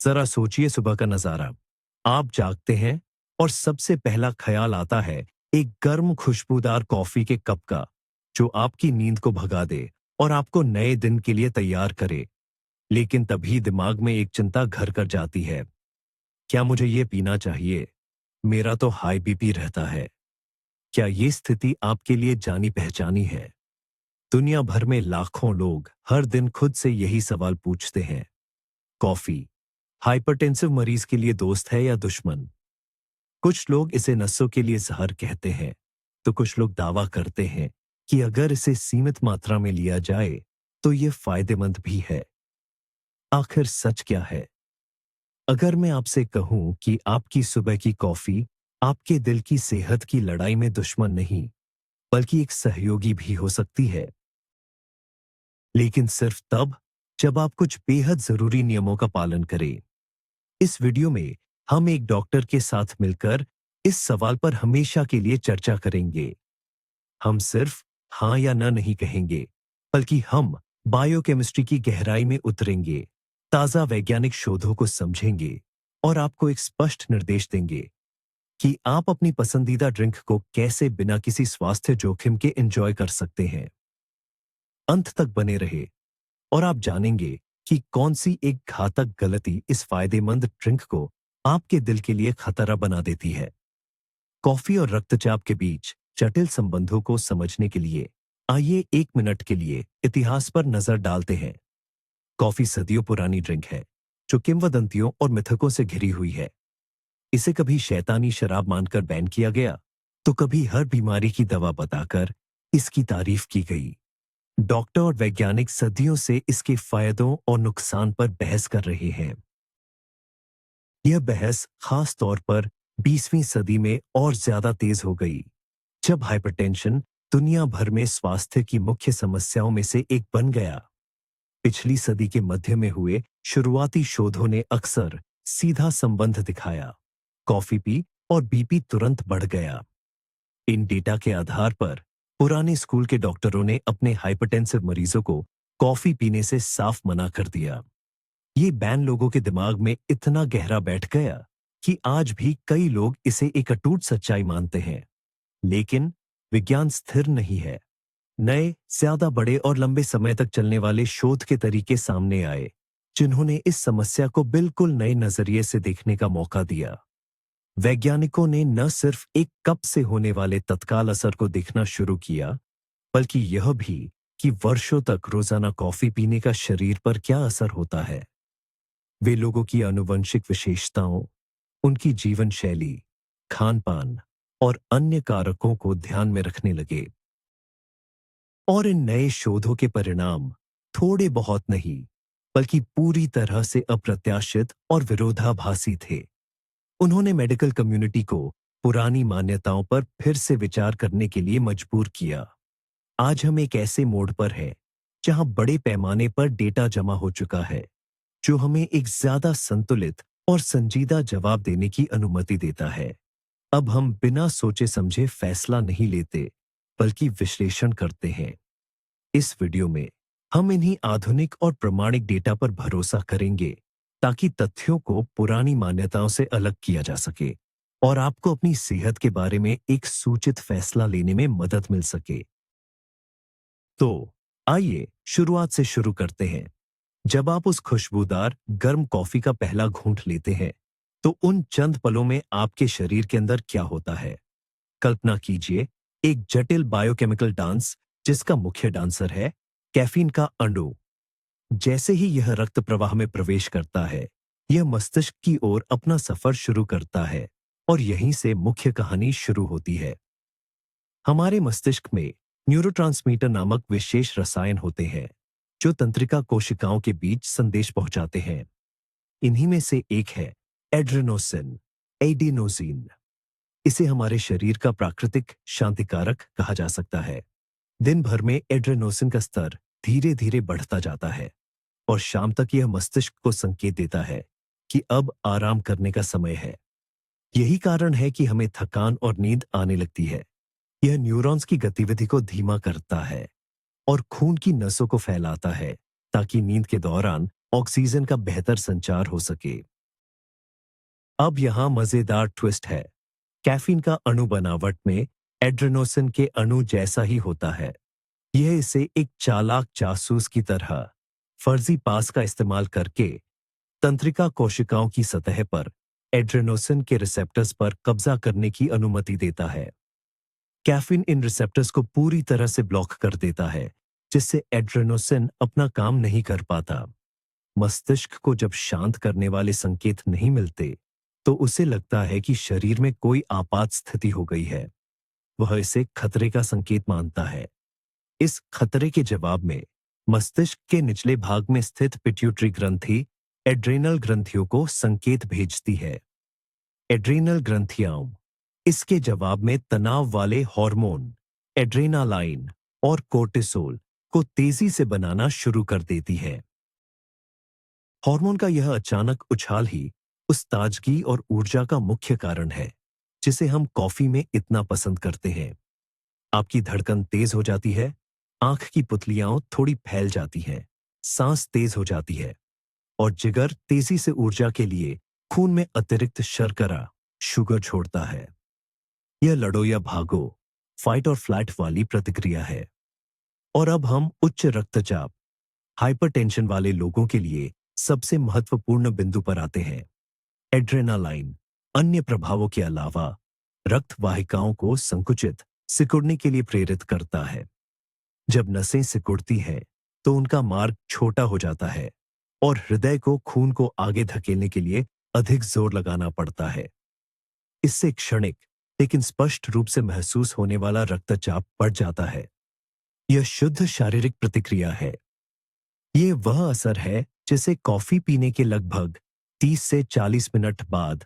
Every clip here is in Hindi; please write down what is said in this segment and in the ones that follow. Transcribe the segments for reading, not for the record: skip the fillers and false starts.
जरा सोचिए सुबह का नजारा। आप जागते हैं और सबसे पहला ख्याल आता है एक गर्म खुशबूदार कॉफी के कप का, जो आपकी नींद को भगा दे और आपको नए दिन के लिए तैयार करे। लेकिन तभी दिमाग में एक चिंता घर कर जाती है। क्या मुझे ये पीना चाहिए? मेरा तो हाई बीपी रहता है। क्या ये स्थिति आपके लिए जानी पहचानी है? दुनिया भर में लाखों लोग हर दिन खुद से यही सवाल पूछते हैं। कॉफी हाइपरटेंसिव मरीज के लिए दोस्त है या दुश्मन? कुछ लोग इसे नसों के लिए जहर कहते हैं, तो कुछ लोग दावा करते हैं कि अगर इसे सीमित मात्रा में लिया जाए तो ये फायदेमंद भी है। आखिर सच क्या है? अगर मैं आपसे कहूं कि आपकी सुबह की कॉफी आपके दिल की सेहत की लड़ाई में दुश्मन नहीं, बल्कि एक सहयोगी भी हो सकती है, लेकिन सिर्फ तब जब आप कुछ बेहद जरूरी नियमों का पालन करें। इस वीडियो में हम एक डॉक्टर के साथ मिलकर इस सवाल पर हमेशा के लिए चर्चा करेंगे। हम सिर्फ हाँ या ना नहीं कहेंगे, बल्कि हम बायोकेमिस्ट्री की गहराई में उतरेंगे, ताजा वैज्ञानिक शोधों को समझेंगे और आपको एक स्पष्ट निर्देश देंगे कि आप अपनी पसंदीदा ड्रिंक को कैसे बिना किसी स्वास्थ्य जोखिम के एंजॉय कर सकते हैं। अंत तक बने रहे और आप जानेंगे कि कौन सी एक घातक गलती इस फायदेमंद ड्रिंक को आपके दिल के लिए खतरा बना देती है। कॉफी और रक्तचाप के बीच जटिल संबंधों को समझने के लिए आइए 1 मिनट के लिए इतिहास पर नजर डालते हैं। कॉफी सदियों पुरानी ड्रिंक है, जो किंवदंतियों और मिथकों से घिरी हुई है। इसे कभी शैतानी शराब मानकर बैन किया गया, तो कभी हर बीमारी की दवा बताकर इसकी तारीफ की गई। डॉक्टर और वैज्ञानिक सदियों से इसके फायदों और नुकसान पर बहस कर रहे हैं। यह बहस खास तौर पर 20वीं सदी में और ज्यादा तेज हो गई, जब हाइपरटेंशन दुनिया भर में स्वास्थ्य की मुख्य समस्याओं में से एक बन गया। पिछली सदी के मध्य में हुए शुरुआती शोधों ने अक्सर सीधा संबंध दिखाया। कॉफी पी और बीपी तुरंत बढ़ गया। इन डेटा के आधार पर पुराने स्कूल के डॉक्टरों ने अपने हाइपरटेंसिव मरीजों को कॉफी पीने से साफ मना कर दिया। ये बैन लोगों के दिमाग में इतना गहरा बैठ गया कि आज भी कई लोग इसे एक अटूट सच्चाई मानते हैं। लेकिन विज्ञान स्थिर नहीं है। नए, ज्यादा बड़े और लंबे समय तक चलने वाले शोध के तरीके सामने आए, जिन्होंने इस समस्या को बिल्कुल नए नजरिए से देखने का मौका दिया। वैज्ञानिकों ने न सिर्फ एक कप से होने वाले तत्काल असर को देखना शुरू किया, बल्कि यह भी कि वर्षों तक रोजाना कॉफी पीने का शरीर पर क्या असर होता है। वे लोगों की आनुवंशिक विशेषताओं, उनकी जीवन शैली, खान पान और अन्य कारकों को ध्यान में रखने लगे। और इन नए शोधों के परिणाम थोड़े बहुत नहीं, बल्कि पूरी तरह से अप्रत्याशित और विरोधाभासी थे। उन्होंने मेडिकल कम्युनिटी को पुरानी मान्यताओं पर फिर से विचार करने के लिए मजबूर किया। आज हम एक ऐसे मोड़ पर हैं, जहां बड़े पैमाने पर डेटा जमा हो चुका है, जो हमें एक ज्यादा संतुलित और संजीदा जवाब देने की अनुमति देता है। अब हम बिना सोचे समझे फैसला नहीं लेते, बल्कि विश्लेषण करते हैं। इस वीडियो में हम इन्हीं आधुनिक और प्रमाणिक डेटा पर भरोसा करेंगे, ताकि तथ्यों को पुरानी मान्यताओं से अलग किया जा सके और आपको अपनी सेहत के बारे में एक सूचित फैसला लेने में मदद मिल सके। तो आइए शुरुआत से शुरू करते हैं। जब आप उस खुशबूदार गर्म कॉफी का पहला घूंट लेते हैं, तो उन चंद पलों में आपके शरीर के अंदर क्या होता है? कल्पना कीजिए एक जटिल बायोकेमिकल डांस, जिसका मुख्य डांसर है कैफीन का अणु। जैसे ही यह रक्त प्रवाह में प्रवेश करता है, यह मस्तिष्क की ओर अपना सफर शुरू करता है और यहीं से मुख्य कहानी शुरू होती है। हमारे मस्तिष्क में न्यूरोट्रांसमीटर नामक विशेष रसायन होते हैं, जो तंत्रिका कोशिकाओं के बीच संदेश पहुंचाते हैं। इन्हीं में से एक है एड्रेनोसिन, एडिनोसिन। इसे हमारे शरीर का प्राकृतिक शांतिकारक कहा जा सकता है। दिन भर में एड्रेनोसिन का स्तर धीरे धीरे बढ़ता जाता है और शाम तक यह मस्तिष्क को संकेत देता है कि अब आराम करने का समय है। यही कारण है कि हमें थकान और नींद आने लगती है। यह न्यूरॉन्स की गतिविधि को धीमा करता है और खून की नसों को फैलाता है, ताकि नींद के दौरान ऑक्सीजन का बेहतर संचार हो सके। अब यहां मजेदार ट्विस्ट है। कैफीन का अणु बनावट में एड्रेनोसिन के अणु जैसा ही होता है। यह इसे एक चालाक जासूस की तरह फर्जी पास का इस्तेमाल करके तंत्रिका कोशिकाओं की सतह पर एड्रेनोसिन के रिसेप्टर्स पर कब्जा करने की अनुमति देता है। कैफीन इन रिसेप्टर्स को पूरी तरह से ब्लॉक कर देता है, जिससे एड्रेनोसिन अपना काम नहीं कर पाता। मस्तिष्क को जब शांत करने वाले संकेत नहीं मिलते, तो उसे लगता है कि शरीर में कोई आपात स्थिति हो गई है। वह इसे खतरे का संकेत मानता है। इस खतरे के जवाब में मस्तिष्क के निचले भाग में स्थित पिट्यूटरी ग्रंथि एड्रेनल ग्रंथियों को संकेत भेजती है। एड्रेनल ग्रंथियां इसके जवाब में तनाव वाले हार्मोन एड्रेनालाइन और कोर्टिसोल को तेजी से बनाना शुरू कर देती है। हार्मोन का यह अचानक उछाल ही उस ताजगी और ऊर्जा का मुख्य कारण है जिसे हम कॉफी में इतना पसंद करते हैं। आपकी धड़कन तेज हो जाती है, आंख की पुतलियां थोड़ी फैल जाती हैं, सांस तेज हो जाती है और जिगर तेजी से ऊर्जा के लिए खून में अतिरिक्त शर्करा शुगर छोड़ता है। यह लड़ो या भागो, फाइट और फ्लाइट वाली प्रतिक्रिया है। और अब हम उच्च रक्तचाप हाइपरटेंशन वाले लोगों के लिए सबसे महत्वपूर्ण बिंदु पर आते हैं। एड्रेनालाइन अन्य प्रभावों के अलावा रक्त वाहिकाओं को संकुचित सिकुड़ने के लिए प्रेरित करता है। जब नसें सिकुड़ती हैं, तो उनका मार्ग छोटा हो जाता है और हृदय को खून को आगे धकेलने के लिए अधिक जोर लगाना पड़ता है। इससे क्षणिक लेकिन स्पष्ट रूप से महसूस होने वाला रक्तचाप बढ़ जाता है। यह शुद्ध शारीरिक प्रतिक्रिया है। यह वह असर है जिसे कॉफी पीने के लगभग 30 से 40 मिनट बाद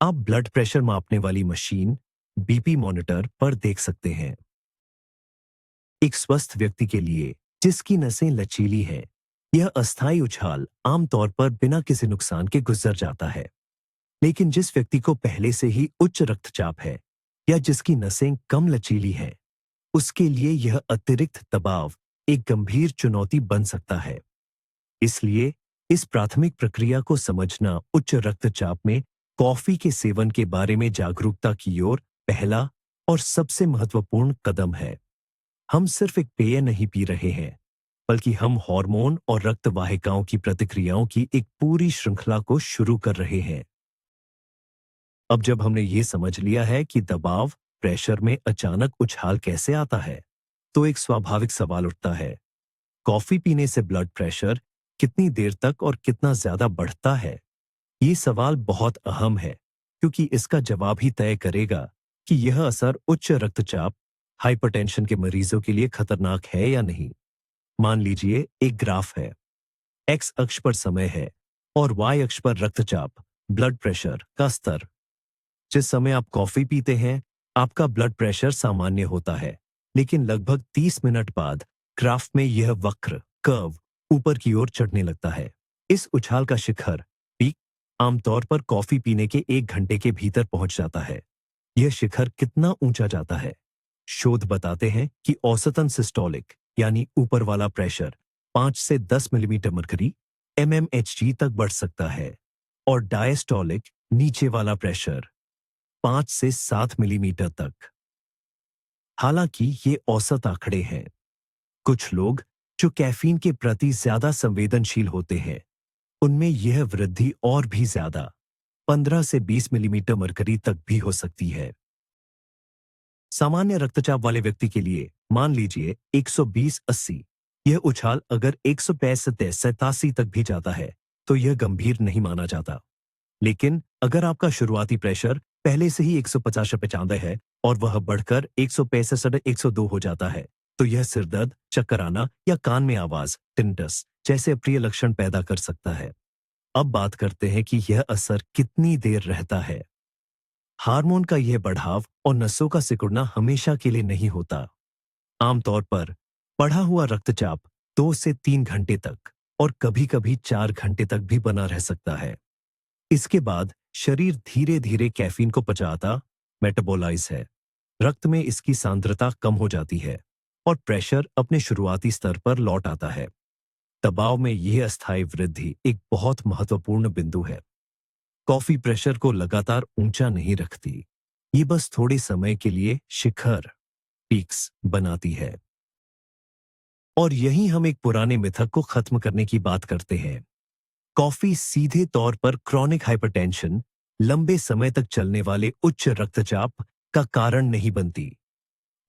आप ब्लड प्रेशर मापने वाली मशीन बीपी मॉनिटर पर देख सकते हैं। एक स्वस्थ व्यक्ति के लिए जिसकी नसें लचीली हैं, यह अस्थायी उछाल आमतौर पर बिना किसी नुकसान के गुजर जाता है। लेकिन जिस व्यक्ति को पहले से ही उच्च रक्तचाप है या जिसकी नसें कम लचीली हैं, उसके लिए यह अतिरिक्त दबाव एक गंभीर चुनौती बन सकता है। इसलिए इस प्राथमिक प्रक्रिया को समझना उच्च रक्तचाप में कॉफी के सेवन के बारे में जागरूकता की ओर पहला और सबसे महत्वपूर्ण कदम है। हम सिर्फ एक पेय नहीं पी रहे हैं, बल्कि हम हार्मोन और रक्त वाहिकाओं की प्रतिक्रियाओं की एक पूरी श्रृंखला को शुरू कर रहे हैं। अब जब हमने ये समझ लिया है कि दबाव प्रेशर में अचानक उछाल कैसे आता है, तो एक स्वाभाविक सवाल उठता है। कॉफी पीने से ब्लड प्रेशर कितनी देर तक और कितना ज्यादा बढ़ता है? ये सवाल बहुत अहम है, क्योंकि इसका जवाब ही तय करेगा कि यह असर उच्च रक्तचाप हाइपरटेंशन के मरीजों के लिए खतरनाक है या नहीं। मान लीजिए एक ग्राफ है। एक्स अक्ष पर समय है और वाई अक्ष पर रक्तचाप ब्लड प्रेशर का स्तर। जिस समय आप कॉफी पीते हैं, आपका ब्लड प्रेशर सामान्य होता है, लेकिन लगभग 30 मिनट बाद ग्राफ में यह वक्र कर्व ऊपर की ओर चढ़ने लगता है। इस उछाल का शिखर पीक आमतौर पर कॉफी पीने के 1 घंटे के भीतर पहुंच जाता है। यह शिखर कितना ऊंचा जाता है? शोध बताते हैं कि औसतन सिस्टोलिक यानी ऊपर वाला प्रेशर 5 से 10 मिलीमीटर मरकरी mmHg तक बढ़ सकता है और डायस्टोलिक नीचे वाला प्रेशर 5 से 7 मिलीमीटर तक। हालांकि ये औसत आंकड़े हैं। कुछ लोग जो कैफीन के प्रति ज्यादा संवेदनशील होते हैं, उनमें यह वृद्धि और भी ज्यादा 15 से 20 मिलीमीटर मरकरी तक भी हो सकती है। सामान्य रक्तचाप वाले व्यक्ति के लिए मान लीजिए 120/80, यह उछाल अगर 165-87 तक भी जाता है, तो यह गंभीर नहीं माना जाता। लेकिन अगर आपका शुरुआती प्रेशर पहले से ही 150-95 है और वह बढ़कर 165-102 हो जाता है, तो यह सिरदर्द, चक्कर आना या कान में आवाज टिंटस जैसे अप्रिय लक्षण पैदा कर सकता है। अब बात करते हैं कि यह असर कितनी देर रहता है। हार्मोन का यह बढ़ाव और नसों का सिकुड़ना हमेशा के लिए नहीं होता। आमतौर पर बढ़ा हुआ रक्तचाप 2 से 3 घंटे तक और कभी-कभी 4 घंटे तक भी बना रह सकता है। इसके बाद शरीर धीरे धीरे कैफीन को पचाता मेटाबोलाइज है। रक्त में इसकी सांद्रता कम हो जाती है और प्रेशर अपने शुरुआती स्तर पर लौट आता है। दबाव में यह अस्थायी वृद्धि एक बहुत महत्वपूर्ण बिंदु है। कॉफी प्रेशर को लगातार ऊंचा नहीं रखती, ये बस थोड़े समय के लिए शिखर पीक्स बनाती है। और यहीं हम एक पुराने मिथक को खत्म करने की बात करते हैं। कॉफी सीधे तौर पर क्रॉनिक हाइपरटेंशन, लंबे समय तक चलने वाले उच्च रक्तचाप का कारण नहीं बनती।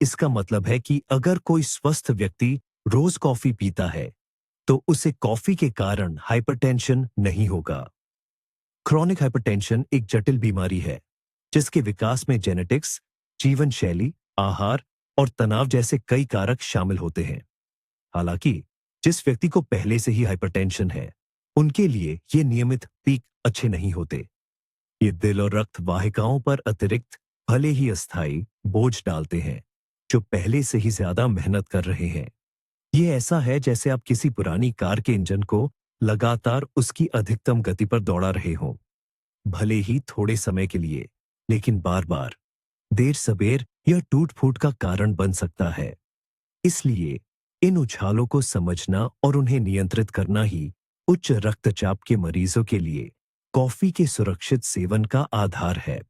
इसका मतलब है कि अगर कोई स्वस्थ व्यक्ति रोज कॉफी पीता है, तो उसे कॉफी के कारण हाइपरटेंशन नहीं होगा। क्रॉनिक हाइपरटेंशन एक जटिल बीमारी है, जिसके विकास में जेनेटिक्स, जीवन शैली, आहार और तनाव जैसे कई कारक शामिल होते हैं। हालांकि जिस व्यक्ति को पहले से ही हाइपरटेंशन है, उनके लिए ये नियमित पीक अच्छे नहीं होते। ये दिल और रक्त वाहिकाओं पर अतिरिक्त, भले ही अस्थायी, बोझ डालते हैं, जो पहले से ही ज्यादा मेहनत कर रहे हैं। ये ऐसा है जैसे आप किसी पुरानी कार के इंजन को लगातार उसकी अधिकतम गति पर दौड़ा रहे हों, भले ही थोड़े समय के लिए, लेकिन बार बार। देर सबेर यह टूट फूट का कारण बन सकता है। इसलिए इन उछालों को समझना और उन्हें नियंत्रित करना ही उच्च रक्तचाप के मरीजों के लिए कॉफी के सुरक्षित सेवन का आधार है।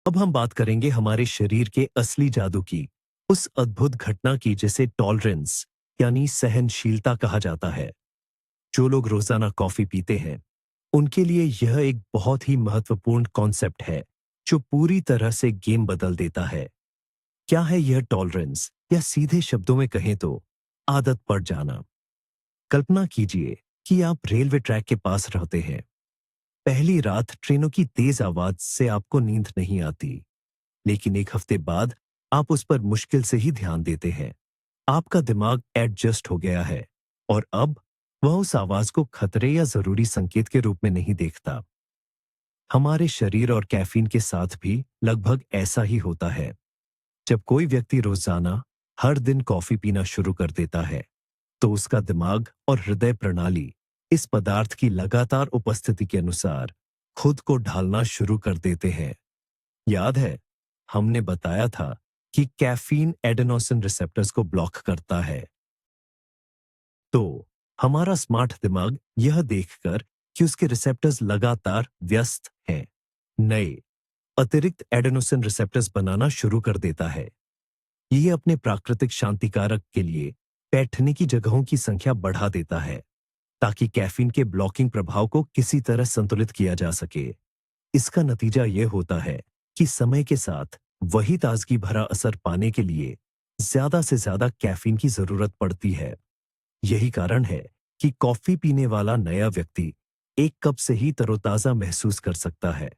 अब हम बात करेंगे हमारे शरीर के असली जादू की, उस अद्भुत घटना की जिसे टॉलरेंस यानी सहनशीलता कहा जाता है। जो लोग रोजाना कॉफी पीते हैं, उनके लिए यह एक बहुत ही महत्वपूर्ण कॉन्सेप्ट है, जो पूरी तरह से गेम बदल देता है। क्या है यह टॉलरेंस, या सीधे शब्दों में कहें तो आदत पड़ जाना। कल्पना कीजिए कि आप रेलवे ट्रैक के पास रहते हैं। पहली रात ट्रेनों की तेज आवाज से आपको नींद नहीं आती, लेकिन एक हफ्ते बाद आप उस पर मुश्किल से ही ध्यान देते हैं। आपका दिमाग एडजस्ट हो गया है, और अब वह उस आवाज को खतरे या जरूरी संकेत के रूप में नहीं देखता। हमारे शरीर और कैफीन के साथ भी लगभग ऐसा ही होता है। जब कोई व्यक्ति रोजाना हर दिन कॉफी पीना शुरू कर देता है, तो उसका दिमाग और हृदय प्रणाली इस पदार्थ की लगातार उपस्थिति के अनुसार खुद को ढालना शुरू कर देते हैं। याद है, हमने बताया था कि कैफीन एडेनोसिन रिसेप्टर्स को ब्लॉक करता है। तो हमारा स्मार्ट दिमाग यह देखकर कि उसके रिसेप्टर्स लगातार व्यस्त हैं, नए अतिरिक्त एडेनोसिन रिसेप्टर्स बनाना शुरू कर देता है। यह अपने प्राकृतिक शांतिकारक के लिए बैठने की जगहों की संख्या बढ़ा देता है, ताकि कैफीन के ब्लॉकिंग प्रभाव को किसी तरह संतुलित किया जा सके। इसका नतीजा यह होता है कि समय के साथ वही ताजगी भरा असर पाने के लिए ज्यादा से ज्यादा कैफीन की जरूरत पड़ती है। यही कारण है कि कॉफी पीने वाला नया व्यक्ति एक कप से ही तरोताजा महसूस कर सकता है,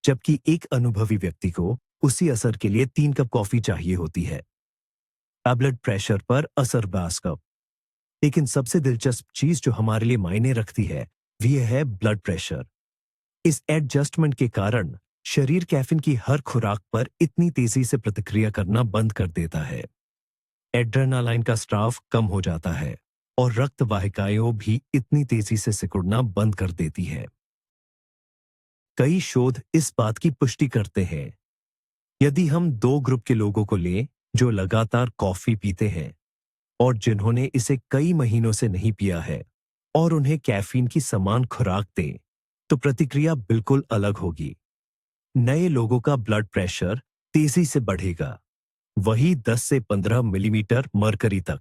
जबकि एक अनुभवी व्यक्ति को उसी असर के लिए 3 कप कॉफी चाहिए होती है। ब्लड प्रेशर पर असर 12 कप। लेकिन सबसे दिलचस्प चीज जो हमारे लिए मायने रखती है, वह है ब्लड प्रेशर। इस एडजस्टमेंट के कारण शरीर कैफीन की हर खुराक पर इतनी तेजी से प्रतिक्रिया करना बंद कर देता है। एड्रेनालाइन का स्राव कम हो जाता है, और रक्त वाहिकाएं भी इतनी तेजी से सिकुड़ना बंद कर देती है। कई शोध इस बात की पुष्टि करते हैं। यदि हम 2 ग्रुप के लोगों को लें जो लगातार कॉफी पीते हैं और जिन्होंने इसे कई महीनों से नहीं पिया है, और उन्हें कैफीन की समान खुराक दें, तो प्रतिक्रिया बिल्कुल अलग होगी। नए लोगों का ब्लड प्रेशर तेजी से बढ़ेगा, वही 10 से 15 मिलीमीटर मरकरी तक,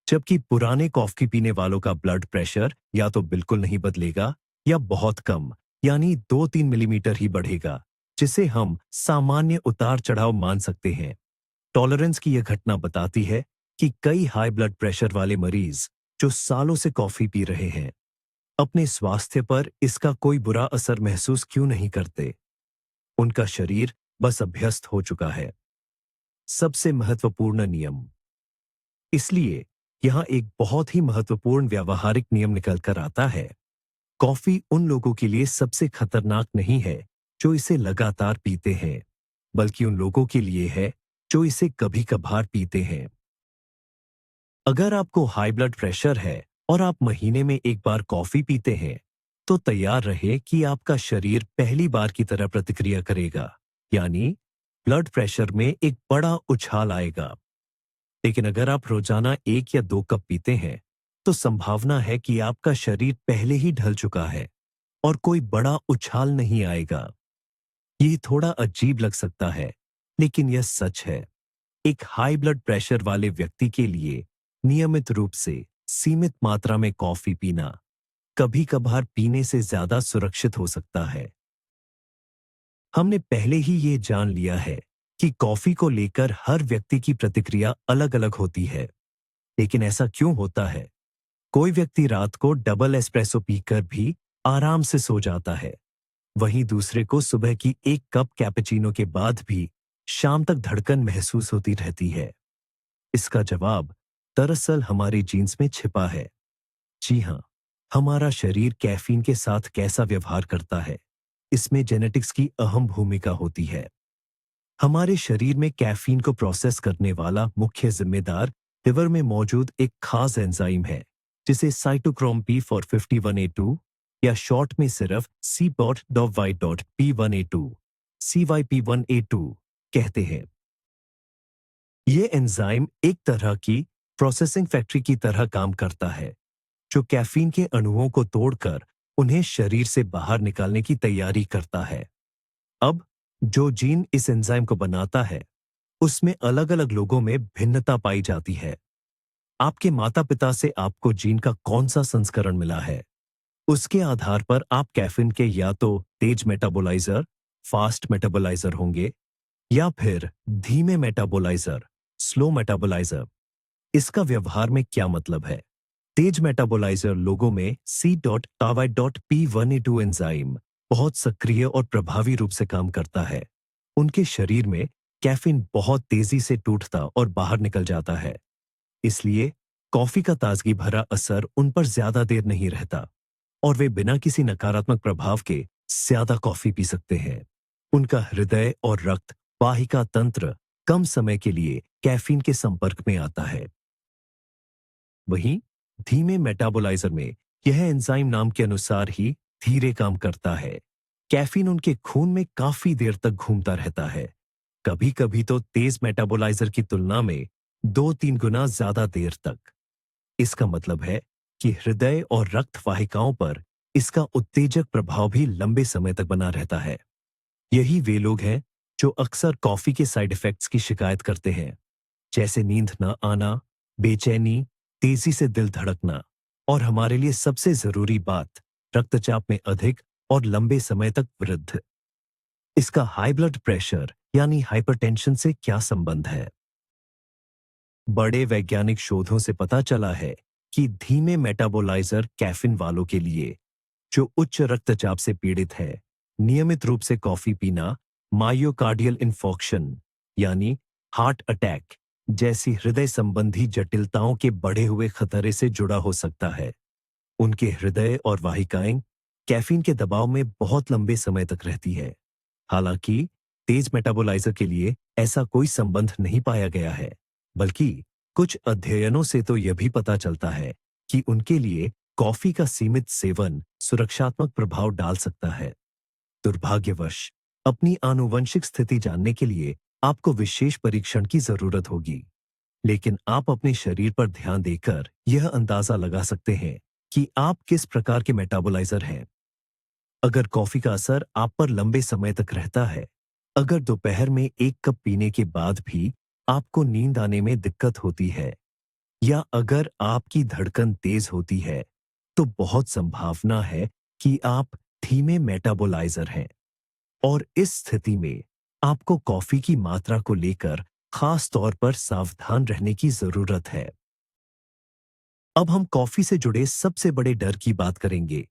जबकि पुराने कॉफी पीने वालों का ब्लड प्रेशर या तो बिल्कुल नहीं बदलेगा, या बहुत कम, यानी 2-3 मिलीमीटर ही बढ़ेगा, जिसे हम सामान्य उतार चढ़ाव मान सकते हैं। टॉलरेंस की यह घटना बताती है कि कई हाई ब्लड प्रेशर वाले मरीज जो सालों से कॉफी पी रहे हैं, अपने स्वास्थ्य पर इसका कोई बुरा असर महसूस क्यों नहीं करते। उनका शरीर बस अभ्यस्त हो चुका है। सबसे महत्वपूर्ण नियम। इसलिए यहां एक बहुत ही महत्वपूर्ण व्यावहारिक नियम निकलकर आता है। कॉफी उन लोगों के लिए सबसे खतरनाक नहीं है जो इसे लगातार पीते हैं, बल्कि उन लोगों के लिए है जो इसे कभी कभार पीते हैं। अगर आपको हाई ब्लड प्रेशर है और आप महीने में एक बार कॉफी पीते हैं, तो तैयार रहे कि आपका शरीर पहली बार की तरह प्रतिक्रिया करेगा, यानी ब्लड प्रेशर में एक बड़ा उछाल आएगा। लेकिन अगर आप रोजाना 1 या 2 कप पीते हैं, तो संभावना है कि आपका शरीर पहले ही ढल चुका है और कोई बड़ा उछाल नहीं आएगा। ये थोड़ा अजीब लग सकता है, लेकिन यह सच है। एक हाई ब्लड प्रेशर वाले व्यक्ति के लिए नियमित रूप से सीमित मात्रा में कॉफी पीना कभी-कभार पीने से ज्यादा सुरक्षित हो सकता है। हमने पहले ही ये जान लिया है कि कॉफी को लेकर हर व्यक्ति की प्रतिक्रिया अलग-अलग होती है। लेकिन ऐसा क्यों होता है? कोई व्यक्ति रात को डबल एस्प्रेसो पीकर भी आराम से सो जाता है, वहीं दूसरे को सुबह की एक कप कैपेचिनो के बाद भी शाम तक धड़कन महसूस होती रहती है। इसका जवाब दरअसल हमारे जीन्स में छिपा है। जी हाँ, हमारा शरीर कैफीन के साथ कैसा व्यवहार करता है, इसमें जेनेटिक्स की अहम भूमिका होती है। हमारे शरीर में कैफीन को प्रोसेस करने वाला मुख्य जिम्मेदार लिवर में मौजूद एक खास एंजाइम है, जिसे साइटोक्रोम P451A2 या शॉर्ट में सिर्फ CYP1A2 CYP1A2 कहते हैं। ये एंजाइम एक तरह की प्रोसेसिंग फैक्ट्री की तरह काम करता है, जो कैफीन के अणुओं को तोड़कर उन्हें शरीर से बाहर निकालने की तैयारी करता है। अब जो जीन इस एंजाइम को बनाता है, उसमें अलग-अलग लोगों में भिन्नता पाई जाती है। आपके माता-पिता से आपको जीन का कौन सा संस्करण मिला है, उसके आधार पर आप कैफीन के या तो तेज मेटाबोलाइजर, फास्ट मेटाबोलाइजर होंगे, या फिर धीमे मेटाबोलाइजर, स्लो मेटाबोलाइजर। इसका व्यवहार में क्या मतलब है? तेज मेटाबोलाइजर लोगों में C.P1A2 एंजाइम बहुत सक्रिय और प्रभावी रूप से काम करता है। उनके शरीर में कैफीन बहुत तेजी से टूटता और बाहर निकल जाता है। इसलिए कॉफी का ताजगी भरा असर उन पर ज्यादा देर नहीं रहता और वे बिना किसी नकारात्मक प्रभाव के ज्यादा कॉफी पी सकते हैं। उनका हृदय और रक्त वाहिका तंत्र कम समय के लिए कैफीन के संपर्क में आता है। वहीं धीमे मेटाबोलाइजर में यह एंजाइम नाम के अनुसार ही धीरे काम करता है। कैफीन उनके खून में काफी देर तक घूमता रहता है, कभी-कभी तो तेज मेटाबोलाइजर की तुलना में 2-3 गुना ज्यादा देर तक। इसका मतलब है कि हृदय और रक्त वाहिकाओं पर इसका उत्तेजक प्रभाव भी लंबे समय तक बना रहता है। यही वे लोग हैं जो अक्सर कॉफी के साइड इफेक्ट्स की शिकायत करते हैं, जैसे नींद न आना, बेचैनी, तेजी से दिल धड़कना और हमारे लिए सबसे जरूरी बात, रक्तचाप में अधिक और लंबे समय तक वृद्धि। इसका हाई ब्लड प्रेशर यानी हाइपरटेंशन से क्या संबंध है? बड़े वैज्ञानिक शोधों से पता चला है कि धीमे मेटाबोलाइजर कैफीन वालों के लिए, जो उच्च रक्तचाप से पीड़ित है, नियमित रूप से कॉफी पीना मायोकार्डियल इंफॉक्शन यानी हार्ट अटैक जैसी हृदय संबंधी जटिलताओं के बढ़े हुए खतरे से जुड़ा हो सकता है। उनके हृदय और वाहिकाएं कैफीन के दबाव में बहुत लंबे समय तक रहती है। हालांकि तेज मेटाबोलाइजर के लिए ऐसा कोई संबंध नहीं पाया गया है, बल्कि कुछ अध्ययनों से तो यह भी पता चलता है कि उनके लिए कॉफी का सीमित सेवन सुरक्षात्मक प्रभाव डाल सकता है। दुर्भाग्यवश अपनी आनुवंशिक स्थिति जानने के लिए आपको विशेष परीक्षण की जरूरत होगी, लेकिन आप अपने शरीर पर ध्यान देकर यह अंदाजा लगा सकते हैं कि आप किस प्रकार के मेटाबोलाइजर हैं। अगर कॉफी का असर आप पर लंबे समय तक रहता है, अगर दोपहर में एक कप पीने के बाद भी आपको नींद आने में दिक्कत होती है, या अगर आपकी धड़कन तेज होती है, तो बहुत संभावना है कि आप धीमे मेटाबोलाइजर हैं और इस स्थिति में आपको कॉफी की मात्रा को लेकर खास तौर पर सावधान रहने की जरूरत है। अब हम कॉफी से जुड़े सबसे बड़े डर की बात करेंगे,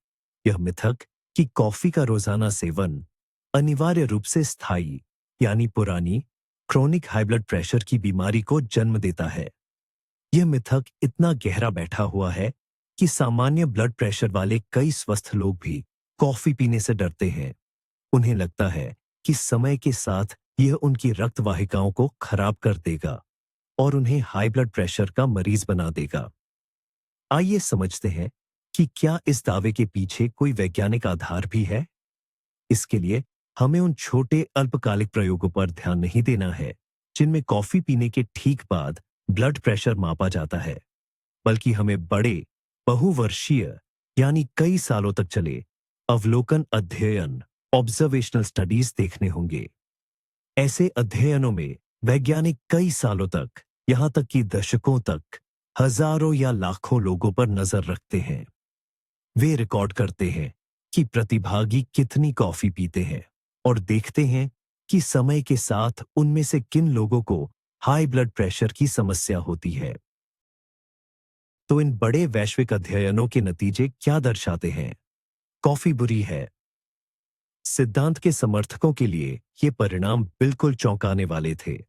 यह मिथक कि कॉफी का रोजाना सेवन अनिवार्य रूप से स्थायी यानी पुरानी क्रोनिक हाई ब्लड प्रेशर की बीमारी को जन्म देता है। यह मिथक इतना गहरा बैठा हुआ है कि सामान्य ब्लड प्रेशर वाले कई स्वस्थ लोग भी कॉफी पीने से डरते हैं। उन्हें लगता है कि समय के साथ यह उनकी रक्त वाहिकाओं को खराब कर देगा और उन्हें हाई ब्लड प्रेशर का मरीज बना देगा। आइए समझते हैं कि क्या इस दावे के पीछे कोई वैज्ञानिक आधार भी है। इसके लिए हमें उन छोटे अल्पकालिक प्रयोगों पर ध्यान नहीं देना है जिनमें कॉफी पीने के ठीक बाद ब्लड प्रेशर मापा जाता है, बल्कि हमें बड़े बहुवर्षीय यानी कई सालों तक चले अवलोकन अध्ययन ऑब्जर्वेशनल स्टडीज देखने होंगे। ऐसे अध्ययनों में वैज्ञानिक कई सालों तक, यहां तक कि दशकों तक, हजारों या लाखों लोगों पर नजर रखते हैं। वे रिकॉर्ड करते हैं कि प्रतिभागी कितनी कॉफी पीते हैं और देखते हैं कि समय के साथ उनमें से किन लोगों को हाई ब्लड प्रेशर की समस्या होती है। तो इन बड़े वैश्विक अध्ययनों के नतीजे क्या दर्शाते हैं? कॉफी बुरी है। सिद्धांत के समर्थकों के लिए ये परिणाम बिल्कुल चौंकाने वाले थे।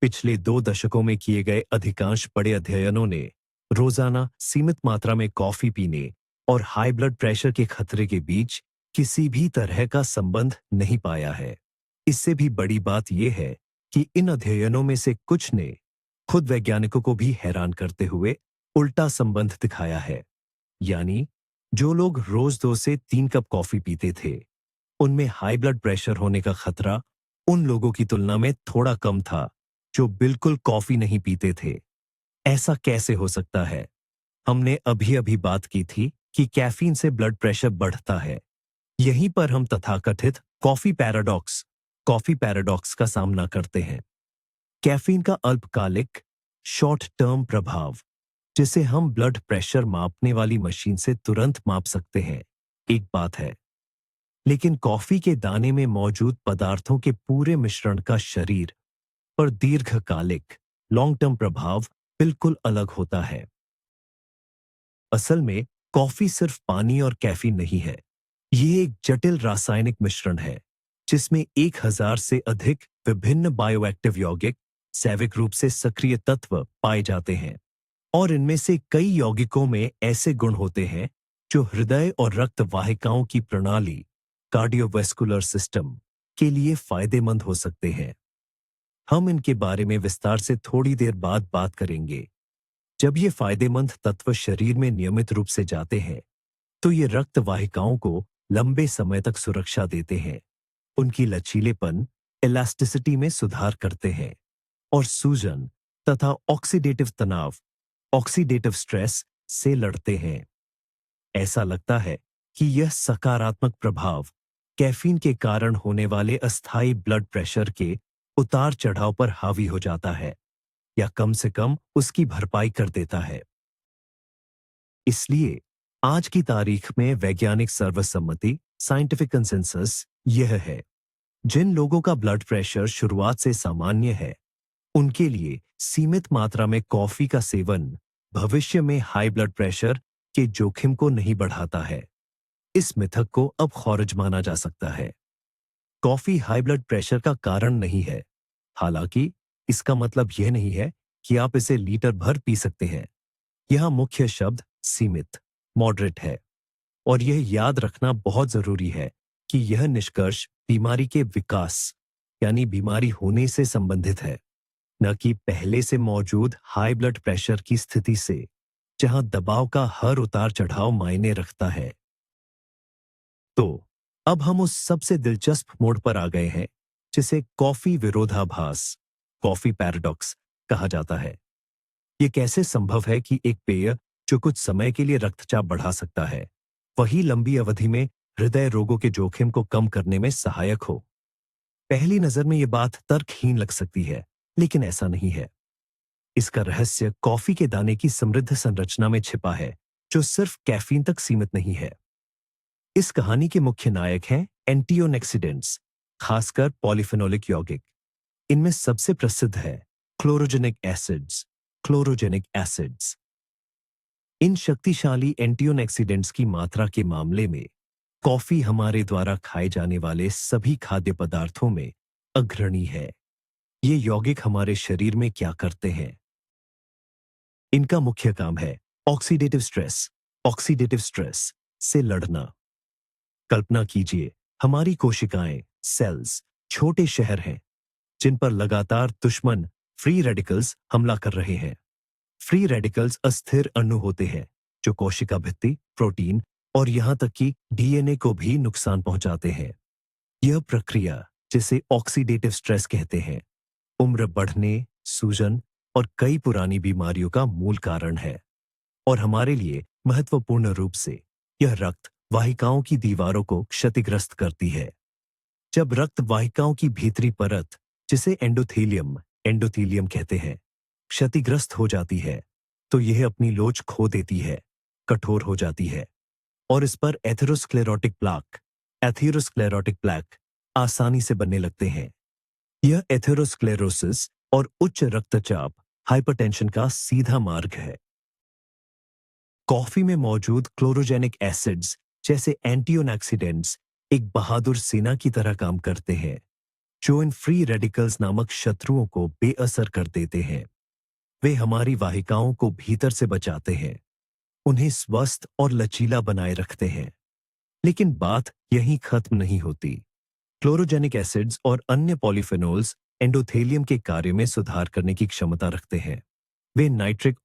पिछले 2 दशकों में किए गए अधिकांश बड़े अध्ययनों ने रोजाना सीमित मात्रा में कॉफी पीने और हाई ब्लड प्रेशर के खतरे के बीच किसी भी तरह का संबंध नहीं पाया है। इससे भी बड़ी बात यह है कि इन अध्ययनों में से कुछ ने खुद वैज्ञानिकों को भी हैरान करते हुए उल्टा संबंध दिखाया है। यानी जो लोग रोज 2 से 3 कप कॉफी पीते थे, उनमें हाई ब्लड प्रेशर होने का खतरा उन लोगों की तुलना में थोड़ा कम था जो बिल्कुल कॉफी नहीं पीते थे। ऐसा कैसे हो सकता है? हमने अभी अभी बात की थी कि कैफीन से ब्लड प्रेशर बढ़ता है। यहीं पर हम तथाकथित कॉफी पैराडॉक्स का सामना करते हैं। कैफीन का अल्पकालिक शॉर्ट टर्म प्रभाव, जिसे हम ब्लड प्रेशर मापने वाली मशीन से तुरंत माप सकते हैं, एक बात है। लेकिन कॉफी के दाने में मौजूद पदार्थों के पूरे मिश्रण का शरीर पर दीर्घकालिक लॉन्ग टर्म प्रभाव बिल्कुल अलग होता है। असल में कॉफी सिर्फ पानी और कैफीन नहीं है। ये एक जटिल रासायनिक मिश्रण है जिसमें 1000 से अधिक विभिन्न बायोएक्टिव यौगिक जैविक रूप से सक्रिय तत्व पाए जाते हैं। और इनमें से कई यौगिकों में ऐसे गुण होते हैं जो हृदय और रक्त वाहिकाओं की प्रणाली कार्डियोवैस्कुलर सिस्टम के लिए फायदेमंद हो सकते हैं। हम इनके बारे में विस्तार से थोड़ी देर बाद बात करेंगे। जब ये फायदेमंद तत्व शरीर में नियमित रूप से जाते हैं तो ये रक्त वाहिकाओं को लंबे समय तक सुरक्षा देते हैं, उनकी लचीलेपन इलास्टिसिटी में सुधार करते हैं और सूजन तथा ऑक्सीडेटिव तनाव ऑक्सीडेटिव स्ट्रेस से लड़ते हैं। ऐसा लगता है कि यह सकारात्मक प्रभाव कैफीन के कारण होने वाले अस्थायी ब्लड प्रेशर के उतार चढ़ाव पर हावी हो जाता है या कम से कम उसकी भरपाई कर देता है। इसलिए आज की तारीख में वैज्ञानिक सर्वसम्मति साइंटिफिक कंसेंसस यह है, जिन लोगों का ब्लड प्रेशर शुरुआत से सामान्य है, उनके लिए सीमित मात्रा में कॉफी का सेवन भविष्य में हाई ब्लड प्रेशर के जोखिम को नहीं बढ़ाता है। इस मिथक को अब खारिज माना जा सकता है। कॉफी हाई ब्लड प्रेशर का कारण नहीं है। हालांकि इसका मतलब यह नहीं है कि आप इसे लीटर भर पी सकते हैं। यहां मुख्य शब्द सीमित, मॉडरेट है। और यह याद रखना बहुत जरूरी है कि यह निष्कर्ष बीमारी के विकास यानी बीमारी होने से संबंधित है, न कि पहले से मौजूद हाई ब्लड प्रेशर की स्थिति से, जहां दबाव का हर उतार चढ़ाव मायने रखता है। तो अब हम उस सबसे दिलचस्प मोड़ पर आ गए हैं जिसे कॉफी विरोधाभास कॉफी पैराडॉक्स कहा जाता है। यह कैसे संभव है कि एक पेय जो कुछ समय के लिए रक्तचाप बढ़ा सकता है, वही लंबी अवधि में हृदय रोगों के जोखिम को कम करने में सहायक हो? पहली नजर में यह बात तर्कहीन लग सकती है, लेकिन ऐसा नहीं है। इसका रहस्य कॉफी के दाने की समृद्ध संरचना में छिपा है, जो सिर्फ कैफीन तक सीमित नहीं है। इस कहानी के मुख्य नायक हैं एंटीओक्सीडेंट्स, खासकर पॉलीफेनोलिक यौगिक। इनमें सबसे प्रसिद्ध है क्लोरोजेनिक एसिड्स। इन शक्तिशाली एंटीओक्सीडेंट्स की मात्रा के मामले में कॉफी हमारे द्वारा खाए जाने वाले सभी खाद्य पदार्थों में अग्रणी है। ये यौगिक हमारे शरीर में क्या करते हैं? इनका मुख्य काम है ऑक्सीडेटिव स्ट्रेस से लड़ना। कल्पना कीजिए, हमारी कोशिकाएं, सेल्स, छोटे शहर हैं जिन पर लगातार दुश्मन फ्री रेडिकल्स हमला कर रहे हैं। फ्री रेडिकल्स अस्थिर अणु होते हैं जो कोशिका भित्ति, प्रोटीन और यहां तक कि डीएनए को भी नुकसान पहुंचाते हैं। यह प्रक्रिया, जिसे ऑक्सीडेटिव स्ट्रेस कहते हैं, उम्र बढ़ने, सूजन और कई पुरानी बीमारियों का मूल कारण है और हमारे लिए महत्वपूर्ण रूप से यह रक्त वाहिकाओं की दीवारों को क्षतिग्रस्त करती है। जब रक्त वाहिकाओं की भीतरी परत, जिसे एंडोथेलियम एंडोथेलियम कहते हैं, क्षतिग्रस्त हो जाती है, तो यह अपनी लोच खो देती है, कठोर हो जाती है और इस पर एथेरोस्क्लेरोटिक प्लैक आसानी से बनने लगते हैं। यह एथेरोस्क्लेरोसिस और उच्च रक्तचाप हाइपरटेंशन का सीधा मार्ग है। कॉफी में मौजूद क्लोरोजेनिक एसिड्स जैसे एंटीऑक्सीडेंट्स एक बहादुर सेना की तरह काम करते हैं, जो इन फ्री रेडिकल्स नामक शत्रुओं को बेअसर कर देते हैं। वे हमारी वाहिकाओं को भीतर से बचाते हैं, उन्हें स्वस्थ और लचीला बनाए रखते हैं। लेकिन बात यहीं खत्म नहीं होती। क्लोरोजेनिक एसिड्स और अन्य पॉलीफेनोल्स एंडोथेलियम के कार्य में सुधार करने की क्षमता रखते हैं। वे नाइट्रिक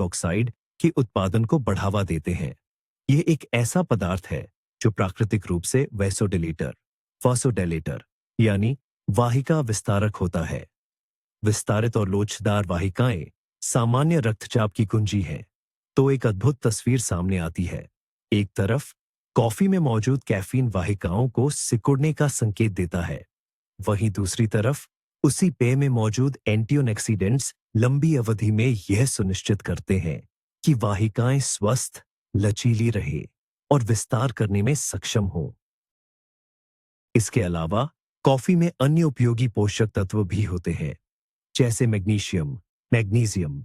ऑक्साइड के उत्पादन को बढ़ावा देते हैं। यह एक ऐसा पदार्थ है जो प्राकृतिक रूप से वासोडेलेटर यानी वाहिका विस्तारक होता है। विस्तारित और लोचदार वाहिकाएं सामान्य रक्तचाप की कुंजी हैं। तो एक अद्भुत तस्वीर सामने आती है। एक तरफ कॉफी में मौजूद कैफीन वाहिकाओं को सिकुड़ने का संकेत देता है, वहीं दूसरी तरफ उसी पेय में मौजूद एंटीऑक्सीडेंट्स लंबी अवधि में यह सुनिश्चित करते हैं कि वाहिकाएं स्वस्थ, लचीली रहे और विस्तार करने में सक्षम हों। इसके अलावा कॉफी में अन्य उपयोगी पोषक तत्व भी होते हैं, जैसे मैग्नीशियम,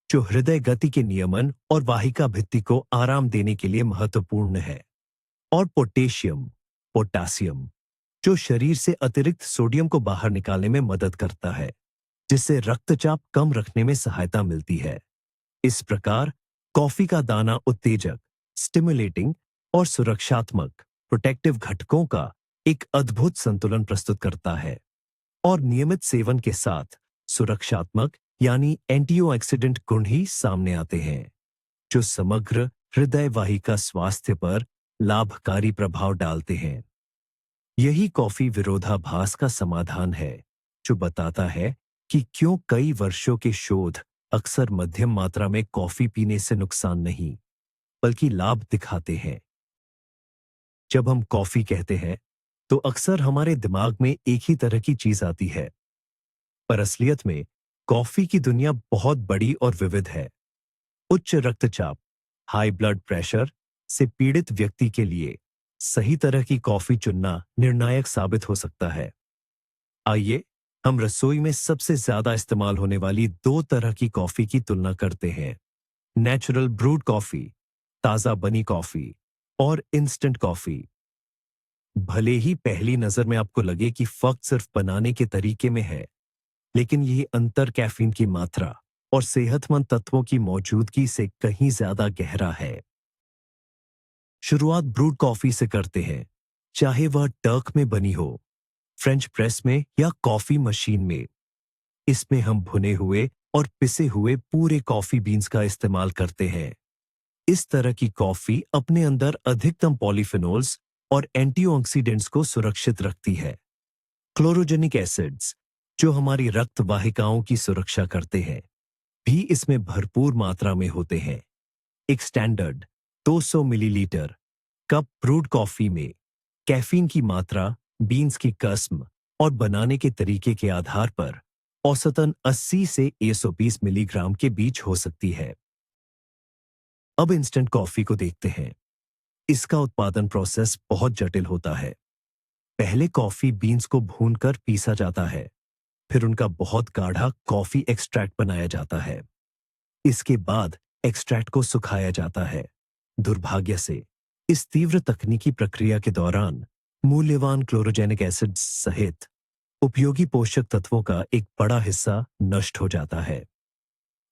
जो हृदय गति के नियमन और वाहिका भित्ति को आराम देने के लिए महत्वपूर्ण है, और पोटासियम, जो शरीर से अतिरिक्त सोडियम को बाहर निकालने में मदद करता है, जिससे रक्तचाप कम रखने में सहायता मिलती है। इस प्रकार कॉफी का दाना उत्तेजक, स्टिमुलेटिंग और सुरक्षात्मक प्रोटेक्टिव घटकों का एक अद्भुत संतुलन प्रस्तुत करता है, और नियमित सेवन के साथ सुरक्षात्मक यानी एंटीऑक्सीडेंट गुण ही सामने आते हैं, जो समग्र हृदय वाहिका स्वास्थ्य पर लाभकारी प्रभाव डालते हैं। यही कॉफी विरोधाभास का समाधान है, जो बताता है कि क्यों कई वर्षों के शोध अक्सर मध्यम मात्रा में कॉफी पीने से नुकसान नहीं, बल्कि लाभ दिखाते हैं। जब हम कॉफी कहते हैं, तो अक्सर हमारे दिमाग में एक ही तरह की चीज आती है, पर असलियत में कॉफी की दुनिया बहुत बड़ी और विविध है। उच्च रक्तचाप, हाई ब्लड प्रेशर से पीड़ित व्यक्ति के लिए सही तरह की कॉफी चुनना निर्णायक साबित हो सकता है। आइए हम रसोई में सबसे ज्यादा इस्तेमाल होने वाली दो तरह की कॉफी की तुलना करते हैं। नेचुरल ब्रूड कॉफी, ताजा बनी कॉफी, और इंस्टेंट कॉफी। भले ही पहली नजर में आपको लगे कि फर्क सिर्फ बनाने के तरीके में है, लेकिन यही अंतर कैफीन की मात्रा और सेहतमंद तत्वों की मौजूदगी से कहीं ज्यादा गहरा है। शुरुआत ब्रूड कॉफी से करते हैं, चाहे वह टर्क में बनी हो, फ्रेंच प्रेस में या कॉफी मशीन में। इसमें हम भुने हुए और पिसे हुए पूरे कॉफी बीन्स का इस्तेमाल करते हैं। इस तरह की कॉफी अपने अंदर अधिकतम पॉलीफेनोल्स और एंटीऑक्सीडेंट्स को सुरक्षित रखती है। क्लोरोजेनिक एसिड्स, जो हमारी रक्त वाहिकाओं की सुरक्षा करते हैं, भी इसमें भरपूर मात्रा में होते हैं। एक standard 200 millilitre cup brood coffee में कैफीन की मात्रा बीन्स की किस्म और बनाने के तरीके के आधार पर औसतन 80 से 120 मिलीग्राम के बीच हो सकती है। अब इंस्टेंट कॉफी को देखते हैं। इसका उत्पादन प्रोसेस बहुत जटिल होता है। पहले कॉफी बीन्स को भूनकर पीसा जाता है, फिर उनका बहुत गाढ़ा कॉफी एक्सट्रैक्ट बनाया जाता है। इसके बाद एक्सट्रैक्ट को सुखाया जाता है। दुर्भाग्य से इस तीव्र तकनीकी प्रक्रिया के दौरान मूल्यवान क्लोरोजेनिक एसिड्स सहित उपयोगी पोषक तत्वों का एक बड़ा हिस्सा नष्ट हो जाता है।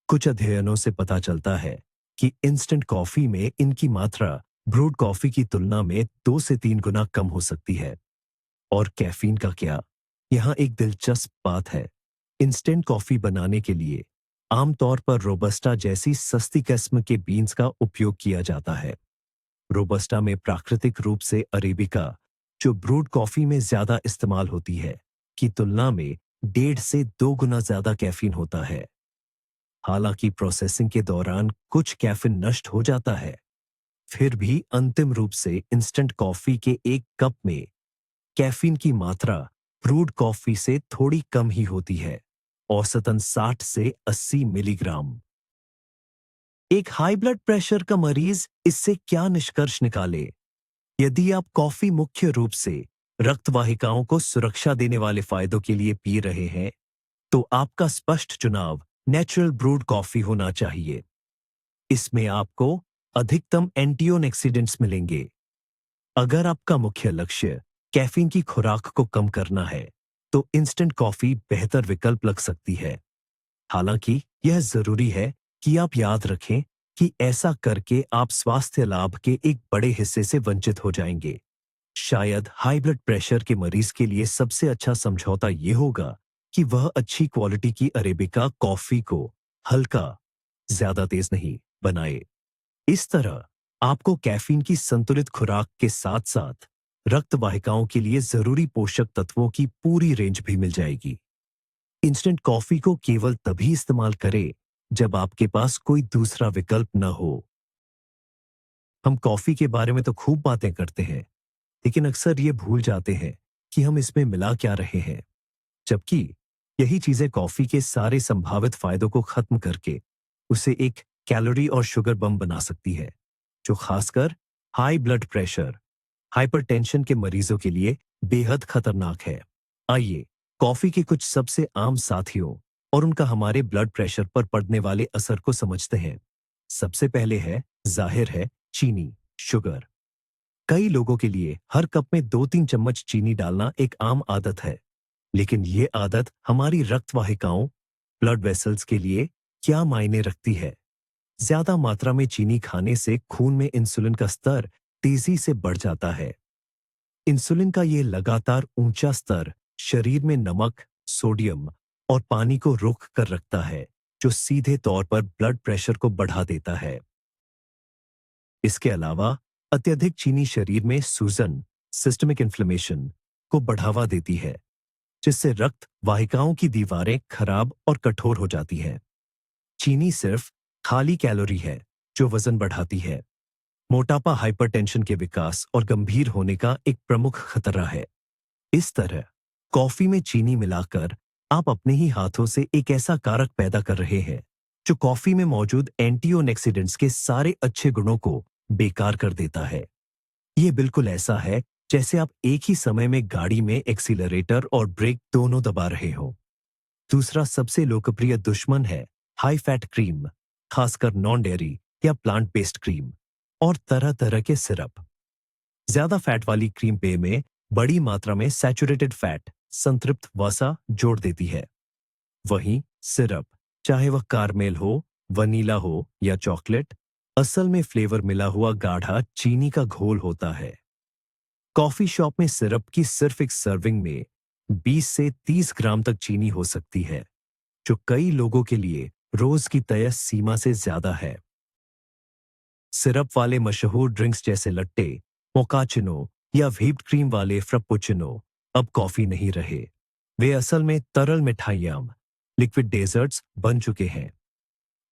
कुछ अध्ययनों से पता चलता है कि इंस्टेंट कॉफी में इनकी मात्रा ब्रूड कॉफी की तुलना में 2 से 3 गुना कम हो सकती है। और कैफीन का क्या? यहाँ एक दिलचस्प बात है। इंस्टेंट कॉफी बनाने के लिए आमतौर पर रोबस्टा जैसी सस्ती किस्म के बीन्स का उपयोग किया जाता है। रोबस्टा में प्राकृतिक रूप से अरेबिका, जो ब्रूड कॉफी में ज्यादा इस्तेमाल होती है, की तुलना में 1.5 से 2 गुना ज्यादा कैफीन होता है। हालांकि प्रोसेसिंग के दौरान कुछ कैफीन नष्ट हो जाता है, फिर भी अंतिम रूप से इंस्टेंट कॉफी के एक कप में कैफीन की मात्रा ब्रूड कॉफी से थोड़ी कम ही होती है, औसतन 60 से 80 मिलीग्राम। एक हाई ब्लड प्रेशर का मरीज इससे क्या निष्कर्ष निकाले? यदि आप कॉफी मुख्य रूप से रक्त वाहिकाओं को सुरक्षा देने वाले फायदों के लिए पी रहे हैं, तो आपका स्पष्ट चुनाव नेचुरल ब्रूड कॉफी होना चाहिए। इसमें आपको अधिकतम एंटीऑक्सीडेंट्स मिलेंगे। अगर आपका मुख्य लक्ष्य कैफीन की खुराक को कम करना है, तो इंस्टेंट कॉफी बेहतर विकल्प लग सकती है। हालांकि यह जरूरी है कि आप याद रखें कि ऐसा करके आप स्वास्थ्य लाभ के एक बड़े हिस्से से वंचित हो जाएंगे। शायद हाई ब्लड प्रेशर के मरीज के लिए सबसे अच्छा समझौता यह होगा कि वह अच्छी क्वालिटी की अरेबिका कॉफी को हल्का, ज्यादा तेज नहीं बनाए। इस तरह आपको कैफीन की संतुलित खुराक के साथ साथ रक्त वाहिकाओं के लिए जरूरी पोषक तत्वों की पूरी रेंज भी मिल जाएगी। इंस्टेंट कॉफी को केवल तभी इस्तेमाल करें जब आपके पास कोई दूसरा विकल्प न हो। हम कॉफी के बारे में तो खूब बातें करते हैं, लेकिन अक्सर ये भूल जाते हैं कि हम इसमें मिला क्या रहे हैं। जबकि यही चीजें कॉफी के सारे संभावित फायदों को खत्म करके उसे एक कैलोरी और शुगर बम बना सकती है, जो खासकर हाई ब्लड प्रेशर, हाइपरटेंशन के मरीजों के लिए बेहद खतरनाक है। आइए कॉफी के कुछ सबसे आम साथियों और उनका हमारे ब्लड प्रेशर पर पड़ने वाले असर को समझते हैं। सबसे पहले है, जाहिर है, चीनी, शुगर। कई लोगों के लिए हर कप में 2-3 चम्मच चीनी डालना एक आम आदत है, लेकिन ये आदत हमारी रक्त वाहिकाओं, ब्लड वेसल्स के लिए क्या मायने रखती है? ज्यादा मात्रा में चीनी खाने से खून में इंसुलिन का स्तर तेजी से बढ़ जाता है। इंसुलिन का ये लगातार ऊंचा स्तर शरीर में नमक, सोडियम और पानी को रोक कर रखता है, जो सीधे तौर पर ब्लड प्रेशर को बढ़ा देता है। इसके अलावा अत्यधिक चीनी शरीर में सूजन, सिस्टमिक इन्फ्लेमेशन को बढ़ावा देती है, जिससे रक्त वाहिकाओं की दीवारें खराब और कठोर हो जाती हैं। चीनी सिर्फ खाली कैलोरी है जो वजन बढ़ाती है। मोटापा हाइपरटेंशन के विकास और गंभीर होने का एक प्रमुख खतरा है। इस तरह कॉफी में चीनी मिलाकर आप अपने ही हाथों से एक ऐसा कारक पैदा कर रहे हैं जो कॉफी में मौजूद एंटीऑक्सीडेंट्स के सारे अच्छे गुणों को बेकार कर देता है। यह बिल्कुल ऐसा है जैसे आप एक ही समय में गाड़ी में एक्सीलरेटर और ब्रेक दोनों दबा रहे हो। दूसरा सबसे लोकप्रिय दुश्मन है हाई फैट क्रीम, खासकर नॉन डेयरी या प्लांट बेस्ड क्रीम और तरह तरह के सिरप। ज्यादा फैट वाली क्रीम पेय में बड़ी मात्रा में सैचुरेटेड फैट, संतृप्त वसा जोड़ देती है। वहीं सिरप, चाहे वह कारमेल हो, वनीला हो या चॉकलेट, असल में फ्लेवर मिला हुआ गाढ़ा चीनी का घोल होता है। कॉफी शॉप में सिरप की सिर्फ एक सर्विंग में 20 से 30 ग्राम तक चीनी हो सकती है, जो कई लोगों के लिए रोज की तय सीमा से ज्यादा है। सिरप वाले मशहूर ड्रिंक्स जैसे लट्टे, मोकाचिनो या व्हिप्ड क्रीम वाले फ्राप्पुचिनो अब कॉफी नहीं रहे। वे असल में तरल मिठाइयाँ, लिक्विड डेजर्ट्स बन चुके हैं।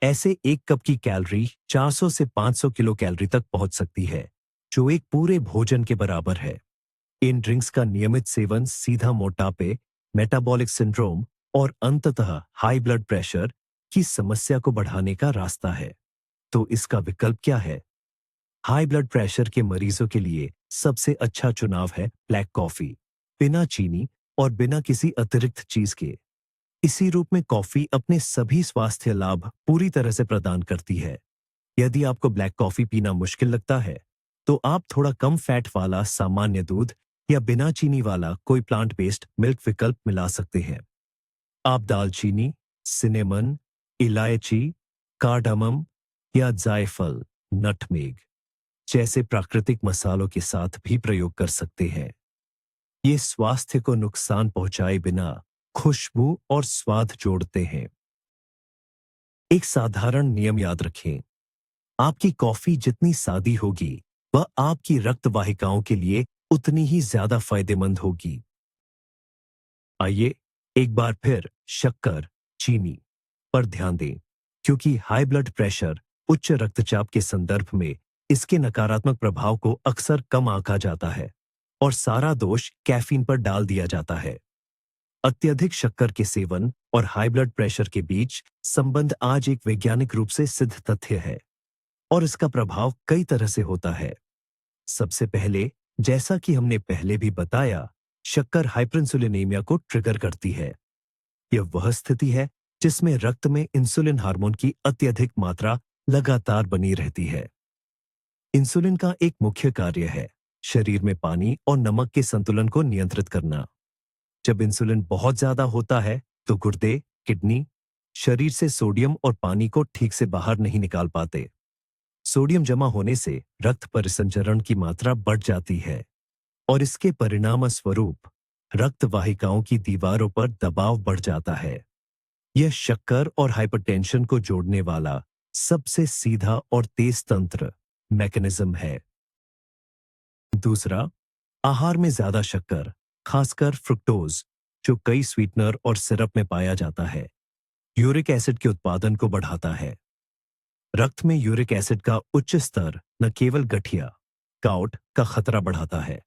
ऐसे एक कप की कैलोरी 400 से 500 किलो कैलोरी तक पहुंच सकती है, जो एक पूरे भोजन के बराबर है। इन ड्रिंक्स का नियमित सेवन सीधा मोटापे, मेटाबॉलिक सिंड्रोम और अंततः हाई ब्लड प्रेशर की समस्या को बढ़ाने का रास्ता है। तो इसका विकल्प क्या है? हाई ब्लड प्रेशर के मरीजों के लिए सबसे अच्छा चुनाव है ब्लैक कॉफी, बिना चीनी और बिना किसी अतिरिक्त चीज के। इसी रूप में कॉफी अपने सभी स्वास्थ्य लाभ पूरी तरह से प्रदान करती है। यदि आपको ब्लैक कॉफी पीना मुश्किल लगता है, तो आप थोड़ा कम फैट वाला सामान्य दूध या बिना चीनी वाला कोई प्लांट बेस्ड मिल्क विकल्प मिला सकते हैं। आप दालचीनी, सिनेमन, इलायची, कार्डामम या जायफल, नटमेग जैसे प्राकृतिक मसालों के साथ भी प्रयोग कर सकते हैं। ये स्वास्थ्य को नुकसान पहुंचाए बिना खुशबू और स्वाद जोड़ते हैं। एक साधारण नियम याद रखें, आपकी कॉफी जितनी सादी होगी, वह आपकी रक्त वाहिकाओं के लिए उतनी ही ज्यादा फायदेमंद होगी। आइए एक बार फिर शक्कर, चीनी पर ध्यान दें। क्योंकि हाई ब्लड प्रेशर, उच्च रक्तचाप के संदर्भ में इसके नकारात्मक प्रभाव को अक्सर कम आंका जाता है और सारा दोष कैफीन पर डाल दिया जाता है। अत्यधिक शक्कर के सेवन और हाई ब्लड प्रेशर के बीच संबंध आज एक वैज्ञानिक रूप से सिद्ध तथ्य है और इसका प्रभाव कई तरह से होता है। सबसे पहले, जैसा कि हमने पहले भी बताया, शक्कर हाइपerinsulinemia को ट्रिगर करती है। यह वह स्थिति है जिसमें रक्त में इंसुलिन हार्मोन की अत्यधिक मात्रा लगातार बनी रहती है। इंसुलिन का एक मुख्य कार्य है शरीर में पानी और नमक के संतुलन को नियंत्रित करना। जब इंसुलिन बहुत ज्यादा होता है तो गुर्दे, किडनी शरीर से सोडियम और पानी को ठीक से बाहर नहीं निकाल पाते। सोडियम जमा होने से रक्त परिसंचरण की मात्रा बढ़ जाती है और इसके परिणाम स्वरूप रक्त वाहिकाओं की दीवारों पर दबाव बढ़ जाता है। यह शक्कर और हाइपरटेंशन को जोड़ने वाला सबसे सीधा और तेज तंत्र मैकेनिज्म है। दूसरा, आहार में ज्यादा शक्कर, खासकर फ्रुक्टोज, जो कई स्वीटनर और सिरप में पाया जाता है, यूरिक एसिड के उत्पादन को बढ़ाता है। रक्त में यूरिक एसिड का उच्च स्तर न केवल गठिया, गाउट का खतरा बढ़ाता है,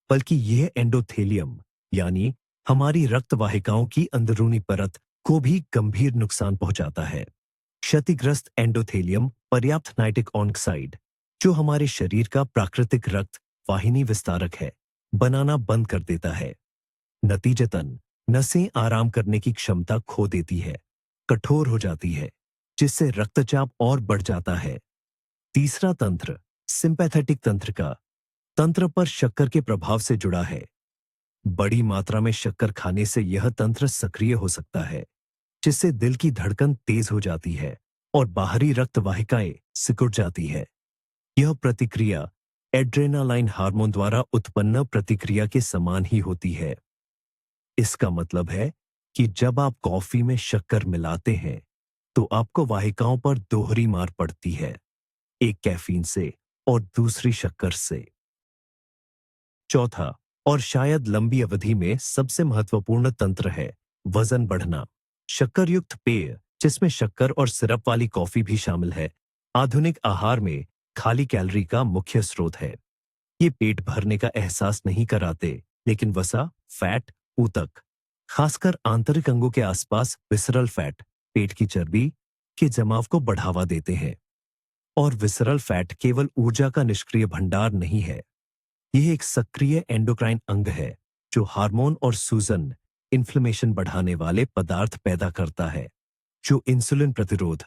बल्कि यह एंडोथेलियम यानी हमारी रक्त वाहिकाओं की अंदरूनी परत को भी गंभीर नुकसान पहुंचाता है। क्षतिग्रस्त एंडोथेलियम पर्याप्त नाइट्रिक ऑक्साइड, जो हमारे शरीर का प्राकृतिक रक्त वाहिनी विस्तारक है, बनाना बंद कर देता है। नतीजतन नसें आराम करने की क्षमता खो देती है, कठोर हो जाती है, जिससे रक्तचाप और बढ़ जाता है। तीसरा तंत्र सिंपैथेटिक तंत्र का तंत्र पर शक्कर के प्रभाव से जुड़ा है। बड़ी मात्रा में शक्कर खाने से यह तंत्र सक्रिय हो सकता है, जिससे दिल की धड़कन तेज हो जाती है और बाहरी रक्त वाहिकाएं सिकुड़ जाती है। यह प्रतिक्रिया एड्रेनालाइन हार्मोन द्वारा उत्पन्न प्रतिक्रिया के समान ही होती है। इसका मतलब है कि जब आप कॉफी में शक्कर मिलाते हैं तो आपको वाहिकाओं पर दोहरी मार पड़ती है, एक कैफीन से और दूसरी शक्कर से। चौथा और शायद लंबी अवधि में सबसे महत्वपूर्ण तंत्र है वजन बढ़ना। शक्करयुक्त पेय, जिसमें शक्कर और सिरप वाली कॉफी भी शामिल है, आधुनिक आहार में खाली कैलोरी का मुख्य स्रोत है। ये पेट भरने का एहसास नहीं कराते, लेकिन वसा, फैट, ऊतक, खासकर आंतरिक अंगों के आसपास विसरल फैट, पेट की चर्बी के जमाव को बढ़ावा देते हैं। और विसरल फैट केवल ऊर्जा का निष्क्रिय भंडार नहीं है, यह एक सक्रिय एंडोक्राइन अंग है जो हार्मोन और सूजन, इन्फ्लेमेशन बढ़ाने वाले पदार्थ पैदा करता है, जो इंसुलिन प्रतिरोध,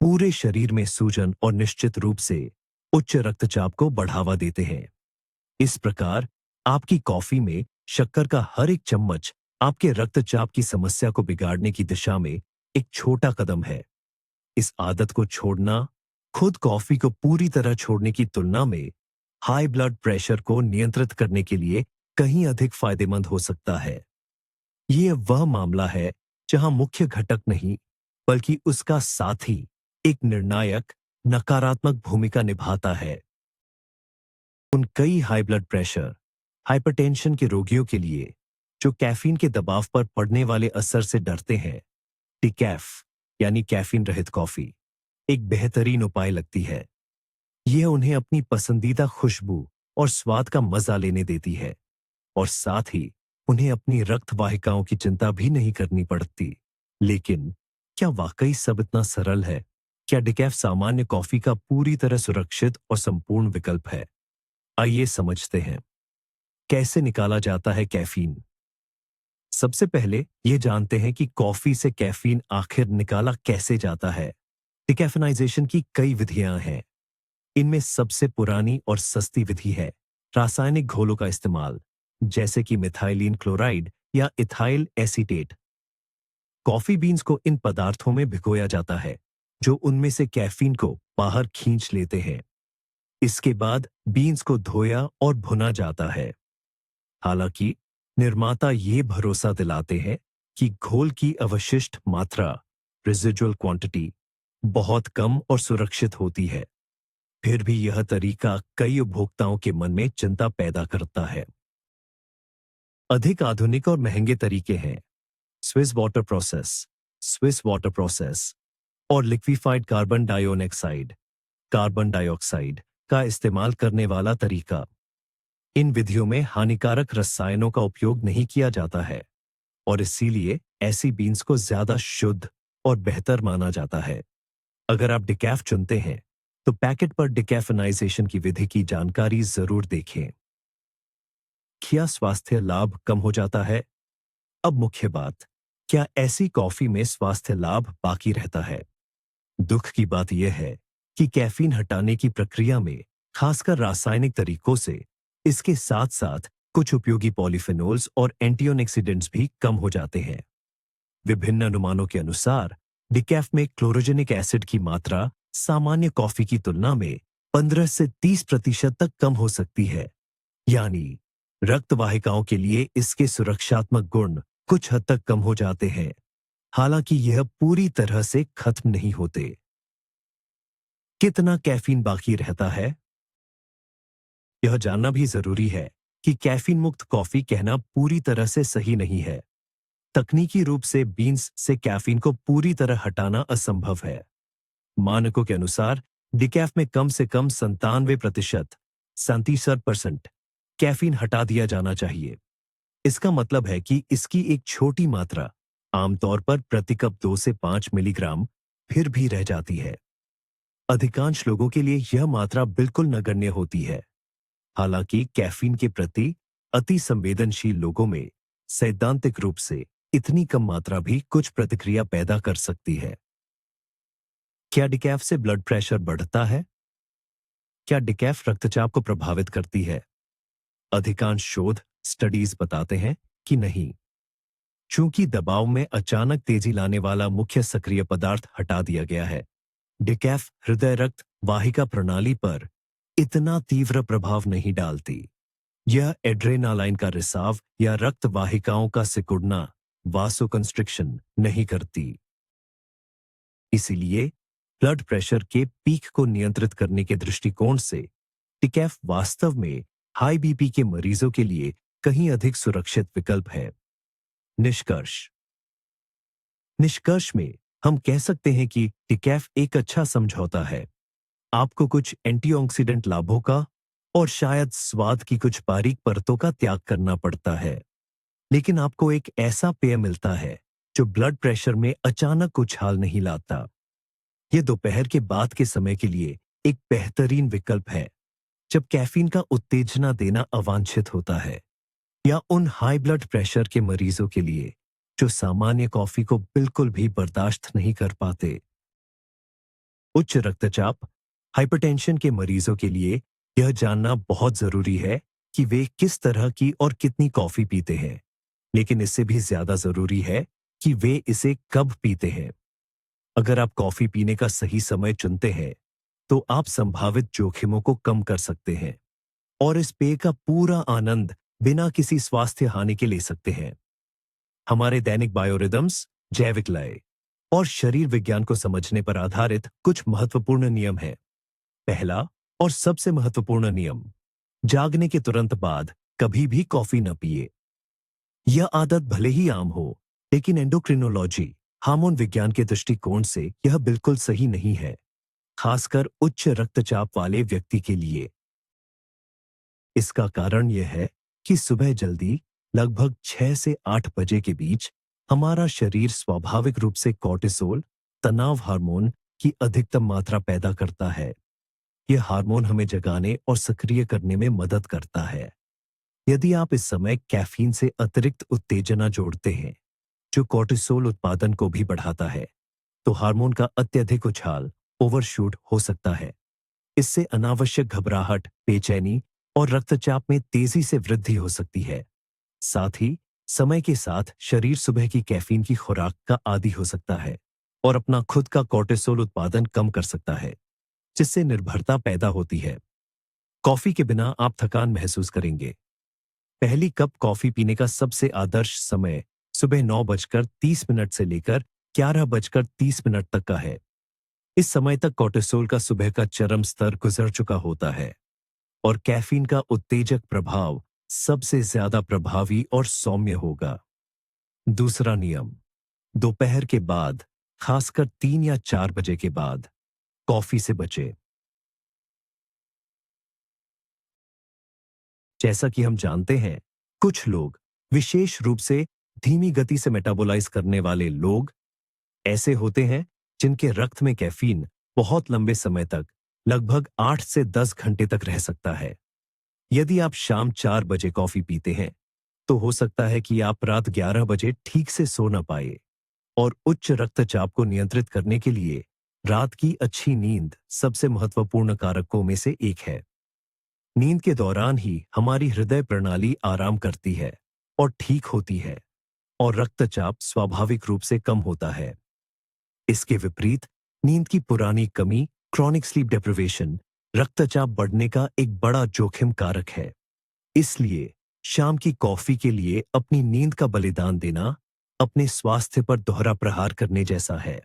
पूरे शरीर में सूजन और निश्चित रूप से उच्च रक्तचाप को बढ़ावा देते हैं। इस प्रकार आपकी कॉफी में शक्कर का हर एक चम्मच आपके रक्तचाप की समस्या को बिगाड़ने की दिशा में एक छोटा कदम है। इस आदत को छोड़ना खुद कॉफी को पूरी तरह छोड़ने की तुलना में हाई ब्लड प्रेशर को नियंत्रित करने के लिए कहीं अधिक फायदेमंद हो सकता है। यह वह मामला है जहां मुख्य घटक नहीं, बल्कि उसका साथी एक निर्णायक नकारात्मक भूमिका निभाता है। उन कई हाई ब्लड प्रेशर, हाइपरटेंशन के रोगियों के लिए जो कैफीन के दबाव पर पड़ने वाले असर से डरते हैं, डिकैफ यानी कैफीन रहित कॉफी एक बेहतरीन उपाय लगती है। यह उन्हें अपनी पसंदीदा खुशबू और स्वाद का मजा लेने देती है और साथ ही उन्हें अपनी रक्त वाहिकाओं की चिंता भी नहीं करनी पड़ती। लेकिन क्या वाकई सब इतना सरल है? क्या डिकैफ सामान्य कॉफी का पूरी तरह सुरक्षित और संपूर्ण विकल्प है? आइए समझते हैं कैसे निकाला जाता है कैफीन। सबसे पहले यह जानते हैं कि कॉफी से कैफीन आखिर निकाला कैसे जाता है। डिकैफेनाइजेशन की कई विधियां हैं। इनमें सबसे पुरानी और सस्ती विधि है रासायनिक घोलों का इस्तेमाल, जैसे कि मिथाइलिन क्लोराइड या इथाइल एसीटेट। कॉफी बीन्स को इन पदार्थों में भिगोया जाता है, जो उनमें से कैफीन को बाहर खींच लेते हैं। इसके बाद बीन्स को धोया और भुना जाता है। हालांकि निर्माता ये भरोसा दिलाते हैं कि घोल की अवशिष्ट मात्रा, रेजिडुअल क्वांटिटी, बहुत कम और सुरक्षित होती है। फिर भी यह तरीका कई उपभोक्ताओं के मन में चिंता पैदा करता है। अधिक आधुनिक और महंगे तरीके हैं Swiss water process, Swiss water process और लिक्विफाइड कार्बन डाइऑक्साइड का इस्तेमाल करने वाला तरीका। इन विधियों में हानिकारक रसायनों का उपयोग नहीं किया जाता है और इसीलिए ऐसी बीन्स को ज्यादा शुद्ध और बेहतर माना जाता है। अगर आप डिकैफ चुनते हैं तो पैकेट पर डिकैफेनाइजेशन की विधि की जानकारी जरूर देखें। क्या स्वास्थ्य लाभ कम हो जाता है? अब मुख्य बात, क्या ऐसी कॉफी में स्वास्थ्य लाभ बाकी रहता है? दुख की बात यह है कि कैफीन हटाने की प्रक्रिया में, खासकर रासायनिक तरीकों से, इसके साथ साथ कुछ उपयोगी पॉलीफेनोल्स और एंटीऑक्सीडेंट्स भी कम हो जाते हैं। विभिन्न अनुमानों के अनुसार डिकैफ में क्लोरोजेनिक एसिड की मात्रा सामान्य कॉफी की तुलना में 15 से 30% तक कम हो सकती है। यानी रक्त वाहिकाओं के लिए इसके सुरक्षात्मक गुण कुछ हद तक कम हो जाते हैं, हालांकि यह पूरी तरह से खत्म नहीं होते। कितना कैफीन बाकी रहता है? यह जानना भी जरूरी है कि कैफीन मुक्त कॉफी कहना पूरी तरह से सही नहीं है। तकनीकी रूप से बीन्स से कैफीन को पूरी तरह हटाना असंभव है। मानकों के अनुसार डिकैफ में कम से कम 97% 37% कैफीन हटा दिया जाना चाहिए। इसका मतलब है कि इसकी एक छोटी मात्रा, आमतौर पर प्रति कप 2 से 5 मिलीग्राम, फिर भी रह जाती है। अधिकांश लोगों के लिए यह मात्रा बिल्कुल नगण्य होती है। हालांकि कैफीन के प्रति अति संवेदनशील लोगों में सैद्धांतिक रूप से इतनी कम मात्रा भी कुछ प्रतिक्रिया पैदा कर सकती है। क्या डिकैफ से ब्लड प्रेशर बढ़ता है? क्या डिकैफ रक्तचाप को प्रभावित करती है? अधिकांश शोध स्टडीज बताते हैं कि नहीं। चूंकि दबाव में अचानक तेजी लाने वाला मुख्य सक्रिय पदार्थ हटा दिया गया है, डिकैफ हृदय रक्त वाहिका प्रणाली पर इतना तीव्र प्रभाव नहीं डालती। यह एड्रेनालाइन का रिसाव या रक्त वाहिकाओं का सिकुड़ना, वासोकंस्ट्रिक्शन, नहीं करती। इसीलिए ब्लड प्रेशर के पीक को नियंत्रित करने के दृष्टिकोण से डिकैफ वास्तव में हाई बीपी के मरीजों के लिए कहीं अधिक सुरक्षित विकल्प है। निष्कर्ष में हम कह सकते हैं कि डिकैफ एक अच्छा समझौता है। आपको कुछ एंटीऑक्सीडेंट लाभों का और शायद स्वाद की कुछ बारीक परतों का त्याग करना पड़ता है, लेकिन आपको एक ऐसा पेय मिलता है जो ब्लड प्रेशर में अचानक उछाल नहीं लाता। यह दोपहर के बाद के समय के लिए एक बेहतरीन विकल्प है, जब कैफीन का उत्तेजना देना अवांछित होता है, या उन हाई ब्लड प्रेशर के मरीजों के लिए जो सामान्य कॉफी को बिल्कुल भी बर्दाश्त नहीं कर पाते। उच्च रक्तचाप, हाइपरटेंशन के मरीजों के लिए यह जानना बहुत जरूरी है कि वे किस तरह की और कितनी कॉफी पीते हैं, लेकिन इससे भी ज्यादा जरूरी है कि वे इसे कब पीते हैं। अगर आप कॉफी पीने का सही समय चुनते हैं, तो आप संभावित जोखिमों को कम कर सकते हैं और इस पेय का पूरा आनंद बिना किसी स्वास्थ्य हानि के ले सकते हैं। हमारे दैनिक बायोरिदम्स, जैविक लय और शरीर विज्ञान को समझने पर आधारित कुछ महत्वपूर्ण नियम हैं। पहला और सबसे महत्वपूर्ण नियम, जागने के तुरंत बाद कभी भी कॉफी न पिए। यह आदत भले ही आम हो, लेकिन एंडोक्रिनोलॉजी, हार्मोन विज्ञान के दृष्टिकोण से यह बिल्कुल सही नहीं है, खासकर उच्च रक्तचाप वाले व्यक्ति के लिए। इसका कारण यह है कि सुबह जल्दी लगभग 6 से 8 बजे के बीच हमारा शरीर स्वाभाविक रूप से कॉर्टिसोल, तनाव हार्मोन की अधिकतम मात्रा पैदा करता है। यह हार्मोन हमें जगाने और सक्रिय करने में मदद करता है। यदि आप इस समय कैफीन से अतिरिक्त उत्तेजना जोड़ते हैं, जो कॉर्टिसोल उत्पादन को भी बढ़ाता है, तो हार्मोन का अत्यधिक उछाल, ओवरशूट, हो सकता है। इससे अनावश्यक घबराहट, बेचैनी और रक्तचाप में तेजी से वृद्धि हो सकती है। साथ ही समय के साथ शरीर सुबह की कैफीन की खुराक का आदी हो सकता है और अपना खुद का कॉर्टिसोल उत्पादन कम कर सकता है, जिससे निर्भरता पैदा होती है। कॉफी के बिना आप थकान महसूस करेंगे। पहली कप कॉफी पीने का सबसे आदर्श समय सुबह 9:30 से लेकर 11:30 तक का है। इस समय तक कॉर्टिसोल का सुबह का चरम स्तर गुजर चुका होता है और कैफीन का उत्तेजक प्रभाव सबसे ज्यादा प्रभावी और सौम्य होगा। दूसरा नियम, दोपहर के बाद खासकर 3 या 4 बजे के बाद कॉफी से बचे। जैसा कि हम जानते हैं, कुछ लोग, विशेष रूप से धीमी गति से मेटाबोलाइज करने वाले लोग, ऐसे होते हैं जिनके रक्त में कैफीन बहुत लंबे समय तक, लगभग 8 से 10 घंटे तक रह सकता है। यदि आप शाम 4 बजे कॉफी पीते हैं, तो हो सकता है कि आप रात 11 बजे ठीक से सो न पाए। और उच्च रक्तचाप को नियंत्रित करने के लिए रात की अच्छी नींद सबसे महत्वपूर्ण कारकों में से एक है। नींद के दौरान ही हमारी हृदय प्रणाली आराम करती है और ठीक होती है, और रक्तचाप स्वाभाविक रूप से कम होता है। इसके विपरीत, नींद की पुरानी कमी, क्रॉनिक स्लीप डेप्रिवेशन, रक्तचाप बढ़ने का एक बड़ा जोखिम कारक है। इसलिए शाम की कॉफी के लिए अपनी नींद का बलिदान देना अपने स्वास्थ्य पर दोहरा प्रहार करने जैसा है।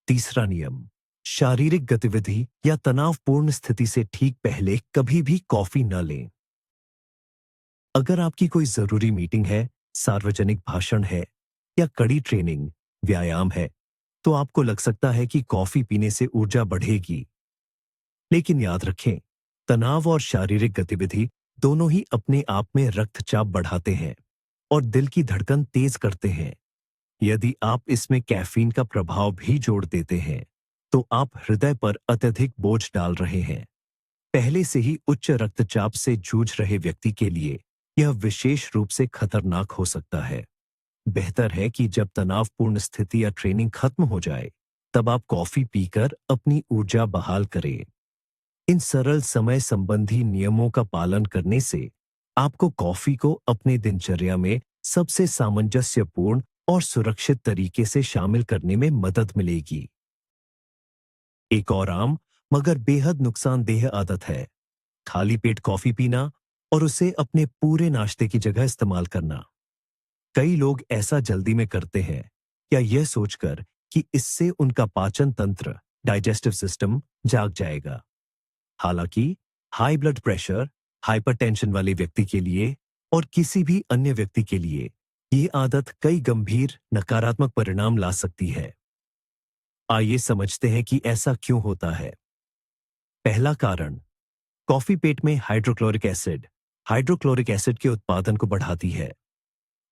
तीसरा नियम, शारीरिक गतिविधि या तनावपूर्ण स्थिति से ठीक पहले कभी भी कॉफी न लें। अगर आपकी कोई जरूरी मीटिंग है, सार्वजनिक भाषण है या कड़ी ट्रेनिंग, व्यायाम है, तो आपको लग सकता है कि कॉफी पीने से ऊर्जा बढ़ेगी। लेकिन याद रखें, तनाव और शारीरिक गतिविधि दोनों ही अपने आप में रक्तचाप बढ़ाते हैं और दिल की धड़कन तेज करते हैं। यदि आप इसमें कैफीन का प्रभाव भी जोड़ देते हैं, तो आप हृदय पर अत्यधिक बोझ डाल रहे हैं। पहले से ही उच्च रक्तचाप से जूझ रहे व्यक्ति के लिए यह विशेष रूप से खतरनाक हो सकता है। बेहतर है कि जब तनावपूर्ण स्थिति या ट्रेनिंग खत्म हो जाए, तब आप कॉफी पीकर अपनी ऊर्जा बहाल करें। इन सरल समय संबंधी नियमों का पालन करने से आपको कॉफी को अपने दिनचर्या में सबसे सामंजस्यपूर्ण और सुरक्षित तरीके से शामिल करने में मदद मिलेगी। एक और आम मगर बेहद नुकसानदेह आदत है खाली पेट कॉफी पीना और उसे अपने पूरे नाश्ते की जगह इस्तेमाल करना। कई लोग ऐसा जल्दी में करते हैं या यह सोचकर कि इससे उनका पाचन तंत्र, डाइजेस्टिव सिस्टम जाग जाएगा। हालांकि हाई ब्लड प्रेशर, हाइपरटेंशन वाले व्यक्ति के लिए और किसी भी अन्य व्यक्ति के लिए ये आदत कई गंभीर नकारात्मक परिणाम ला सकती है। आइए समझते हैं कि ऐसा क्यों होता है। पहला कारण, कॉफी पेट में हाइड्रोक्लोरिक एसिड के उत्पादन को बढ़ाती है।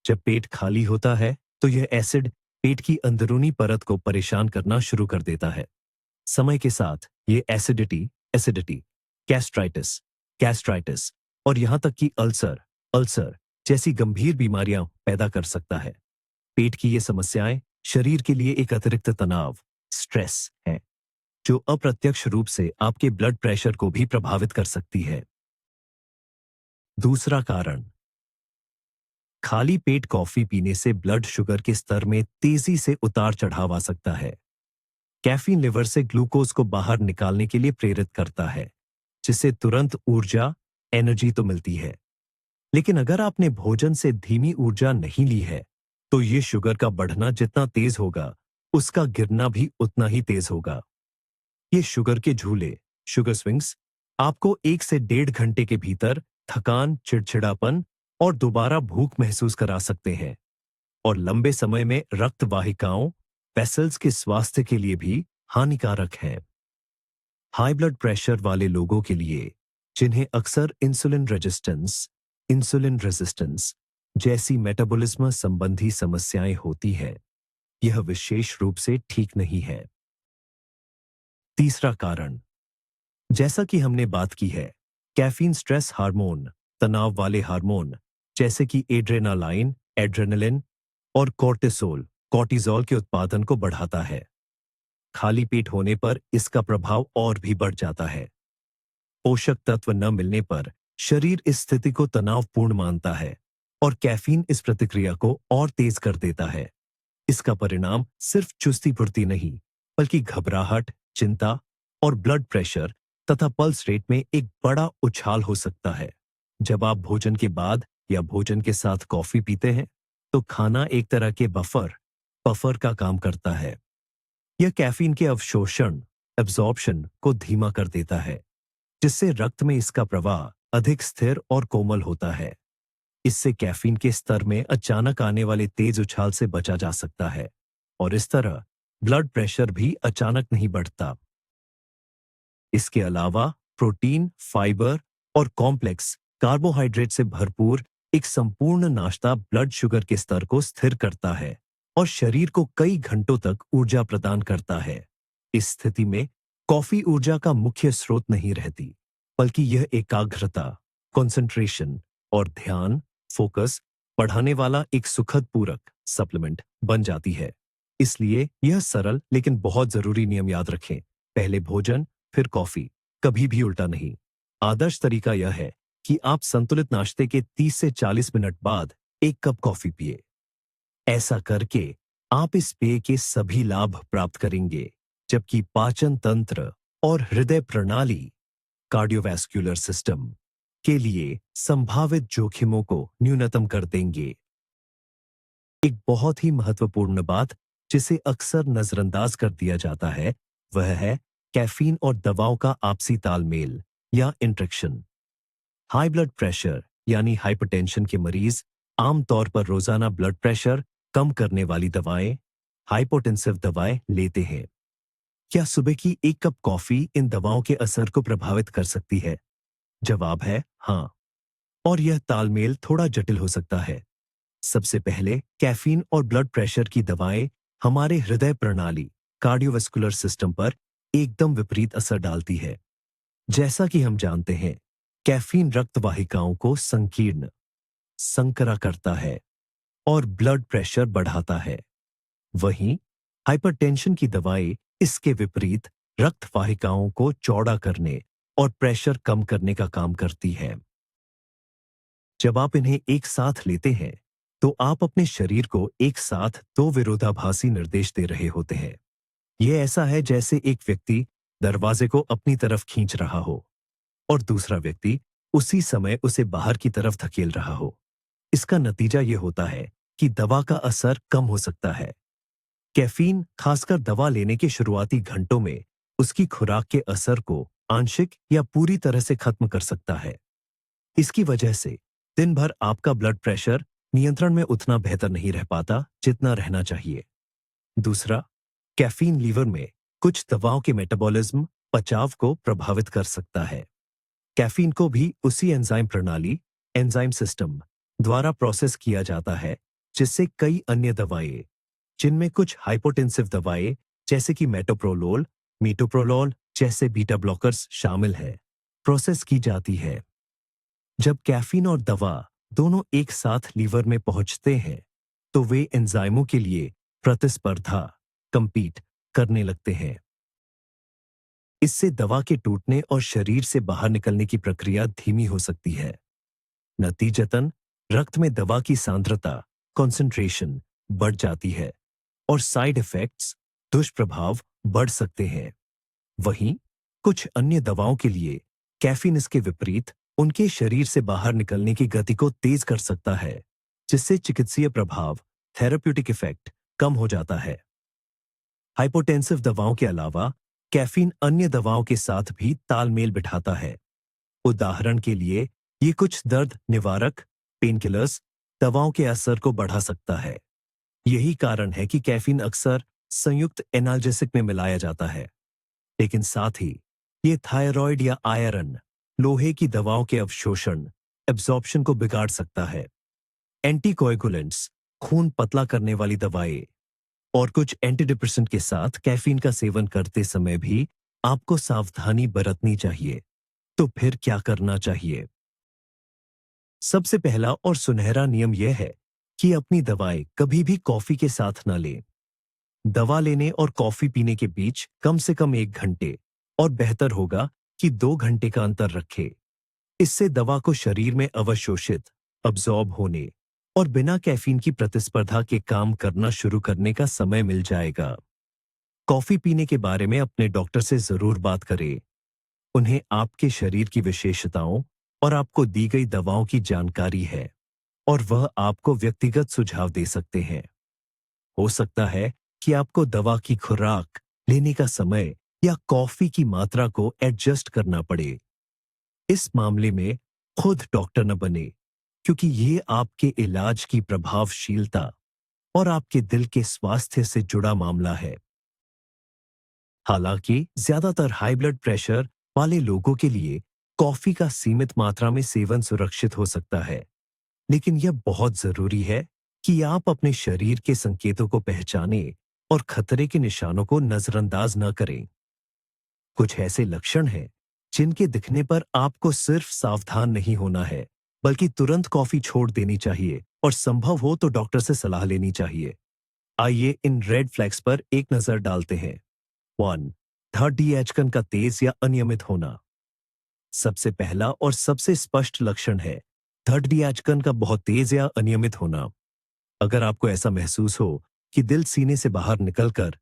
जब पेट खाली होता है, तो यह एसिड पेट की अंदरूनी परत को परेशान करना शुरू कर देता है। समय के साथ ये एसिडिटी, गैस्ट्राइटिस और यहां तक कि अल्सर जैसी गंभीर बीमारियां पैदा कर सकता है। पेट की ये समस्याएं शरीर के लिए एक अतिरिक्त तनाव, स्ट्रेस है, जो अप्रत्यक्ष रूप से आपके ब्लड प्रेशर को भी प्रभावित कर सकती है। दूसरा कारण, खाली पेट कॉफी पीने से ब्लड शुगर के स्तर में तेजी से उतार चढ़ाव आ सकता है। कैफीन लिवर से ग्लूकोज को बाहर निकालने के लिए प्रेरित करता है, जिससे तुरंत ऊर्जा, एनर्जी तो मिलती है। लेकिन अगर आपने भोजन से धीमी ऊर्जा नहीं ली है, तो ये शुगर का बढ़ना जितना तेज होगा, उसका गिरना भी उतना ही तेज होगा। ये शुगर के झूले, शुगर स्विंग्स, आपको 1 से 1.5 घंटे के भीतर थकान, चिड़चिड़ापन और दोबारा भूख महसूस करा सकते हैं, और लंबे समय में रक्त वाहिकाओं, वेसल्स के स्वास्थ्य के लिए भी हानिकारक है। हाई ब्लड प्रेशर वाले लोगों के लिए, जिन्हें अक्सर इंसुलिन रेजिस्टेंस जैसी मेटाबॉलिज्म संबंधी समस्याएं होती हैं, यह विशेष रूप से ठीक नहीं है। तीसरा कारण, जैसा कि हमने बात की है, कैफीन स्ट्रेस हार्मोन, तनाव वाले हार्मोन जैसे कि एड्रेनलिन और कॉर्टिसोल के उत्पादन को बढ़ाता है। खाली पेट होने पर इसका प्रभाव और भी बढ़ जाता है। पोषक तत्व न मिलने पर शरीर इस स्थिति को तनावपूर्ण मानता है और कैफीन इस प्रतिक्रिया को और तेज कर देता है। इसका परिणाम सिर्फ चुस्ती फुर्ती नहीं, बल्कि घबराहट, चिंता और ब्लड प्रेशर तथा पल्स रेट में एक बड़ा उछाल हो सकता है। जब आप भोजन के बाद या भोजन के साथ कॉफी पीते हैं, तो खाना एक तरह के बफर का काम करता है। यह कैफीन के एब्जॉर्प्शन को धीमा कर देता है, जिससे रक्त में इसका प्रवाह अधिक स्थिर और कोमल होता है। इससे कैफीन के स्तर में अचानक आने वाले तेज उछाल से बचा जा सकता है और इस तरह ब्लड प्रेशर भी अचानक नहीं बढ़ता। इसके अलावा प्रोटीन, फाइबर और कॉम्प्लेक्स कार्बोहाइड्रेट से भरपूर एक संपूर्ण नाश्ता ब्लड शुगर के स्तर को स्थिर करता है और शरीर को कई घंटों तक ऊर्जा प्रदान करता है। इस स्थिति में कॉफी ऊर्जा का मुख्य स्रोत नहीं रहती, बल्कि यह एकाग्रता, कंसंट्रेशन और ध्यान, फोकस बढ़ाने वाला एक सुखद पूरक सप्लीमेंट बन जाती है। इसलिए यह सरल लेकिन बहुत जरूरी नियम याद रखें। पहले भोजन, फिर कॉफी, कभी भी उल्टा नहीं। आदर्श तरीका यह है कि आप संतुलित नाश्ते के 30 से 40 मिनट बाद एक कप कॉफी पिए। ऐसा करके आप इस पेय के सभी लाभ प्राप्त करेंगे, जबकि पाचन तंत्र और हृदय प्रणाली, कार्डियोवैस्कुलर सिस्टम के लिए संभावित जोखिमों को न्यूनतम कर देंगे। एक बहुत ही महत्वपूर्ण बात जिसे अक्सर नजरअंदाज कर दिया जाता है, वह है कैफीन और दवाओं का आपसी तालमेल या इंटरेक्शन। हाई ब्लड प्रेशर यानी हाइपरटेंशन के मरीज आमतौर पर रोजाना ब्लड प्रेशर कम करने वाली दवाएं, हाइपोटेंसिव दवाएं लेते हैं। क्या सुबह की एक कप कॉफी इन दवाओं के असर को प्रभावित कर सकती है? जवाब है हाँ, और यह तालमेल थोड़ा जटिल हो सकता है। सबसे पहले कैफीन और ब्लड प्रेशर की दवाएं हमारे हृदय प्रणाली, कार्डियोवैस्कुलर सिस्टम पर एकदम विपरीत असर डालती है। जैसा कि हम जानते हैं, कैफीन रक्त वाहिकाओं को संकीर्ण, संकरा करता है और ब्लड प्रेशर बढ़ाता है। वहीं हाइपरटेंशन की दवाएं इसके विपरीत रक्त वाहिकाओं को चौड़ा करने और प्रेशर कम करने का काम करती है। जब आप इन्हें एक साथ लेते हैं, तो आप अपने शरीर को एक साथ दो विरोधाभासी निर्देश दे रहे होते हैं। यह ऐसा है जैसे एक व्यक्ति दरवाजे को अपनी तरफ खींच रहा हो और दूसरा व्यक्ति उसी समय उसे बाहर की तरफ धकेल रहा हो। इसका नतीजा यह होता है कि दवा का असर कम हो सकता है। कैफीन खासकर दवा लेने के शुरुआती घंटों में उसकी खुराक के असर को आंशिक या पूरी तरह से खत्म कर सकता है। इसकी वजह से दिन भर आपका ब्लड प्रेशर नियंत्रण में उतना बेहतर नहीं रह पाता जितना रहना चाहिए। दूसरा, कैफीन लीवर में कुछ दवाओं के मेटाबॉलिज्म, पचाव को प्रभावित कर सकता है। कैफीन को भी उसी एंजाइम प्रणाली, एंजाइम सिस्टम द्वारा प्रोसेस किया जाता है जिससे कई अन्य दवाएं, जिनमें कुछ हाइपोटेंसिव दवाएं जैसे कि मेटोप्रोलोल, मीटोप्रोलोल जैसे बीटा ब्लॉकर्स शामिल है, प्रोसेस की जाती है। जब कैफीन और दवा दोनों एक साथ लीवर में पहुंचते हैं, तो वे एंजाइमों के लिए प्रतिस्पर्धा, कंपीट करने लगते हैं। इससे दवा के टूटने और शरीर से बाहर निकलने की प्रक्रिया धीमी हो सकती है। नतीजतन रक्त में दवा की सांद्रता, कंसंट्रेशन बढ़ जाती है और साइड इफेक्ट्स, दुष्प्रभाव बढ़ सकते हैं। वहीं कुछ अन्य दवाओं के लिए कैफीन इसके विपरीत उनके शरीर से बाहर निकलने की गति को तेज कर सकता है, जिससे चिकित्सीय प्रभाव, थेरेप्यूटिक इफेक्ट कम हो जाता है। हाइपोटेंसिव दवाओं के अलावा कैफीन अन्य दवाओं के साथ भी तालमेल बिठाता है। उदाहरण के लिए, ये कुछ दर्द निवारक, पेनकिलर्स दवाओं के असर को बढ़ा सकता है। यही कारण है कि कैफीन अक्सर संयुक्त एनाल्जेसिक में मिलाया जाता है। लेकिन साथ ही ये थायराइड या आयरन, लोहे की दवाओं के अवशोषण, एब्जॉर्प्शन को बिगाड़ सकता है। एंटीकोएगुलेंट्स, खून पतला करने वाली दवाएं और कुछ एंटीडिप्रेसेंट के साथ कैफीन का सेवन करते समय भी आपको सावधानी बरतनी चाहिए। तो फिर क्या करना चाहिए? सबसे पहला और सुनहरा नियम यह है कि अपनी दवाएं कभी भी कॉफी के साथ ना लें। दवा लेने और कॉफी पीने के बीच कम से कम 1 घंटे और बेहतर होगा कि 2 घंटे का अंतर रखें। इससे दवा को शरीर में अवशोषित, अब्जॉर्ब होने और बिना कैफीन की प्रतिस्पर्धा के काम करना शुरू करने का समय मिल जाएगा। कॉफी पीने के बारे में अपने डॉक्टर से जरूर बात करें। उन्हें आपके शरीर की विशेषताओं और आपको दी गई दवाओं की जानकारी है और वह आपको व्यक्तिगत सुझाव दे सकते हैं। हो सकता है कि आपको दवा की खुराक, लेने का समय या कॉफी की मात्रा को एडजस्ट करना पड़े। इस मामले में खुद डॉक्टर न बने, क्योंकि ये आपके इलाज की प्रभावशीलता और आपके दिल के स्वास्थ्य से जुड़ा मामला है। हालांकि ज्यादातर हाई ब्लड प्रेशर वाले लोगों के लिए कॉफी का सीमित मात्रा में सेवन सुरक्षित हो सकता है, लेकिन यह बहुत जरूरी है कि आप अपने शरीर के संकेतों को पहचानें और खतरे के निशानों को नजरअंदाज न करें। कुछ ऐसे लक्षण हैं जिनके दिखने पर आपको सिर्फ सावधान नहीं होना है, बल्कि तुरंत कॉफी छोड़ देनी चाहिए और संभव हो तो डॉक्टर से सलाह लेनी चाहिए। आइए इन रेड फ्लैग्स पर एक नजर डालते हैं। 1. थर्ड डीएचकन का तेज या अनियमित होना। सबसे पहला और सबसे स्पष्ट लक्षण है थर्ड डीएचकन का बहुत तेज या अनियमित होना। अगर आपको ऐसा महसूस हो कि दिल सीने से बाहर निकलकर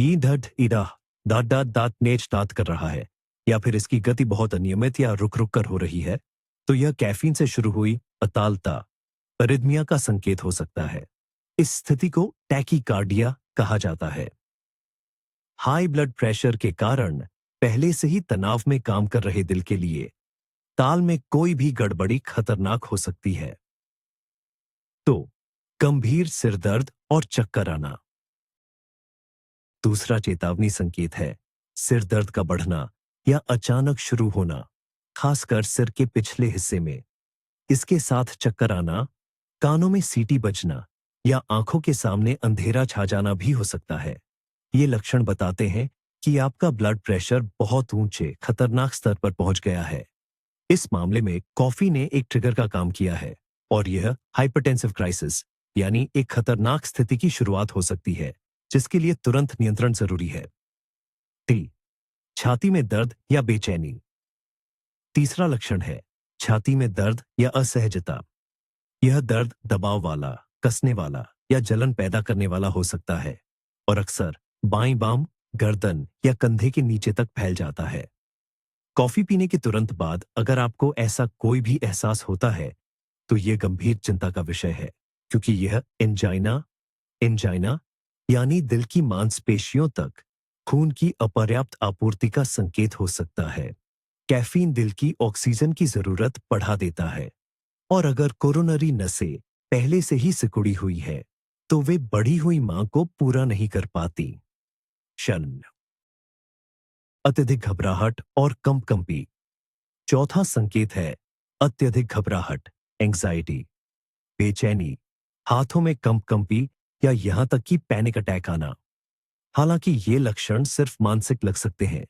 ई धड इडा दाद दाद दाद नेच दाद कर रहा है, या फिर इसकी गति बहुत अनियमित या रुक रुक कर हो रही है, तो यह कैफीन से शुरू हुई अतालता, अरिदमिया का संकेत हो सकता है। इस स्थिति को टैकीकार्डिया कहा जाता है। हाई ब्लड प्रेशर के कारण पहले से ही तनाव में काम कर रहे दिल के लिए ताल में कोई भी गड़बड़ी खतरनाक हो सकती है। तो गंभीर सिरदर्द और चक्कर आना दूसरा चेतावनी संकेत है। सिर दर्द का बढ़ना या अचानक शुरू होना, खासकर सिर के पिछले हिस्से में। इसके साथ चक्कर आना, कानों में सीटी बजना या आंखों के सामने अंधेरा छा जाना भी हो सकता है। ये लक्षण बताते हैं कि आपका ब्लड प्रेशर बहुत ऊंचे खतरनाक स्तर पर पहुंच गया है। इस मामले में कॉफी ने एक ट्रिगर का काम किया है और यह हाइपरटेंसिव क्राइसिस यानी एक खतरनाक स्थिति की शुरुआत हो सकती है, जिसके लिए तुरंत नियंत्रण जरूरी है। 3. छाती में दर्द या बेचैनी। तीसरा लक्षण है छाती में दर्द या असहजता। यह दर्द दबाव वाला, कसने वाला या जलन पैदा करने वाला हो सकता है और अक्सर बाईं बाम, गर्दन या कंधे के नीचे तक फैल जाता है। कॉफी पीने के तुरंत बाद अगर आपको ऐसा कोई भी एहसास होता है, तो यह गंभीर चिंता का विषय है, क्योंकि यह एंजाइना यानी दिल की मांसपेशियों तक खून की अपर्याप्त आपूर्ति का संकेत हो सकता है। कैफीन दिल की ऑक्सीजन की जरूरत बढ़ा देता है और अगर कोरोनरी नसें पहले से ही सिकुड़ी हुई है, तो वे बढ़ी हुई मांग को पूरा नहीं कर पाती। शन, अत्यधिक घबराहट और कंपकंपी। चौथा संकेत है अत्यधिक घबराहट, एंग्जाइटी, बेचैनी, हाथों में कंपकंपी या यहां तक कि पैनिक अटैक आना। हालांकि ये लक्षण सिर्फ मानसिक लग सकते हैं,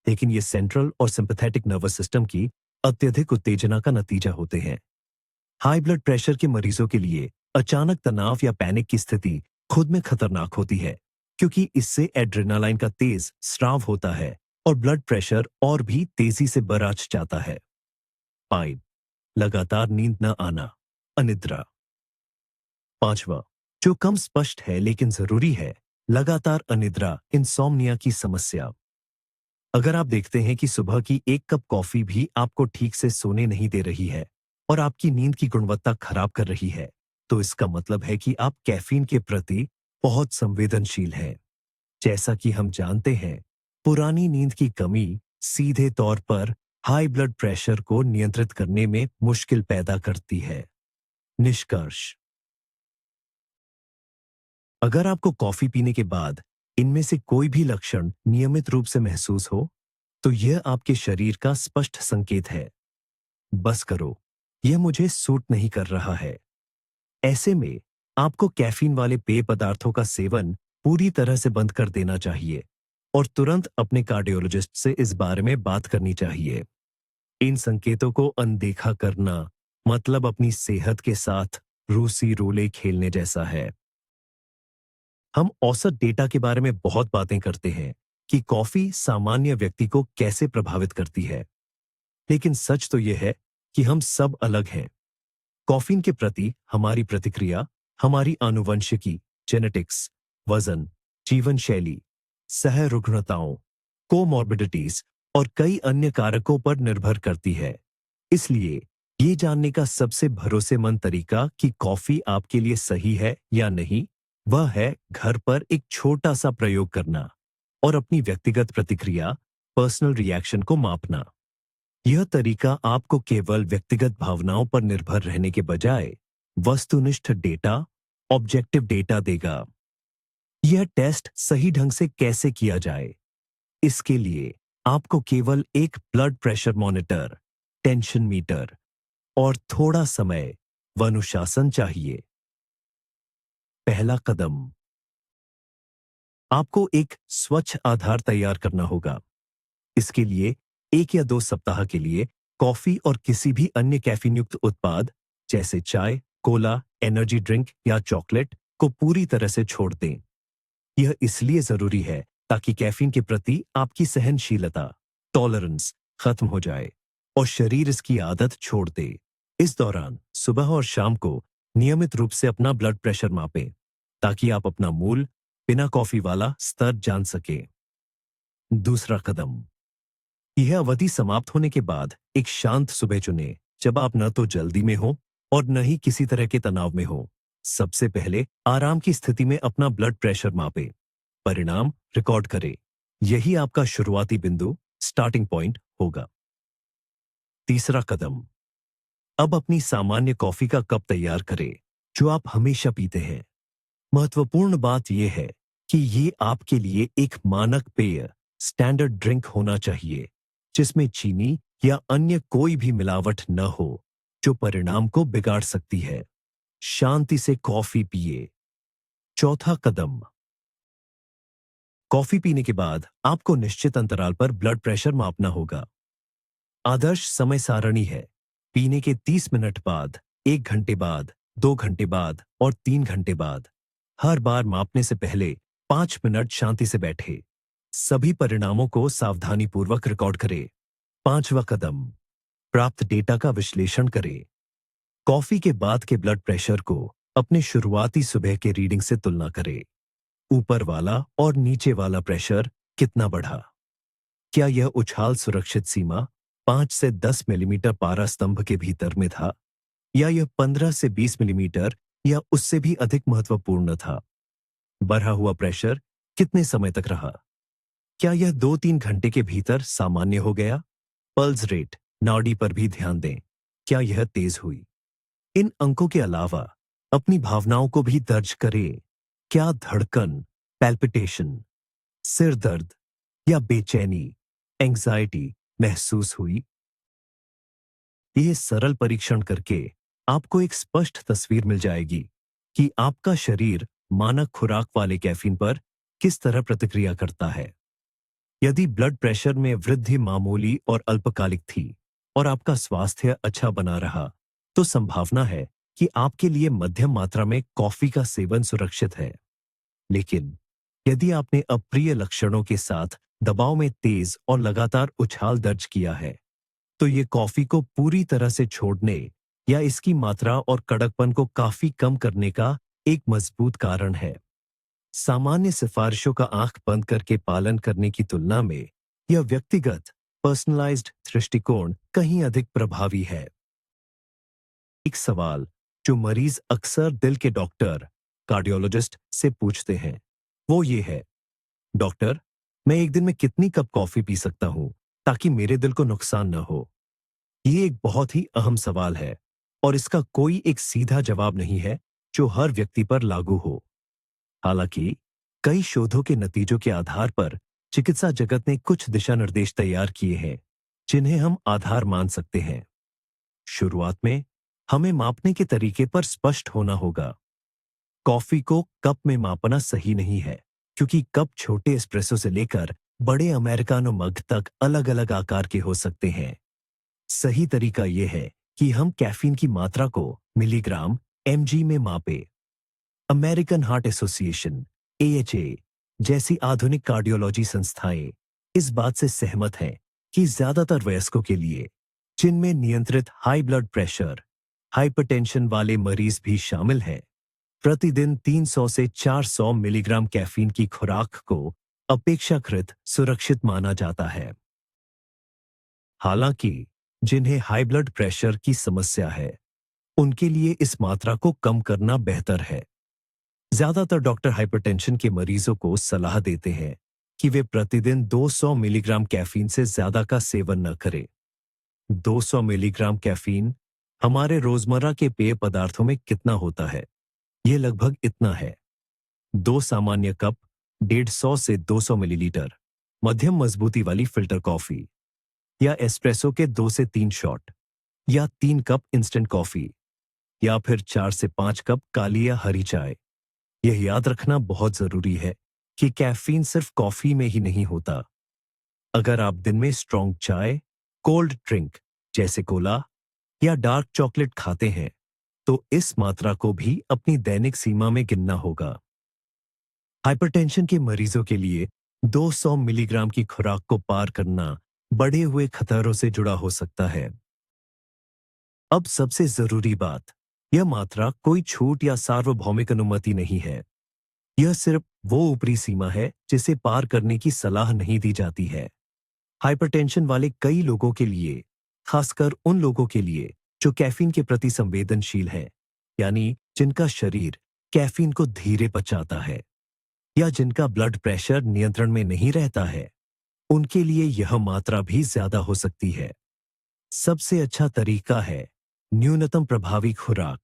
लेकिन ये सेंट्रल और सिंपैथेटिक नर्वस सिस्टम की अत्यधिक उत्तेजना का नतीजा होते हैं। हाई ब्लड प्रेशर के मरीजों के लिए अचानक तनाव या पैनिक की स्थिति खुद में खतरनाक होती है, क्योंकि इससे एड्रेनालाइन का तेज स्राव होता है और ब्लड प्रेशर और भी तेजी से बढ़ जाता है। 5. लगातार नींद न आना, अनिद्रा। 5वां, जो कम स्पष्ट है लेकिन जरूरी है, लगातार अनिद्रा, इंसोम्निया की समस्या। अगर आप देखते हैं कि सुबह की एक कप कॉफी भी आपको ठीक से सोने नहीं दे रही है और आपकी नींद की गुणवत्ता खराब कर रही है, तो इसका मतलब है कि आप कैफीन के प्रति बहुत संवेदनशील हैं। जैसा कि हम जानते हैं, पुरानी नींद की कमी सीधे तौर पर हाई ब्लड प्रेशर को नियंत्रित करने में मुश्किल पैदा करती है। निष्कर्ष, अगर आपको कॉफी पीने के बाद इनमें से कोई भी लक्षण नियमित रूप से महसूस हो, तो यह आपके शरीर का स्पष्ट संकेत है। बस करो, यह मुझे सूट नहीं कर रहा है। ऐसे में आपको कैफीन वाले पेय पदार्थों का सेवन पूरी तरह से बंद कर देना चाहिए और तुरंत अपने कार्डियोलॉजिस्ट से इस बारे में बात करनी चाहिए। इन संकेतों को अनदेखा करना मतलब अपनी सेहत के साथ रूसी रोले खेलने जैसा है। हम औसत डेटा के बारे में बहुत बातें करते हैं कि कॉफी सामान्य व्यक्ति को कैसे प्रभावित करती है, लेकिन सच तो यह है कि हम सब अलग हैं। कॉफीन के प्रति हमारी प्रतिक्रिया हमारी आनुवंशिकी, जेनेटिक्स, वजन, जीवन शैली, सहरुग्णताओं, कोमॉर्बिडिटीज और कई अन्य कारकों पर निर्भर करती है। इसलिए ये जानने का सबसे भरोसेमंद तरीका कि कॉफी आपके लिए सही है या नहीं, वह है घर पर एक छोटा सा प्रयोग करना और अपनी व्यक्तिगत प्रतिक्रिया, पर्सनल रिएक्शन को मापना। यह तरीका आपको केवल व्यक्तिगत भावनाओं पर निर्भर रहने के बजाय वस्तुनिष्ठ डेटा, ऑब्जेक्टिव डेटा देगा। यह टेस्ट सही ढंग से कैसे किया जाए, इसके लिए आपको केवल एक blood pressure monitor, tension meter और थोड़ा समय व अनुशासन चाहिए। पहला कदम, आपको एक स्वच्छ आधार तैयार करना होगा। इसके लिए 1 या 2 सप्ताह के लिए कॉफी और किसी भी अन्य कैफीन युक्त उत्पाद जैसे चाय, कोला, एनर्जी ड्रिंक या चॉकलेट को पूरी तरह से छोड़ दें। यह इसलिए जरूरी है ताकि कैफीन के प्रति आपकी सहनशीलता, टॉलरेंस खत्म हो जाए और शरीर इसकी आदत छोड़ दे। इस दौरान सुबह और शाम को नियमित रूप से अपना ब्लड प्रेशर मापें ताकि आप अपना मूल बिना कॉफी वाला स्तर जान सकें। दूसरा कदम, यह अवधि समाप्त होने के बाद एक शांत सुबह चुनें जब आप न तो जल्दी में हो और न ही किसी तरह के तनाव में हो। सबसे पहले आराम की स्थिति में अपना ब्लड प्रेशर मापें, परिणाम रिकॉर्ड करें। यही आपका शुरुआती बिंदु, स्टार्टिंग पॉइंट होगा। तीसरा कदम, अब अपनी सामान्य कॉफी का कप तैयार करें जो आप हमेशा पीते हैं। महत्वपूर्ण बात यह है कि ये आपके लिए एक मानक पेय, स्टैंडर्ड ड्रिंक होना चाहिए जिसमें चीनी या अन्य कोई भी मिलावट न हो जो परिणाम को बिगाड़ सकती है। शांति से कॉफी पिए। चौथा कदम, कॉफी पीने के बाद आपको निश्चित अंतराल पर ब्लड प्रेशर मापना होगा। आदर्श समय सारणी है पीने के 30 मिनट बाद, 1 घंटे बाद, 2 घंटे बाद और 3 घंटे बाद। हर बार मापने से पहले 5 मिनट शांति से बैठे। सभी परिणामों को सावधानीपूर्वक रिकॉर्ड करें। पांचवा कदम, प्राप्त डेटा का विश्लेषण करें। कॉफी के बाद के ब्लड प्रेशर को अपने शुरुआती सुबह के रीडिंग से तुलना करें। ऊपर वाला और नीचे वाला प्रेशर कितना बढ़ा? क्या यह उछाल सुरक्षित सीमा 5 से 10 मिलीमीटर पारा स्तंभ के भीतर में था या यह 15 से 20 मिलीमीटर या उससे भी अधिक महत्वपूर्ण था? बढ़ा हुआ प्रेशर कितने समय तक रहा? क्या यह 2-3 घंटे के भीतर सामान्य हो गया? पल्स रेट, नाड़ी पर भी ध्यान दें। क्या यह तेज हुई? इन अंकों के अलावा अपनी भावनाओं को भी दर्ज करें। क्या धड़कन, पैल्पिटेशन, सिर दर्द या बेचैनी, एंग्जाइटी महसूस हुई? यह सरल परीक्षण करके आपको एक स्पष्ट तस्वीर मिल जाएगी कि आपका शरीर मानक खुराक वाले कैफीन पर किस तरह प्रतिक्रिया करता है। यदि ब्लड प्रेशर में वृद्धि मामूली और अल्पकालिक थी और आपका स्वास्थ्य अच्छा बना रहा, तो संभावना है कि आपके लिए मध्यम मात्रा में कॉफी का सेवन सुरक्षित है। लेकिन यदि आपने अप्रिय लक्षणों के साथ दबाव में तेज और लगातार उछाल दर्ज किया है, तो ये कॉफी को पूरी तरह से छोड़ने या इसकी मात्रा और कड़कपन को काफी कम करने का एक मजबूत कारण है। सामान्य सिफारिशों का आंख बंद करके पालन करने की तुलना में यह व्यक्तिगत, पर्सनलाइज्ड दृष्टिकोण कहीं अधिक प्रभावी है। एक सवाल जो मरीज अक्सर दिल के डॉक्टर, कार्डियोलॉजिस्ट से पूछते हैं, वो ये है, डॉक्टर, मैं एक दिन में कितनी कप कॉफी पी सकता हूं ताकि मेरे दिल को नुकसान न हो? ये एक बहुत ही अहम सवाल है और इसका कोई एक सीधा जवाब नहीं है जो हर व्यक्ति पर लागू हो। हालांकि कई शोधों के नतीजों के आधार पर चिकित्सा जगत ने कुछ दिशा निर्देश तैयार किए हैं जिन्हें हम आधार मान सकते हैं। शुरुआत में हमें मापने के तरीके पर स्पष्ट होना होगा। कॉफी को कप में मापना सही नहीं है क्योंकि कप छोटे एस्प्रेसो से लेकर बड़े अमेरिकानो मग तक अलग अलग आकार के हो सकते हैं। सही तरीका यह है कि हम कैफीन की मात्रा को मिलीग्राम mg में मापें। अमेरिकन हार्ट एसोसिएशन AHA जैसी आधुनिक कार्डियोलॉजी संस्थाएं इस बात से सहमत हैं कि ज्यादातर वयस्कों के लिए, जिनमें नियंत्रित हाई ब्लड प्रेशर, हाइपरटेंशन वाले मरीज भी शामिल हैं, प्रतिदिन 300 से 400 मिलीग्राम कैफीन की खुराक को अपेक्षाकृत सुरक्षित माना जाता है। हालांकि जिन्हें हाई ब्लड प्रेशर की समस्या है, उनके लिए इस मात्रा को कम करना बेहतर है। ज्यादातर डॉक्टर हाइपरटेंशन के मरीजों को सलाह देते हैं कि वे प्रतिदिन 200 मिलीग्राम कैफीन से ज्यादा का सेवन न करें। 200 मिलीग्राम कैफीन हमारे रोजमर्रा के पेय पदार्थों में कितना होता है? यह लगभग इतना है। 2 सामान्य कप 150 से 200 मिलीलीटर मध्यम मजबूती वाली फिल्टर कॉफी, या एस्प्रेसो के 2 से 3 शॉट, या 3 कप इंस्टेंट कॉफी, या फिर 4 से 5 कप काली या हरी चाय। यह याद रखना बहुत जरूरी है कि कैफीन सिर्फ कॉफी में ही नहीं होता। अगर आप दिन में स्ट्रॉन्ग चाय, कोल्ड ड्रिंक जैसे कोला या डार्क चॉकलेट खाते हैं, तो इस मात्रा को भी अपनी दैनिक सीमा में गिनना होगा। हाइपरटेंशन के मरीजों के लिए 200 मिलीग्राम की खुराक को पार करना बढ़े हुए खतरों से जुड़ा हो सकता है। अब सबसे जरूरी बात, यह मात्रा कोई छूट या सार्वभौमिक अनुमति नहीं है। यह सिर्फ वो ऊपरी सीमा है जिसे पार करने की सलाह नहीं दी जाती है। हाइपरटेंशन वाले कई लोगों के लिए, खासकर उन लोगों के लिए जो कैफीन के प्रति संवेदनशील हैं, यानी जिनका शरीर कैफीन को धीरे पचाता है या जिनका ब्लड प्रेशर नियंत्रण में नहीं रहता है, उनके लिए यह मात्रा भी ज्यादा हो सकती है। सबसे अच्छा तरीका है न्यूनतम प्रभावी खुराक,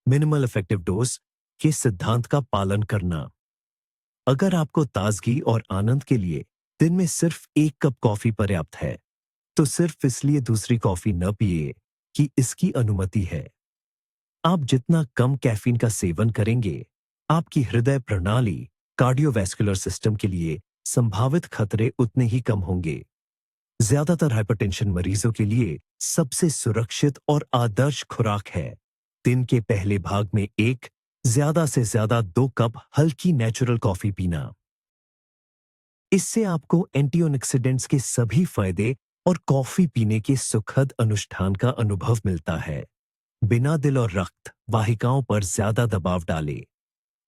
मिनिमल इफेक्टिव डोज के सिद्धांत का पालन करना। अगर आपको ताजगी और आनंद के लिए दिन में सिर्फ 1 कप कॉफी पर्याप्त है, तो सिर्फ इसलिए दूसरी कॉफी न पिए कि इसकी अनुमति है। आप जितना कम कैफीन का सेवन करेंगे, आपकी हृदय प्रणाली, कार्डियोवैस्कुलर सिस्टम के लिए संभावित खतरे उतने ही कम होंगे। ज्यादातर हाइपरटेंशन मरीजों के लिए सबसे सुरक्षित और आदर्श खुराक है दिन के पहले भाग में ज्यादा से ज्यादा 2 कप हल्की नेचुरल कॉफी पीना। इससे आपको एंटीऑक्सीडेंट्स के सभी फायदे और कॉफी पीने के सुखद अनुष्ठान का अनुभव मिलता है, बिना दिल और रक्त वाहिकाओं पर ज्यादा दबाव डाले।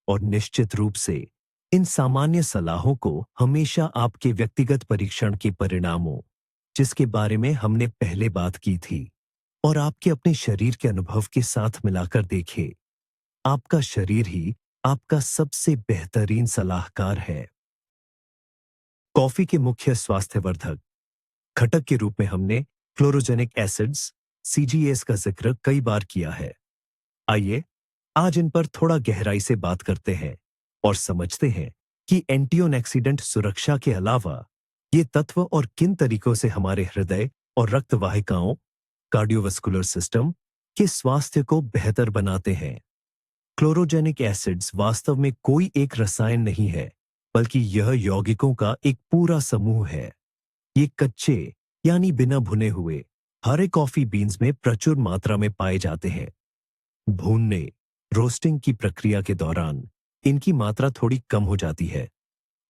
और निश्चित रूप से इन सामान्य सलाहों को हमेशा आपके व्यक्तिगत परीक्षण के परिणामों, जिसके बारे में हमने पहले बात की थी, और आपके अपने शरीर के अनुभव के साथ मिलाकर देखें। आपका शरीर ही आपका सबसे बेहतरीन सलाहकार है। कॉफी के मुख्य स्वास्थ्यवर्धक घटक के रूप में हमने क्लोरोजेनिक एसिड्स, CGAs का जिक्र कई बार किया है। आइए आज इन पर थोड़ा गहराई से बात करते हैं और समझते हैं कि एंटीऑक्सीडेंट सुरक्षा के अलावा ये तत्व और किन तरीकों से हमारे हृदय और रक्त वाहिकाओं, कार्डियोवैस्कुलर सिस्टम के स्वास्थ्य को बेहतर बनाते हैं। क्लोरोजेनिक एसिड्स वास्तव में कोई एक रसायन नहीं है, बल्कि यह यौगिकों का एक पूरा समूह है। ये कच्चे यानी बिना भुने हुए हरे कॉफी बीन्स में प्रचुर मात्रा में पाए जाते हैं। भूनने, रोस्टिंग की प्रक्रिया के दौरान इनकी मात्रा थोड़ी कम हो जाती है,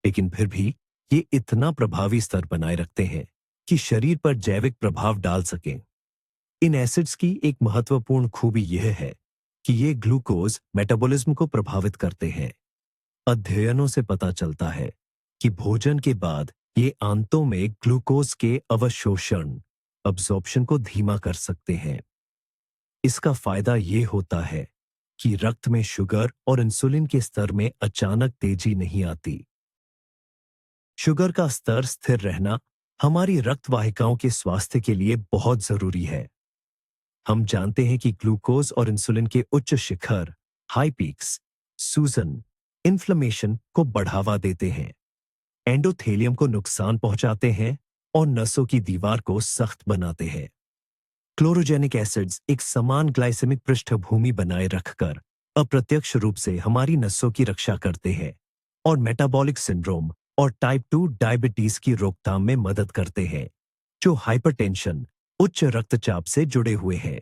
लेकिन फिर भी ये इतना प्रभावी स्तर बनाए रखते हैं कि शरीर पर जैविक प्रभाव डाल सकें। इन एसिड्स की एक महत्वपूर्ण खूबी यह है कि ये ग्लूकोज मेटाबॉलिज्म को प्रभावित करते हैं। अध्ययनों से पता चलता है कि भोजन के बाद ये आंतों में ग्लूकोज के अवशोषण, अब्जॉर्प्शन को धीमा कर सकते हैं। इसका फायदा ये होता है कि रक्त में शुगर और इंसुलिन के स्तर में अचानक तेजी नहीं आती। शुगर का स्तर स्थिर रहना हमारी रक्त वाहिकाओं के स्वास्थ्य के लिए बहुत जरूरी है। हम जानते हैं कि ग्लूकोज और इंसुलिन के उच्च शिखर, हाई पीक्स, सूजन, इन्फ्लेमेशन को बढ़ावा देते हैं, एंडोथेलियम को नुकसान पहुंचाते हैं और नसों की दीवार को सख्त बनाते हैं। क्लोरोजेनिक एसिड्स एक समान ग्लाइसेमिक पृष्ठभूमि बनाए रखकर अप्रत्यक्ष रूप से हमारी नसों की रक्षा करते हैं और मेटाबॉलिक सिंड्रोम और टाइप 2 डायबिटीज की रोकथाम में मदद करते हैं, जो हाइपरटेंशन, उच्च रक्तचाप से जुड़े हुए हैं।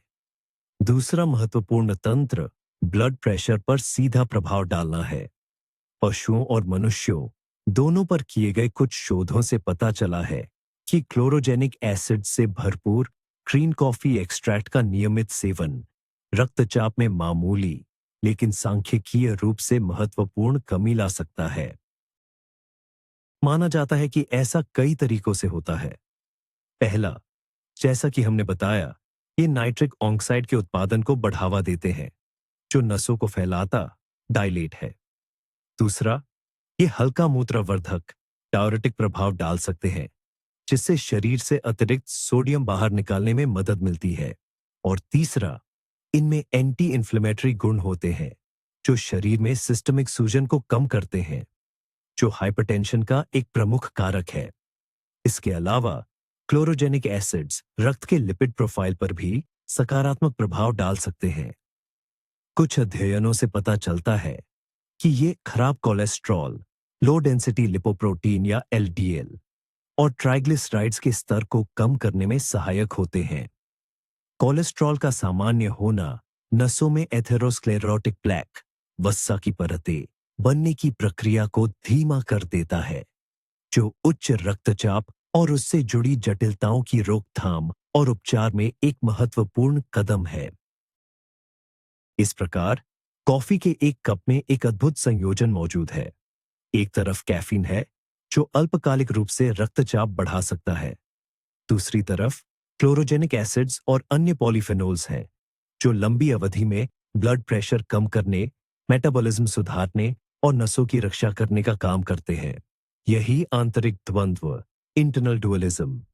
दूसरा महत्वपूर्ण तंत्र ब्लड प्रेशर पर सीधा प्रभाव डालना है। पशुओं और मनुष्यों दोनों पर किए गए कुछ शोधों से पता चला है कि क्लोरोजेनिक एसिड से भरपूर ग्रीन कॉफी एक्सट्रैक्ट का नियमित सेवन रक्तचाप में मामूली लेकिन सांख्यिकीय रूप से महत्वपूर्ण कमी ला सकता है। माना जाता है कि ऐसा कई तरीकों से होता है। पहला, जैसा कि हमने बताया, ये नाइट्रिक ऑक्साइड के उत्पादन को बढ़ावा देते हैं, जो नसों को फैलाता, डायलेट है। दूसरा, ये हल्का मूत्रवर्धक डायuretic प्रभाव डाल सकते हैं, जिससे शरीर से अतिरिक्त सोडियम बाहर निकालने में मदद मिलती है। और तीसरा, इनमें एंटी इन्फ्लेमेटरी गुण होते हैं, जो शरीर में सिस्टमिक सूजन को कम करते हैं, जो हाइपरटेंशन का एक प्रमुख कारक है। इसके अलावा क्लोरोजेनिक एसिड्स रक्त के लिपिड प्रोफाइल पर भी सकारात्मक प्रभाव डाल सकते हैं। कुछ अध्ययनों से पता चलता है कि ये खराब कोलेस्ट्रॉल, लो डेंसिटी लिपोप्रोटीन या एलडीएल और ट्राइग्लिसराइड्स के स्तर को कम करने में सहायक होते हैं। कोलेस्ट्रॉल का सामान्य होना नसों में एथेरोस्क्लेरोटिक प्लेक, वसा की परतें बनने की प्रक्रिया को धीमा कर देता है, जो उच्च रक्तचाप और उससे जुड़ी जटिलताओं की रोकथाम और उपचार में एक महत्वपूर्ण कदम है। इस प्रकार कॉफी के एक कप में एक अद्भुत संयोजन मौजूद है। एक तरफ कैफीन है, जो अल्पकालिक रूप से रक्तचाप बढ़ा सकता है। दूसरी तरफ क्लोरोजेनिक एसिड्स और अन्य पॉलीफेनोल्स हैं, जो लंबी अवधि में ब्लड प्रेशर कम करने, मेटाबॉलिज्म सुधारने और नसों की रक्षा करने का काम करते हैं। यही आंतरिक द्वंद्व, इंटरनल डुअलिज्म,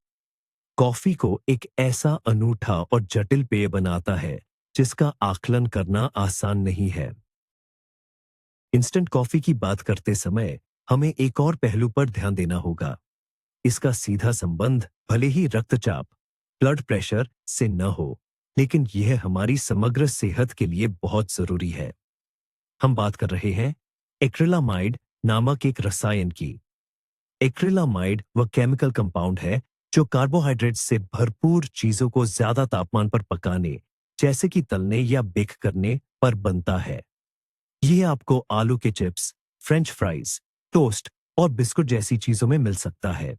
कॉफी को एक ऐसा अनूठा और जटिल पेय बनाता है जिसका आकलन करना आसान नहीं है। इंस्टेंट कॉफी की बात करते समय हमें एक और पहलू पर ध्यान देना होगा। इसका सीधा संबंध भले ही रक्तचाप, ब्लड प्रेशर से न हो, लेकिन यह हमारी समग्र सेहत के लिए बहुत जरूरी है। हम बात कर रहे हैं एक्रिलामाइड नामक एक रसायन की। एक्रिलामाइड वह केमिकल कंपाउंड है जो कार्बोहाइड्रेट से भरपूर चीजों को ज्यादा तापमान पर पकाने, जैसे कि तलने या बेक करने पर बनता है। यह आपको आलू के चिप्स, फ्रेंच फ्राइज, टोस्ट और बिस्कुट जैसी चीजों में मिल सकता है।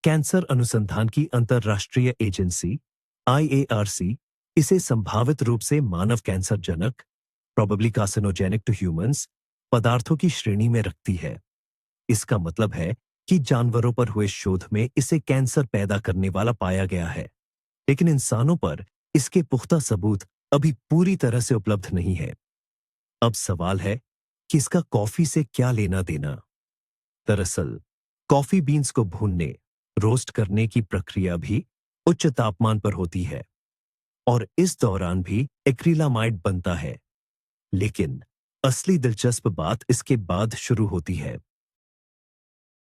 कैंसर अनुसंधान की अंतर्राष्ट्रीय एजेंसी IARC इसे संभावित रूप से मानव कैंसर जनक, प्रोबेबली कार्सिनोजेनिक टू ह्यूमंस, पदार्थों की श्रेणी में रखती है। इसका मतलब है कि जानवरों पर हुए शोध में इसे कैंसर पैदा करने वाला पाया गया है, लेकिन इंसानों पर इसके पुख्ता सबूत अभी पूरी तरह से उपलब्ध नहीं है। अब सवाल है कि इसका कॉफी से क्या लेना देना। दरअसल कॉफी बीन्स को भूनने, रोस्ट करने की प्रक्रिया भी उच्च तापमान पर होती है और इस दौरान भी एक्रिलामाइड बनता है। लेकिन असली दिलचस्प बात इसके बाद शुरू होती है।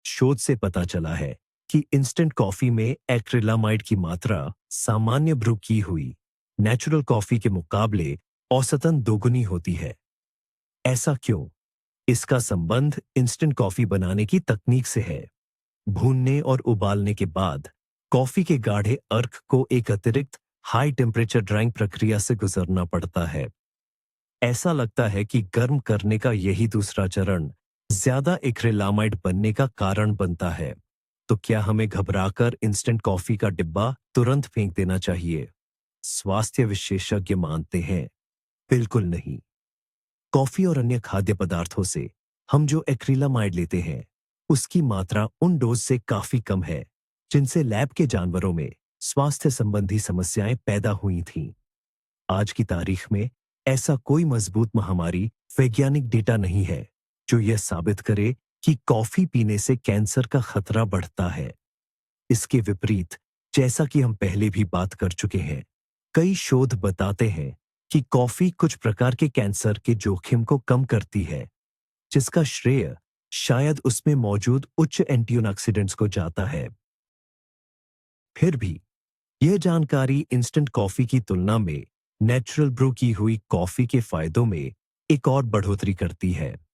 शोध से पता चला है कि इंस्टेंट कॉफी में एक्रिलामाइड की मात्रा सामान्य ब्रू की हुई नेचुरल कॉफी के मुकाबले औसतन दोगुनी होती है। ऐसा क्यों? इसका संबंध इंस्टेंट कॉफी बनाने की तकनीक से है। भूनने और उबालने के बाद कॉफी के गाढ़े अर्क को एक अतिरिक्त हाई टेम्परेचर ड्राइंग प्रक्रिया से गुजरना पड़ता है। ऐसा लगता है कि गर्म करने का यही दूसरा चरण ज्यादा एक्रिलामाइड बनने का कारण बनता है। तो क्या हमें घबराकर इंस्टेंट कॉफी का डिब्बा तुरंत फेंक देना चाहिए? स्वास्थ्य विशेषज्ञ मानते हैं, बिल्कुल नहीं। कॉफी और अन्य खाद्य पदार्थों से हम जो एक्रिलामाइड लेते हैं, उसकी मात्रा उन डोज से काफी कम है जिनसे लैब के जानवरों में स्वास्थ्य संबंधी समस्याएं पैदा हुई थीं। आज की तारीख में ऐसा कोई मजबूत महामारी वैज्ञानिक डेटा नहीं है जो यह साबित करे कि कॉफी पीने से कैंसर का खतरा बढ़ता है। इसके विपरीत, जैसा कि हम पहले भी बात कर चुके हैं, कई शोध बताते हैं कि कॉफी कुछ प्रकार के कैंसर के जोखिम को कम करती है, जिसका श्रेय शायद उसमें मौजूद उच्च एंटीऑक्सीडेंट्स को जाता है। फिर भी यह जानकारी इंस्टेंट कॉफी की तुलना में नेचुरल ब्रू की हुई कॉफी के फायदों में एक और बढ़ोतरी करती है।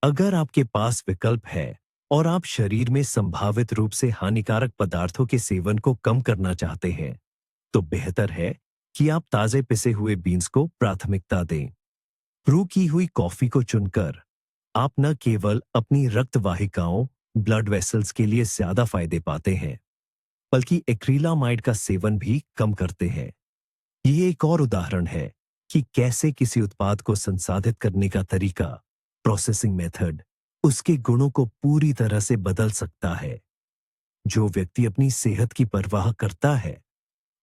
अगर आपके पास विकल्प है और आप शरीर में संभावित रूप से हानिकारक पदार्थों के सेवन को कम करना चाहते हैं, तो बेहतर है कि आप ताजे पिसे हुए बीन्स को प्राथमिकता दें। ब्रू की हुई कॉफी को चुनकर आप न केवल अपनी रक्त वाहिकाओं, ब्लड वेसल्स के लिए ज्यादा फायदे पाते हैं, बल्कि एक्रिलामाइड का सेवन भी कम करते हैं। ये एक और उदाहरण है कि कैसे किसी उत्पाद को संसाधित करने का तरीका, प्रोसेसिंग मेथड, उसके गुणों को पूरी तरह से बदल सकता है। जो व्यक्ति अपनी सेहत की परवाह करता है,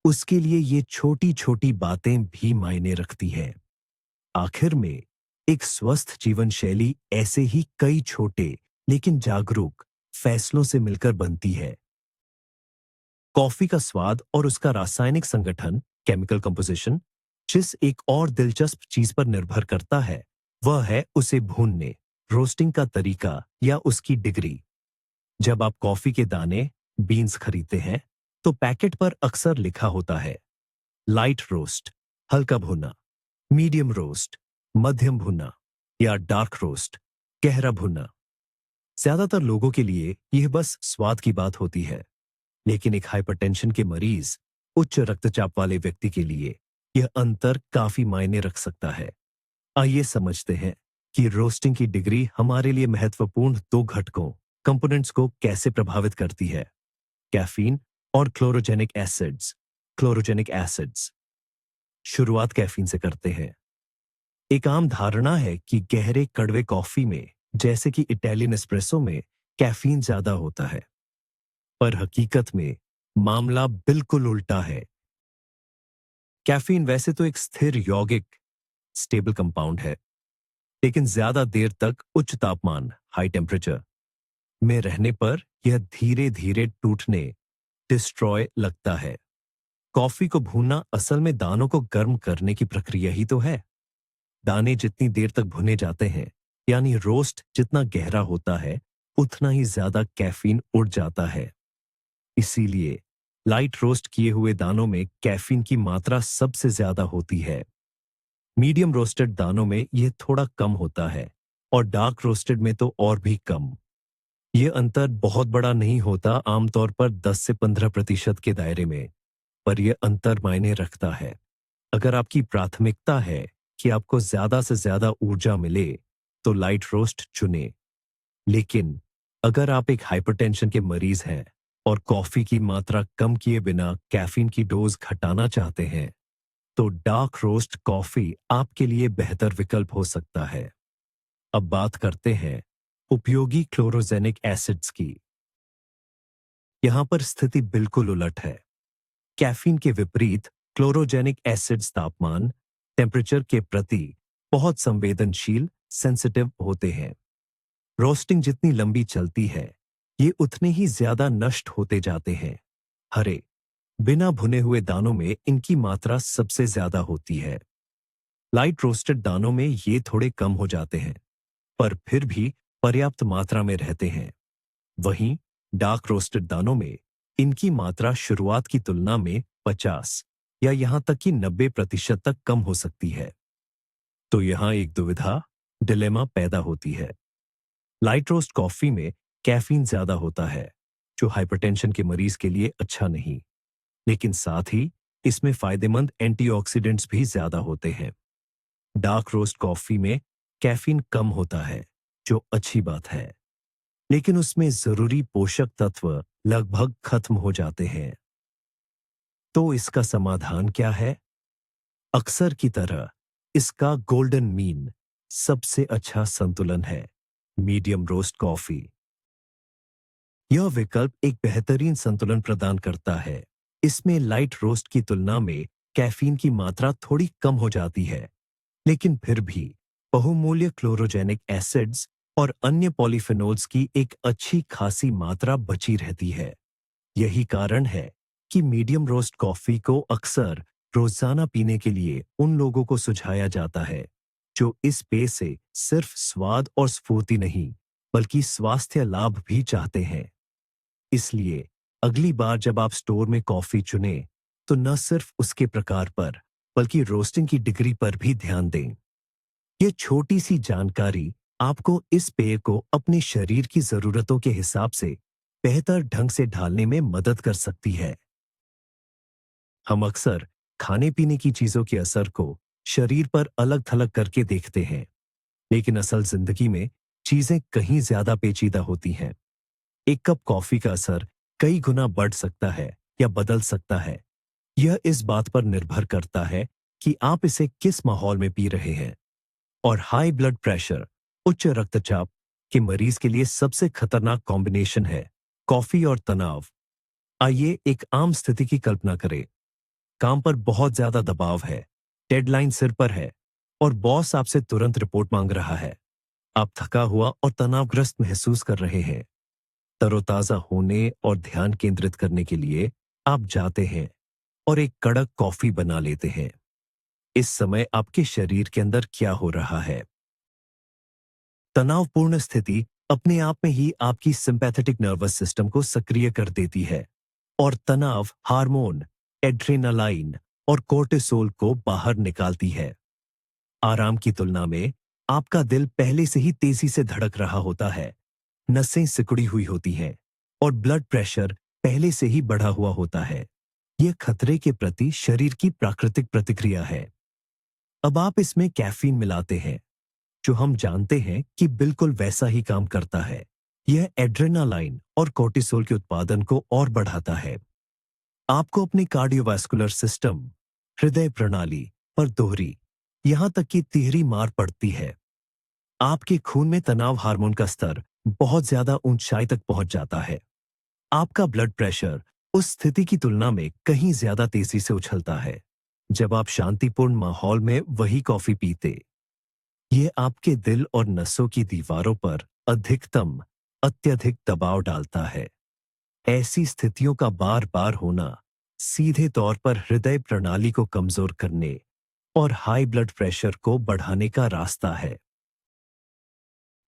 उसके लिए ये छोटी छोटी बातें भी मायने रखती हैं। आखिर में एक स्वस्थ जीवन शैली ऐसे ही कई छोटे लेकिन जागरूक फैसलों से मिलकर बनती है। कॉफी का स्वाद और उसका रासायनिक संगठन, केमिकल कंपोजिशन, जिस एक और दिलचस्प चीज पर निर्भर करता है, वह है उसे भूनने, रोस्टिंग का तरीका या उसकी डिग्री। जब आप कॉफी के दाने, बीन्स खरीदते हैं तो पैकेट पर अक्सर लिखा होता है लाइट रोस्ट, हल्का भुना, मीडियम रोस्ट, मध्यम भुना या डार्क रोस्ट, गहरा भुना। ज्यादातर लोगों के लिए यह बस स्वाद की बात होती है, लेकिन एक हाइपरटेंशन के मरीज, उच्च रक्तचाप वाले व्यक्ति के लिए यह अंतर काफी मायने रख सकता है। आइए समझते हैं कि रोस्टिंग की डिग्री हमारे लिए महत्वपूर्ण दो घटकों, कंपोनेंट्स को कैसे प्रभावित करती है। कैफीन और क्लोरोजेनिक एसिड्स। Chlorogenic acids. शुरुआत कैफीन से करते हैं। एक आम धारणा है कि गहरे कड़वे कॉफी में, जैसे कि इटालियन एस्प्रेसो में, कैफीन ज्यादा होता है, पर हकीकत में मामला बिल्कुल उल्टा है। कैफीन वैसे तो एक स्थिर यौगिक, स्टेबल कंपाउंड है, लेकिन ज्यादा देर तक उच्च तापमान, हाई टेम्परेचर में रहने पर यह धीरे धीरे टूटने, डिस्ट्रॉय लगता है। कॉफी को भूनना असल में दानों को गर्म करने की प्रक्रिया ही तो है। दाने जितनी देर तक भुने जाते हैं, यानी रोस्ट जितना गहरा होता है, उतना ही ज्यादा कैफीन उड़ जाता है। इसीलिए लाइट रोस्ट किए हुए दानों में कैफीन की मात्रा सबसे ज्यादा होती है। मीडियम रोस्टेड दानों में यह थोड़ा कम होता है और डार्क रोस्टेड में तो और भी कम। यह अंतर बहुत बड़ा नहीं होता, आमतौर पर 10 से 15% के दायरे में, पर यह अंतर मायने रखता है। अगर आपकी प्राथमिकता है कि आपको ज्यादा से ज्यादा ऊर्जा मिले, तो लाइट रोस्ट चुनें। लेकिन अगर आप एक हाइपरटेंशन के मरीज हैं और कॉफी की मात्रा कम किए बिना कैफीन की डोज घटाना चाहते हैं, तो डार्क रोस्ट कॉफी आपके लिए बेहतर विकल्प हो सकता है। अब बात करते हैं उपयोगी क्लोरोजेनिक एसिड्स की। यहां पर स्थिति बिल्कुल उलट है। कैफीन के विपरीत क्लोरोजेनिक एसिड्स तापमान, टेम्परेचर के प्रति बहुत संवेदनशील, सेंसिटिव होते हैं। रोस्टिंग जितनी लंबी चलती है, ये उतने ही ज्यादा नष्ट होते जाते हैं। हरे, बिना भुने हुए दानों में इनकी मात्रा सबसे ज्यादा होती है। लाइट रोस्टेड दानों में ये थोड़े कम हो जाते हैं, पर फिर भी पर्याप्त मात्रा में रहते हैं। वहीं डार्क रोस्टेड दानों में इनकी मात्रा शुरुआत की तुलना में 50 या यहां तक कि 90% तक कम हो सकती है। तो यहां एक दुविधा, डिलेमा पैदा होती है। लाइट रोस्ट कॉफी में कैफीन ज्यादा होता है, जो हाइपरटेंशन के मरीज के लिए अच्छा नहीं, लेकिन साथ ही इसमें फायदेमंद एंटीऑक्सीडेंट्स भी ज्यादा होते हैं। डार्क रोस्ट कॉफी में कैफीन कम होता है, जो अच्छी बात है, लेकिन उसमें जरूरी पोषक तत्व लगभग खत्म हो जाते हैं। तो इसका समाधान क्या है? अक्सर की तरह इसका गोल्डन मीन, सबसे अच्छा संतुलन है, मीडियम रोस्ट कॉफी। यह विकल्प एक बेहतरीन संतुलन प्रदान करता है। इसमें लाइट रोस्ट की तुलना में कैफीन की मात्रा थोड़ी कम हो जाती है, लेकिन फिर भी बहुमूल्य क्लोरोजेनिक एसिड्स और अन्य पॉलीफेनोल्स की एक अच्छी खासी मात्रा बची रहती है। यही कारण है कि मीडियम रोस्ट कॉफी को अक्सर रोजाना पीने के लिए उन लोगों को सुझाया जाता है जो इस पेय से सिर्फ स्वाद और स्फूर्ति नहीं, बल्कि स्वास्थ्य लाभ भी चाहते हैं। इसलिए अगली बार जब आप स्टोर में कॉफी चुनें, तो न सिर्फ उसके प्रकार पर, बल्कि रोस्टिंग की डिग्री पर भी ध्यान दें। यह छोटी सी जानकारी आपको इस पेय को अपने शरीर की जरूरतों के हिसाब से बेहतर ढंग से ढालने में मदद कर सकती है। हम अक्सर खाने पीने की चीजों के असर को शरीर पर अलग थलग करके देखते हैं, लेकिन असल जिंदगी में चीजें कहीं ज्यादा पेचीदा होती हैं। एक कप कॉफी का असर कई गुना बढ़ सकता है या बदल सकता है। यह इस बात पर निर्भर करता है कि आप इसे किस माहौल में पी रहे हैं। और हाई ब्लड प्रेशर, उच्च रक्तचाप के मरीज के लिए सबसे खतरनाक कॉम्बिनेशन है कॉफी और तनाव। आइए एक आम स्थिति की कल्पना करें। काम पर बहुत ज्यादा दबाव है, डेडलाइन सिर पर है और बॉस आपसे तुरंत रिपोर्ट मांग रहा है। आप थका हुआ और तनावग्रस्त महसूस कर रहे हैं। तरोताजा होने और ध्यान केंद्रित करने के लिए आप जाते हैं और एक कड़क कॉफी बना लेते हैं। इस समय आपके शरीर के अंदर क्या हो रहा है? तनावपूर्ण स्थिति अपने आप में ही आपकी सिंपैथेटिक नर्वस सिस्टम को सक्रिय कर देती है और तनाव हार्मोन एड्रेनालाइन और कोर्टिसोल को बाहर निकालती है। आराम की तुलना में आपका दिल पहले से ही तेजी से धड़क रहा होता है, नसें सिकुड़ी हुई होती हैं और ब्लड प्रेशर पहले से ही बढ़ा हुआ होता है। यह खतरे के प्रति शरीर की प्राकृतिक प्रतिक्रिया है। अब आप इसमें कैफीन मिलाते हैं, जो हम जानते हैं कि बिल्कुल वैसा ही काम करता है। यह एड्रेनालाइन और कोर्टिसोल के उत्पादन को और बढ़ाता है। आपको अपने कार्डियोवास्कुलर सिस्टम, हृदय प्रणाली पर दोहरी, यहां तक कि तिहरी मार पड़ती है। आपके खून में तनाव हार्मोन का स्तर बहुत ज्यादा ऊंचाई तक पहुंच जाता है। आपका ब्लड प्रेशर उस स्थिति की तुलना में कहीं ज्यादा तेजी से उछलता है जब आप शांतिपूर्ण माहौल में वही कॉफी पीते। यह आपके दिल और नसों की दीवारों पर अत्यधिक दबाव डालता है। ऐसी स्थितियों का बार बार होना सीधे तौर पर हृदय प्रणाली को कमजोर करने और हाई ब्लड प्रेशर को बढ़ाने का रास्ता है।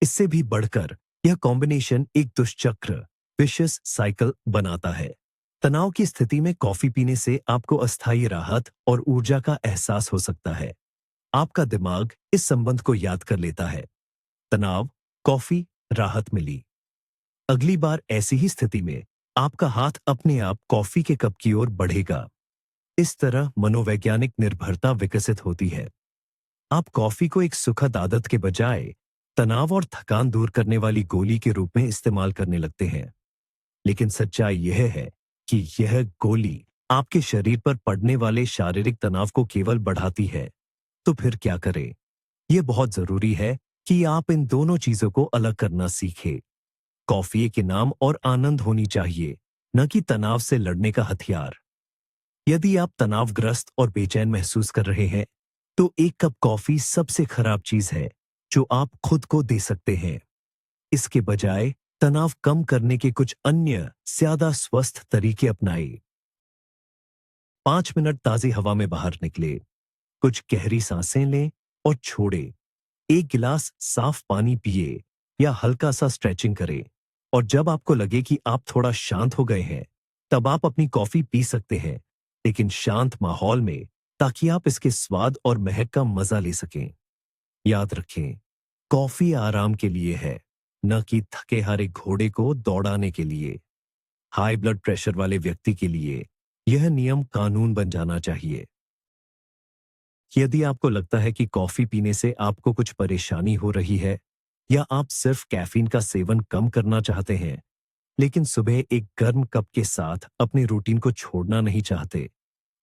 इससे भी बढ़कर यह कॉम्बिनेशन एक दुष्चक्र विशियस साइकिल बनाता है। तनाव की स्थिति में कॉफी पीने से आपको अस्थायी राहत और ऊर्जा का एहसास हो सकता है। आपका दिमाग इस संबंध को याद कर लेता है। तनाव, कॉफी, राहत मिली। अगली बार ऐसी ही स्थिति में आपका हाथ अपने आप कॉफी के कप की ओर बढ़ेगा। इस तरह मनोवैज्ञानिक निर्भरता विकसित होती है। आप कॉफी को एक सुखद आदत के बजाय तनाव और थकान दूर करने वाली गोली के रूप में इस्तेमाल करने लगते हैं। लेकिन सच्चाई यह है कि यह गोली आपके शरीर पर पड़ने वाले शारीरिक तनाव को केवल बढ़ाती है। तो फिर क्या करें? यह बहुत जरूरी है कि आप इन दोनों चीजों को अलग करना सीखें। कॉफी एक इनाम और आनंद होनी चाहिए, न कि तनाव से लड़ने का हथियार। यदि आप तनावग्रस्त और बेचैन महसूस कर रहे हैं, तो एक कप कॉफी सबसे खराब चीज है जो आप खुद को दे सकते हैं। इसके बजाय तनाव कम करने के कुछ अन्य ज्यादा स्वस्थ तरीके अपनाएं। 5 मिनट ताजी हवा में बाहर निकले, कुछ गहरी सांसें लें और छोड़ें। एक गिलास साफ पानी पिए या हल्का सा स्ट्रेचिंग करें। और जब आपको लगे कि आप थोड़ा शांत हो गए हैं, तब आप अपनी कॉफी पी सकते हैं, लेकिन शांत माहौल में, ताकि आप इसके स्वाद और महक का मजा ले सकें। याद रखें, कॉफी आराम के लिए है, न कि थके हारे घोड़े को दौड़ाने के लिए। हाई ब्लड प्रेशर वाले व्यक्ति के लिए यह नियम कानून बन जाना चाहिए। यदि आपको लगता है कि कॉफी पीने से आपको कुछ परेशानी हो रही है या आप सिर्फ कैफीन का सेवन कम करना चाहते हैं, लेकिन सुबह एक गर्म कप के साथ अपनी रूटीन को छोड़ना नहीं चाहते,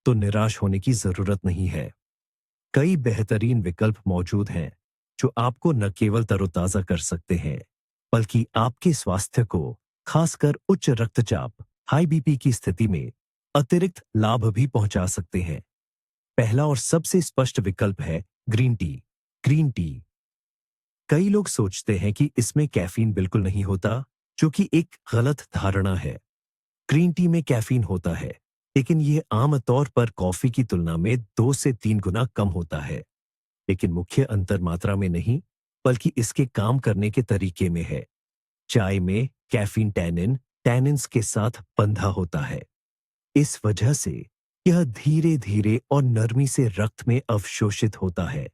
तो निराश होने की जरूरत नहीं है। कई बेहतरीन विकल्प मौजूद हैं जो आपको न केवल तरोताजा कर सकते हैं, बल्कि आपके स्वास्थ्य को, खासकर उच्च रक्तचाप हाई बीपी की स्थिति में, अतिरिक्त लाभ भी पहुंचा सकते हैं। पहला और सबसे स्पष्ट विकल्प है ग्रीन टी। Green tea. कई लोग सोचते हैं कि इसमें कैफीन बिल्कुल नहीं होता, जो कि एक गलत धारणा है। ग्रीन टी में कैफीन होता है, लेकिन यह आमतौर पर कॉफी की तुलना में 2 से 3 गुना कम होता है। लेकिन मुख्य अंतर मात्रा में नहीं, बल्कि इसके काम करने के तरीके में है। चाय में कैफीन टैनिन्स के साथ बंधा होता है। इस वजह से यह धीरे धीरे और नरमी से रक्त में अवशोषित होता है,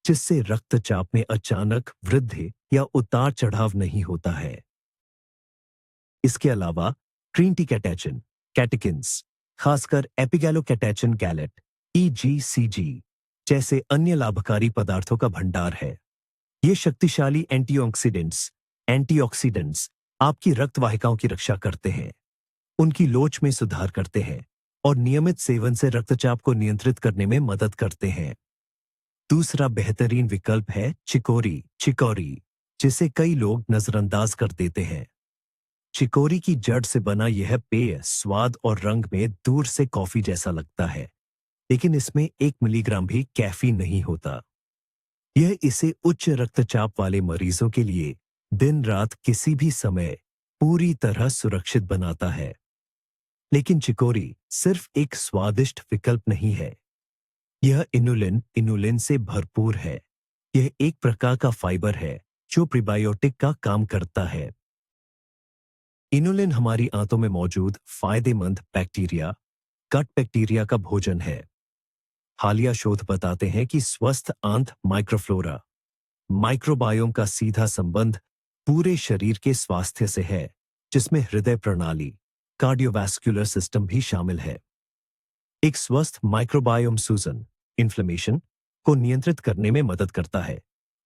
जिससे रक्तचाप में अचानक वृद्धि या उतार चढ़ाव नहीं होता है। इसके अलावा ग्रीन टी कैटेकिन्स, खासकर एपिगैलोकैटेचिन गैलेट EGCG जैसे अन्य लाभकारी पदार्थों का भंडार है। ये शक्तिशाली एंटीऑक्सीडेंट्स आपकी रक्त वाहिकाओं की रक्षा करते हैं, उनकी लोच में सुधार करते हैं और नियमित सेवन से रक्तचाप को नियंत्रित करने में मदद करते हैं। दूसरा बेहतरीन विकल्प है चिकोरी, जिसे कई लोग नजरअंदाज कर देते हैं। चिकोरी की जड़ से बना यह पेय स्वाद और रंग में दूर से कॉफी जैसा लगता है, लेकिन इसमें 1 मिलीग्राम भी कैफीन नहीं होता। यह इसे उच्च रक्तचाप वाले मरीजों के लिए दिन रात किसी भी समय पूरी तरह सुरक्षित बनाता है। लेकिन चिकोरी सिर्फ एक स्वादिष्ट विकल्प नहीं है। यह इनुलिन से भरपूर है। यह एक प्रकार का फाइबर है जो प्रीबायोटिक का काम करता है। इनुलिन हमारी आंतों में मौजूद फायदेमंद बैक्टीरिया, गट बैक्टीरिया का भोजन है। हालिया शोध बताते हैं कि स्वस्थ आंत माइक्रोफ्लोरा, माइक्रोबायोम का सीधा संबंध पूरे शरीर के स्वास्थ्य से है, जिसमें हृदय प्रणाली, कार्डियोवैस्कुलर सिस्टम भी शामिल है। एक स्वस्थ माइक्रोबायोम सूजन, इन्फ्लेमेशन को नियंत्रित करने में मदद करता है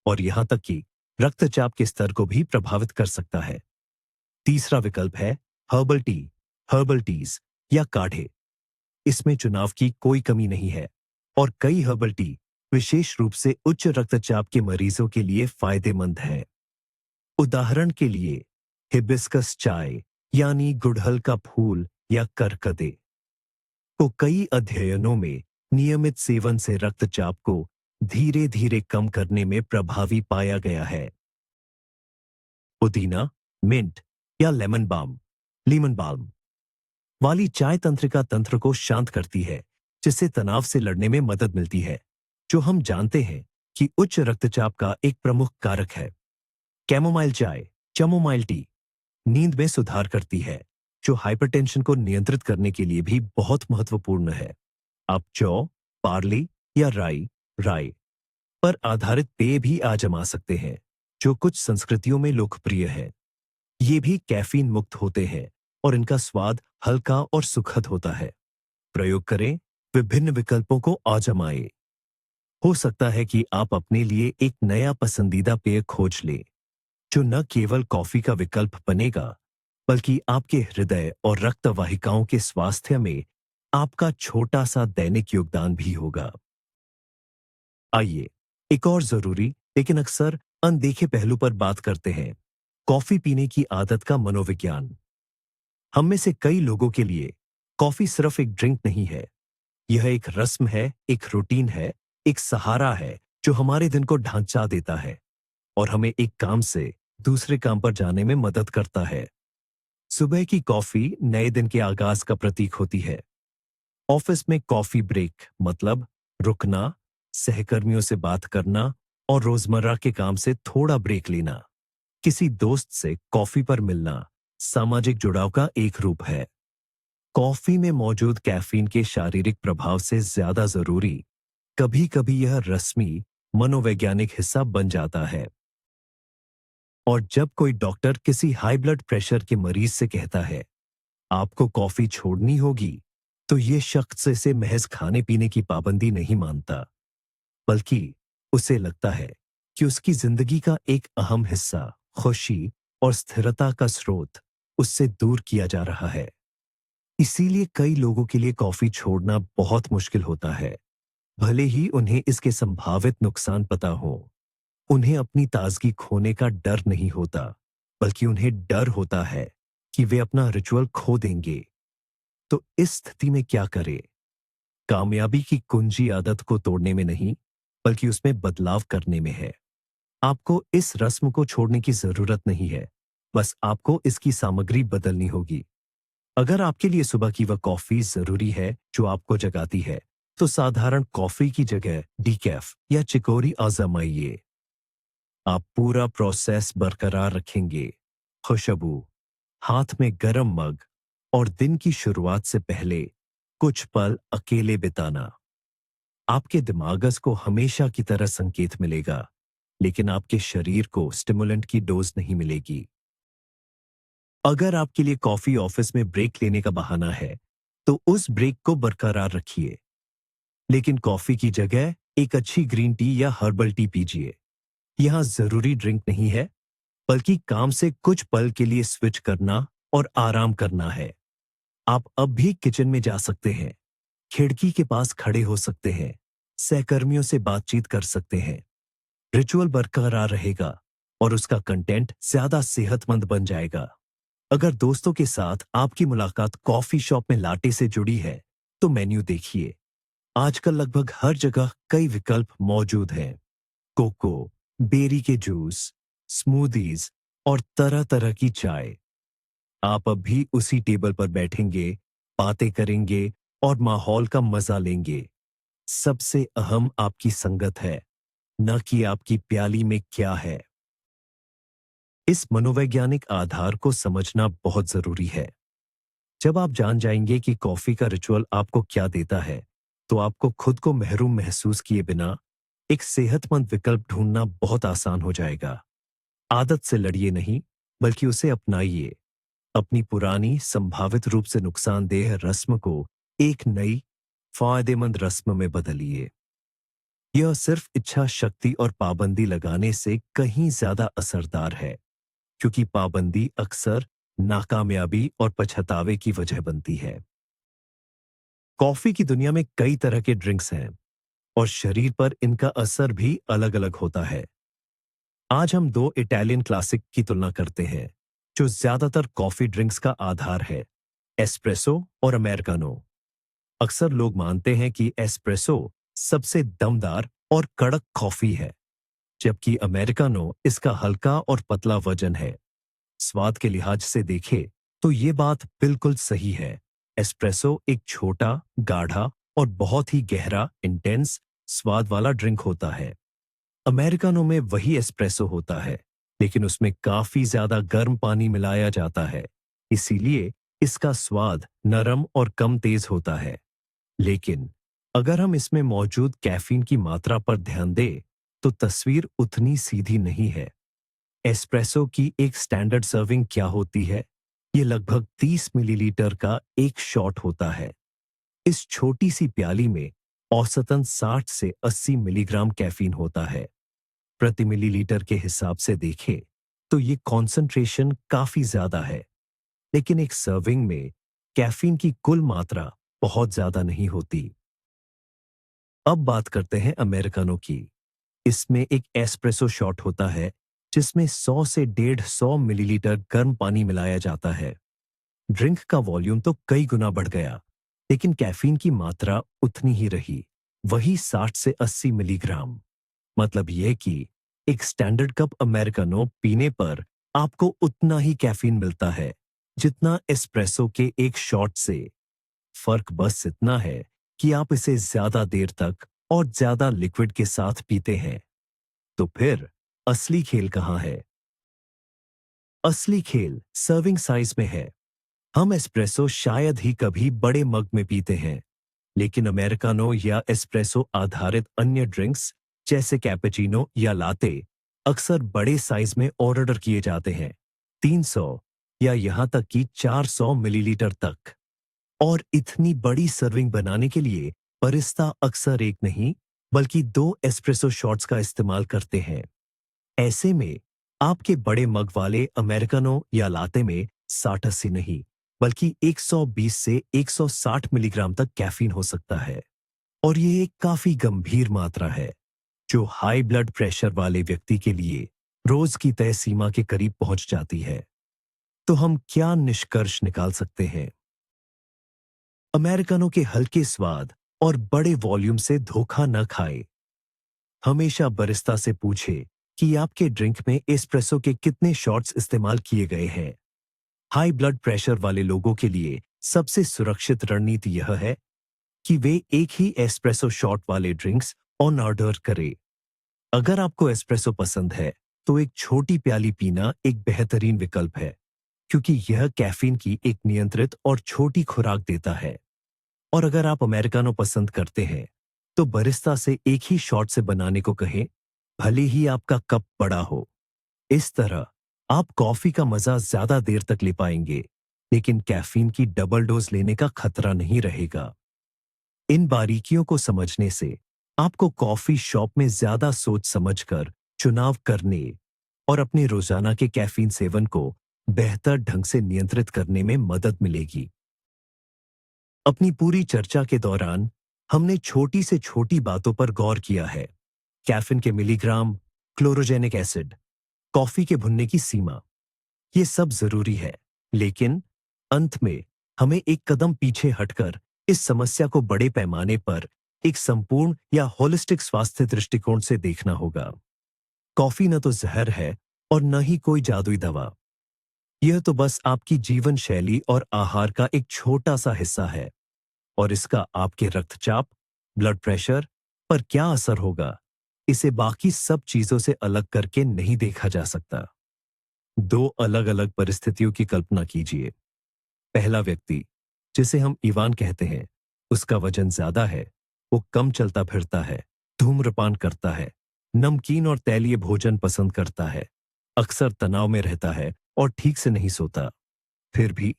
और यहां तक कि रक्तचाप के स्तर को भी प्रभावित कर सकता है। तीसरा विकल्प है हर्बल टी, हर्बल टीज या काढ़े। इसमें चुनाव की कोई कमी नहीं है और कई हर्बल टी विशेष रूप से उच्च रक्तचाप के मरीजों के लिए फायदेमंद हैं। उदाहरण के लिए हिबिस्कस चाय यानी गुड़हल का फूल या करकदे को कई अध्ययनों में नियमित सेवन से रक्तचाप को धीरे धीरे कम करने में प्रभावी पाया गया है। पुदीना, मिंट या लेमन बाल्म वाली चाय तंत्रिका तंत्र को शांत करती है, जिससे तनाव से लड़ने में मदद मिलती है, जो हम जानते हैं कि उच्च रक्तचाप का एक प्रमुख कारक है। कैमोमाइल चाय, चमोमाइल टी नींद में सुधार करती है, जो हाइपरटेंशन को नियंत्रित करने के लिए भी बहुत महत्वपूर्ण है। आप जौ, पार्ले या राई पर आधारित पेय भी आजमा सकते हैं, जो कुछ संस्कृतियों में लोकप्रिय है। ये भी कैफीन मुक्त होते हैं और इनका स्वाद हल्का और सुखद होता है। प्रयोग करें, विभिन्न विकल्पों को आजमाएं। हो सकता है कि आप अपने लिए एक नया पसंदीदा पेय खोज लें, जो न केवल कॉफी का विकल्प बनेगा, बल्कि आपके हृदय और रक्त वाहिकाओं के स्वास्थ्य में आपका छोटा सा दैनिक योगदान भी होगा। आइए एक और जरूरी लेकिन अक्सर अनदेखे पहलू पर बात करते हैं, कॉफी पीने की आदत का मनोविज्ञान। हम में से कई लोगों के लिए कॉफी सिर्फ एक ड्रिंक नहीं है। यह एक रस्म है, एक रूटीन है, एक सहारा है जो हमारे दिन को ढांचा देता है और हमें एक काम से दूसरे काम पर जाने में मदद करता है। सुबह की कॉफी नए दिन के आगाज का प्रतीक होती है। ऑफिस में कॉफी ब्रेक मतलब रुकना, सहकर्मियों से बात करना और रोजमर्रा के काम से थोड़ा ब्रेक लेना। किसी दोस्त से कॉफी पर मिलना सामाजिक जुड़ाव का एक रूप है। कॉफी में मौजूद कैफीन के शारीरिक प्रभाव से ज्यादा जरूरी, कभी कभी यह रस्मी मनोवैज्ञानिक हिस्सा बन जाता है। और जब कोई डॉक्टर किसी हाई ब्लड प्रेशर के मरीज से कहता है आपको कॉफी छोड़नी होगी, तो ये शख्स इसे महज खाने पीने की पाबंदी नहीं मानता, बल्कि उसे लगता है कि उसकी जिंदगी का एक अहम हिस्सा, खुशी और स्थिरता का स्रोत उससे दूर किया जा रहा है। इसीलिए कई लोगों के लिए कॉफी छोड़ना बहुत मुश्किल होता है, भले ही उन्हें इसके संभावित नुकसान पता हो। उन्हें अपनी ताजगी खोने का डर नहीं होता, बल्कि उन्हें डर होता है कि वे अपना रिचुअल खो देंगे। तो इस स्थिति में क्या करें? कामयाबी की कुंजी आदत को तोड़ने में नहीं, बल्कि उसमें बदलाव करने में है। आपको इस रस्म को छोड़ने की जरूरत नहीं है, बस आपको इसकी सामग्री बदलनी होगी। अगर आपके लिए सुबह की वह कॉफी जरूरी है जो आपको जगाती है, तो साधारण कॉफी की जगह डीकैफ या चिकोरी आजमाइए। आप पूरा प्रोसेस बरकरार रखेंगे, खुशबू, हाथ में गरम मग और दिन की शुरुआत से पहले कुछ पल अकेले बिताना। आपके दिमागस को हमेशा की तरह संकेत मिलेगा, लेकिन आपके शरीर को स्टिमुलेंट की डोज नहीं मिलेगी। अगर आपके लिए कॉफी ऑफिस में ब्रेक लेने का बहाना है, तो उस ब्रेक को बरकरार रखिए, लेकिन कॉफी की जगह एक अच्छी ग्रीन टी या हर्बल टी पीजिए। यहां जरूरी ड्रिंक नहीं है, बल्कि काम से कुछ पल के लिए स्विच करना और आराम करना है। आप अब भी किचन में जा सकते हैं, खिड़की के पास खड़े हो सकते हैं, सहकर्मियों से बातचीत कर सकते हैं। रिचुअल बरकरार रहेगा और उसका कंटेंट ज्यादा सेहतमंद बन जाएगा। अगर दोस्तों के साथ आपकी मुलाकात कॉफी शॉप में लाटे से जुड़ी है, तो मेन्यू देखिए। आजकल लगभग हर जगह कई विकल्प मौजूद हैं। कोको, बेरी के जूस, स्मूदीज और तरह तरह की चाय। आप अब भी उसी टेबल पर बैठेंगे, बातें करेंगे और माहौल का मजा लेंगे। सबसे अहम आपकी संगत है, न कि आपकी प्याली में क्या है। इस मनोवैज्ञानिक आधार को समझना बहुत जरूरी है। जब आप जान जाएंगे कि कॉफी का रिचुअल आपको क्या देता है, तो आपको खुद को महरूम महसूस किए बिना एक सेहतमंद विकल्प ढूंढना बहुत आसान हो जाएगा। आदत से लड़िए नहीं, बल्कि उसे अपनाइए। अपनी पुरानी संभावित रूप से नुकसानदेह रस्म को एक नई फायदेमंद रस्म में बदलिए। यह सिर्फ इच्छा शक्ति और पाबंदी लगाने से कहीं ज्यादा असरदार है, क्योंकि पाबंदी अक्सर नाकामयाबी और पछतावे की वजह बनती है। कॉफी की दुनिया में कई तरह के ड्रिंक्स हैं और शरीर पर इनका असर भी अलग अलग होता है। आज हम दो इटालियन क्लासिक की तुलना करते हैं, जो ज्यादातर कॉफी ड्रिंक्स का आधार है, एस्प्रेसो और अमेरिकानो। अक्सर लोग मानते हैं कि एस्प्रेसो सबसे दमदार और कड़क कॉफी है, जबकि अमेरिकानो इसका हल्का और पतला वर्जन है। स्वाद के लिहाज से देखें तो ये बात बिल्कुल सही है। एस्प्रेसो एक छोटा, गाढ़ा और बहुत ही गहरा, इंटेंस स्वाद वाला ड्रिंक होता है। अमेरिकानो में वही एस्प्रेसो होता है, लेकिन उसमें काफी ज्यादा गर्म पानी मिलाया जाता है, इसीलिए इसका स्वाद नरम और कम तेज होता है। लेकिन अगर हम इसमें मौजूद कैफीन की मात्रा पर ध्यान दें, तो तस्वीर उतनी सीधी नहीं है। एस्प्रेसो की एक स्टैंडर्ड सर्विंग क्या होती है? ये लगभग 30 मिलीलीटर का एक शॉट होता है। इस छोटी सी प्याली में औसतन 60 से 80 मिलीग्राम कैफीन होता है। प्रति मिलीलीटर के हिसाब से देखें तो ये कॉन्सेंट्रेशन काफी ज्यादा है, लेकिन एक सर्विंग में कैफीन की कुल मात्रा बहुत ज्यादा नहीं होती। अब बात करते हैं अमेरिकानो की। इसमें एक एस्प्रेसो शॉट होता है, जिसमें 100 से 150 मिलीलीटर गर्म पानी मिलाया जाता है। ड्रिंक का वॉल्यूम तो कई गुना बढ़ गया, लेकिन कैफीन की मात्रा उतनी ही रही, वही 60 से 80 मिलीग्राम। मतलब यह कि एक स्टैंडर्ड कप अमेरिकानो पीने पर आपको उतना ही कैफीन मिलता है, जितना एस्प्रेसो के एक शॉट से। फर्क बस इतना है कि आप इसे ज्यादा देर तक और ज्यादा लिक्विड के साथ पीते हैं। तो फिर असली खेल कहाँ है? असली खेल सर्विंग साइज में है। हम एस्प्रेसो शायद ही कभी बड़े मग में पीते हैं, लेकिन अमेरिकानो या एस्प्रेसो आधारित अन्य ड्रिंक्स जैसे कैपेचिनो या लाते अक्सर बड़े साइज में ऑर्डर किए जाते हैं, 300 या यहां तक कि 400 मिलीलीटर तक। और इतनी बड़ी सर्विंग बनाने के लिए बरिस्ता अक्सर एक नहीं, बल्कि 2 एस्प्रेसो शॉट्स का इस्तेमाल करते हैं। ऐसे में आपके बड़े मग वाले अमेरिकानो या लाते में 60-80 नहीं, बल्कि 120 से 160 मिलीग्राम तक कैफीन हो सकता है। और ये एक काफी गंभीर मात्रा है, जो हाई ब्लड प्रेशर वाले व्यक्ति के लिए रोज की तय सीमा के करीब पहुंच जाती है। तो हम क्या निष्कर्ष निकाल सकते हैं? अमेरिकानो के हल्के स्वाद और बड़े वॉल्यूम से धोखा न खाए। हमेशा बरिस्ता से पूछे कि आपके ड्रिंक में एस्प्रेसो के कितने शॉट्स इस्तेमाल किए गए हैं। हाई ब्लड प्रेशर वाले लोगों के लिए सबसे सुरक्षित रणनीति यह है कि वे एक ही एस्प्रेसो शॉट वाले ड्रिंक्स ऑन ऑर्डर करें। अगर आपको एस्प्रेसो पसंद है, तो एक छोटी प्याली पीना एक बेहतरीन विकल्प है, क्योंकि यह कैफीन की एक नियंत्रित और छोटी खुराक देता है। और अगर आप अमेरिकानो पसंद करते हैं, तो बरिस्ता से एक ही शॉट से बनाने को कहें, भले ही आपका कप बड़ा हो। इस तरह आप कॉफी का मजा ज्यादा देर तक ले पाएंगे, लेकिन कैफीन की डबल डोज लेने का खतरा नहीं रहेगा। इन बारीकियों को समझने से आपको कॉफी शॉप में ज्यादा सोच समझकर चुनाव करने और अपने रोजाना के कैफीन सेवन को बेहतर ढंग से नियंत्रित करने में मदद मिलेगी। अपनी पूरी चर्चा के दौरान हमने छोटी से छोटी बातों पर गौर किया है। कैफीन के मिलीग्राम, क्लोरोजेनिक एसिड, कॉफी के भुनने की सीमा, ये सब जरूरी है, लेकिन अंत में हमें एक कदम पीछे हटकर इस समस्या को बड़े पैमाने पर एक संपूर्ण या होलिस्टिक स्वास्थ्य दृष्टिकोण से देखना होगा। कॉफी न तो जहर है और न ही कोई जादुई दवा। यह तो बस आपकी जीवन शैली और आहार का एक छोटा सा हिस्सा है, और इसका आपके रक्तचाप, ब्लड प्रेशर पर क्या असर होगा, इसे बाकी सब चीजों से अलग करके नहीं देखा जा सकता। दो अलग अलग परिस्थितियों की कल्पना कीजिए। पहला व्यक्ति, जिसे हम इवान कहते हैं, उसका वजन ज्यादा है, वो कम चलता फिरता है, धूम्रपान करता है, नमकीन और तैलीय भोजन पसंद करता है, अक्सर तनाव में रहता है और ठीक से नहीं सोता। फिर भी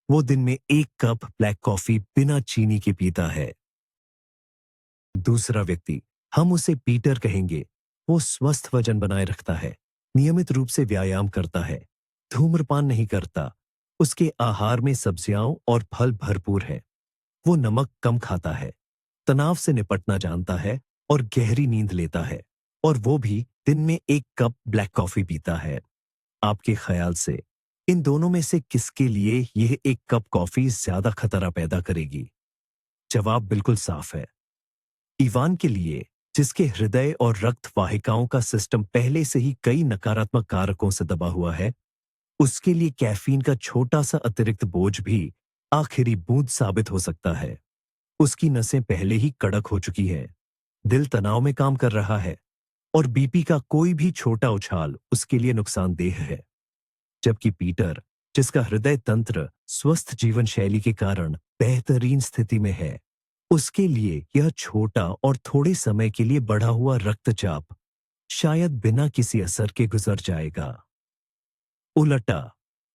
वो दिन में 1 कप ब्लैक कॉफी बिना चीनी के पीता है। दूसरा व्यक्ति, हम उसे पीटर कहेंगे, वो स्वस्थ वजन बनाए रखता है, नियमित रूप से व्यायाम करता है, धूम्रपान नहीं करता, उसके आहार में सब्जियां और फल भरपूर है, वो नमक कम खाता है, तनाव से निपटना जानता है और गहरी नींद लेता है, और वो भी दिन में 1 कप ब्लैक कॉफी पीता है। आपके ख्याल से इन दोनों में से किसके लिए यह 1 कप कॉफी ज्यादा खतरा पैदा करेगी? जवाब बिल्कुल साफ है। इवान के लिए, जिसके हृदय और रक्त वाहिकाओं का सिस्टम पहले से ही कई नकारात्मक कारकों से दबा हुआ है, उसके लिए कैफीन का छोटा सा अतिरिक्त बोझ भी आखिरी बूंद साबित हो सकता है। उसकी नसें पहले ही कड़क हो चुकी हैं, दिल तनाव में काम कर रहा है, और बीपी का कोई भी छोटा उछाल उसके लिए नुकसानदेह है। जबकि पीटर, जिसका हृदय तंत्र स्वस्थ जीवन शैली के कारण बेहतरीन स्थिति में है, उसके लिए यह छोटा और थोड़े समय के लिए बढ़ा हुआ रक्तचाप शायद बिना किसी असर के गुजर जाएगा। उलटा,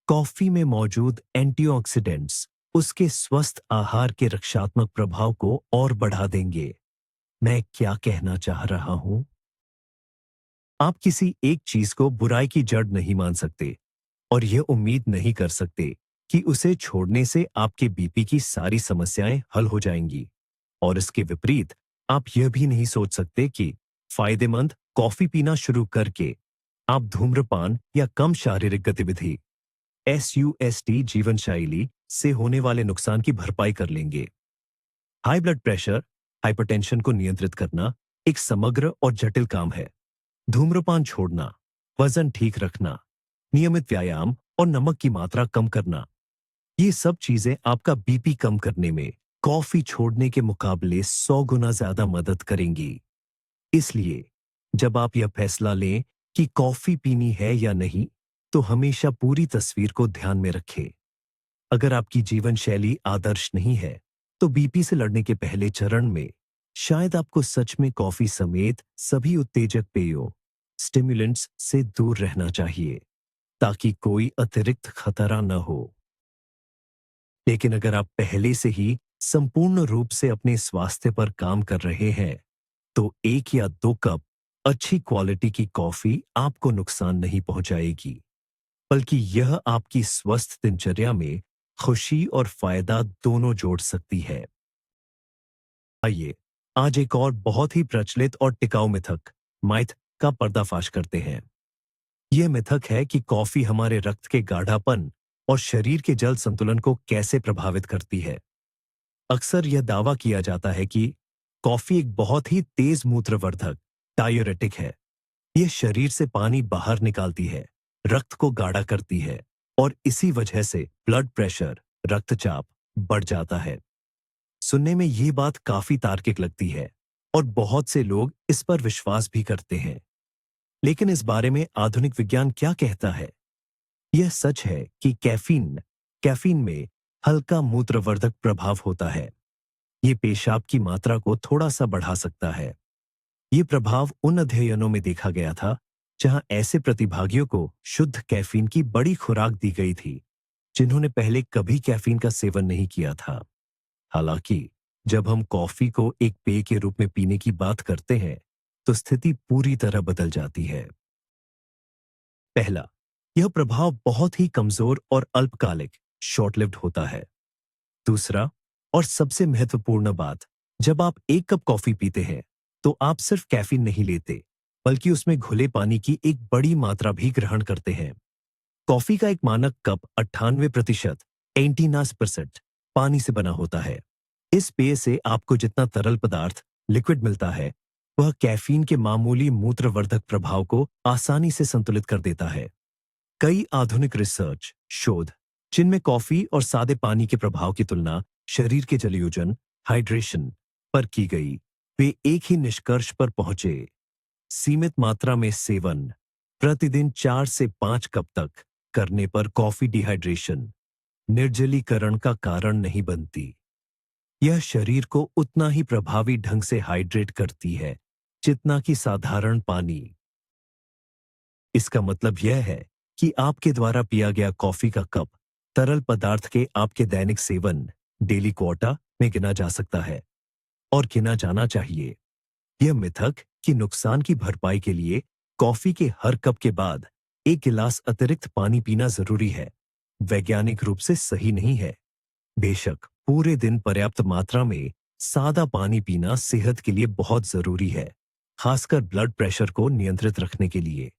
कॉफी में मौजूद एंटीऑक्सीडेंट्स उसके स्वस्थ आहार के रक्षात्मक प्रभाव को और बढ़ा देंगे। मैं क्या कहना चाह रहा हूं? आप किसी एक चीज को बुराई की जड़ नहीं मान सकते और यह उम्मीद नहीं कर सकते कि उसे छोड़ने से आपके बीपी की सारी समस्याएं हल हो जाएंगी। और इसके विपरीत, आप यह भी नहीं सोच सकते कि फायदेमंद कॉफी पीना शुरू करके आप धूम्रपान या कम शारीरिक गतिविधि SUST जीवन शैली से होने वाले नुकसान की भरपाई कर लेंगे। हाई ब्लड प्रेशर, हाइपरटेंशन को नियंत्रित करना एक समग्र और जटिल काम है। धूम्रपान छोड़ना, वजन ठीक रखना, नियमित व्यायाम और नमक की मात्रा कम करना, ये सब चीजें आपका बीपी कम करने में कॉफी छोड़ने के मुकाबले 100 गुना ज्यादा मदद करेंगी। इसलिए जब आप यह फैसला लें कि कॉफी पीनी है या नहीं, तो हमेशा पूरी तस्वीर को ध्यान में रखें। अगर आपकी जीवन शैली आदर्श नहीं है, तो बीपी से लड़ने के पहले चरण में शायद आपको सच में कॉफी समेत सभी उत्तेजक पेयों, स्टिमुलेंट्स से दूर रहना चाहिए, ताकि कोई अतिरिक्त खतरा न हो। लेकिन अगर आप पहले से ही संपूर्ण रूप से अपने स्वास्थ्य पर काम कर रहे हैं, तो 1 या 2 कप अच्छी क्वालिटी की कॉफी आपको नुकसान नहीं पहुंचाएगी, बल्कि यह आपकी स्वस्थ दिनचर्या में खुशी और फायदा दोनों जोड़ सकती है। आइए आज एक और बहुत ही प्रचलित और टिकाऊ माइथ का पर्दाफाश करते हैं। यह मिथक है कि कॉफी हमारे रक्त के गाढ़ापन और शरीर के जल संतुलन को कैसे प्रभावित करती है। अक्सर यह दावा किया जाता है कि कॉफी एक बहुत ही तेज मूत्रवर्धक डायूरेटिक है। यह शरीर से पानी बाहर निकालती है, रक्त को गाढ़ा करती है, और इसी वजह से ब्लड प्रेशर, रक्तचाप बढ़ जाता है। सुनने में यह बात काफी तार्किक लगती है और बहुत से लोग इस पर विश्वास भी करते हैं। लेकिन इस बारे में आधुनिक विज्ञान क्या कहता है? यह सच है कि कैफीन में हल्का मूत्रवर्धक प्रभाव होता है। ये पेशाब की मात्रा को थोड़ा सा बढ़ा सकता है। ये प्रभाव उन अध्ययनों में देखा गया था जहां ऐसे प्रतिभागियों को शुद्ध कैफीन की बड़ी खुराक दी गई थी, जिन्होंने पहले कभी कैफीन का सेवन नहीं किया था। हालांकि जब हम कॉफी को एक पेय के रूप में पीने की बात करते हैं, तो स्थिति पूरी तरह बदल जाती है। पहला, यह प्रभाव बहुत ही कमजोर और अल्पकालिक शॉर्ट लिव्ड होता है। दूसरा, और सबसे महत्वपूर्ण बात, जब आप 1 कप कॉफी पीते हैं, तो आप सिर्फ कैफीन नहीं लेते, बल्कि उसमें घुले पानी की एक बड़ी मात्रा भी ग्रहण करते हैं। कॉफी का एक मानक कप 98% 89% पानी से बना होता है। इस पेय से आपको जितना तरल पदार्थ लिक्विड मिलता है, वह कैफीन के मामूली मूत्रवर्धक प्रभाव को आसानी से संतुलित कर देता है। कई आधुनिक रिसर्च शोध, जिनमें कॉफी और सादे पानी के प्रभाव की तुलना शरीर के जलयोजन हाइड्रेशन पर की गई, वे एक ही निष्कर्ष पर पहुंचे। सीमित मात्रा में सेवन, प्रतिदिन 4 से 5 कप तक करने पर कॉफी डिहाइड्रेशन, निर्जलीकरण का कारण नहीं बनती। यह शरीर को उतना ही प्रभावी ढंग से हाइड्रेट करती है जितना कि साधारण पानी। इसका मतलब यह है कि आपके द्वारा पिया गया कॉफी का कप तरल पदार्थ के आपके दैनिक सेवन, डेली क्वाटा में गिना जा सकता है और गिना जाना चाहिए। यह मिथक कि नुकसान की भरपाई के लिए कॉफी के हर कप के बाद एक गिलास अतिरिक्त पानी पीना जरूरी है, वैज्ञानिक रूप से सही नहीं है। बेशक पूरे दिन पर्याप्त मात्रा में सादा पानी पीना सेहत के लिए बहुत जरूरी है, खासकर ब्लड प्रेशर को नियंत्रित रखने के लिए।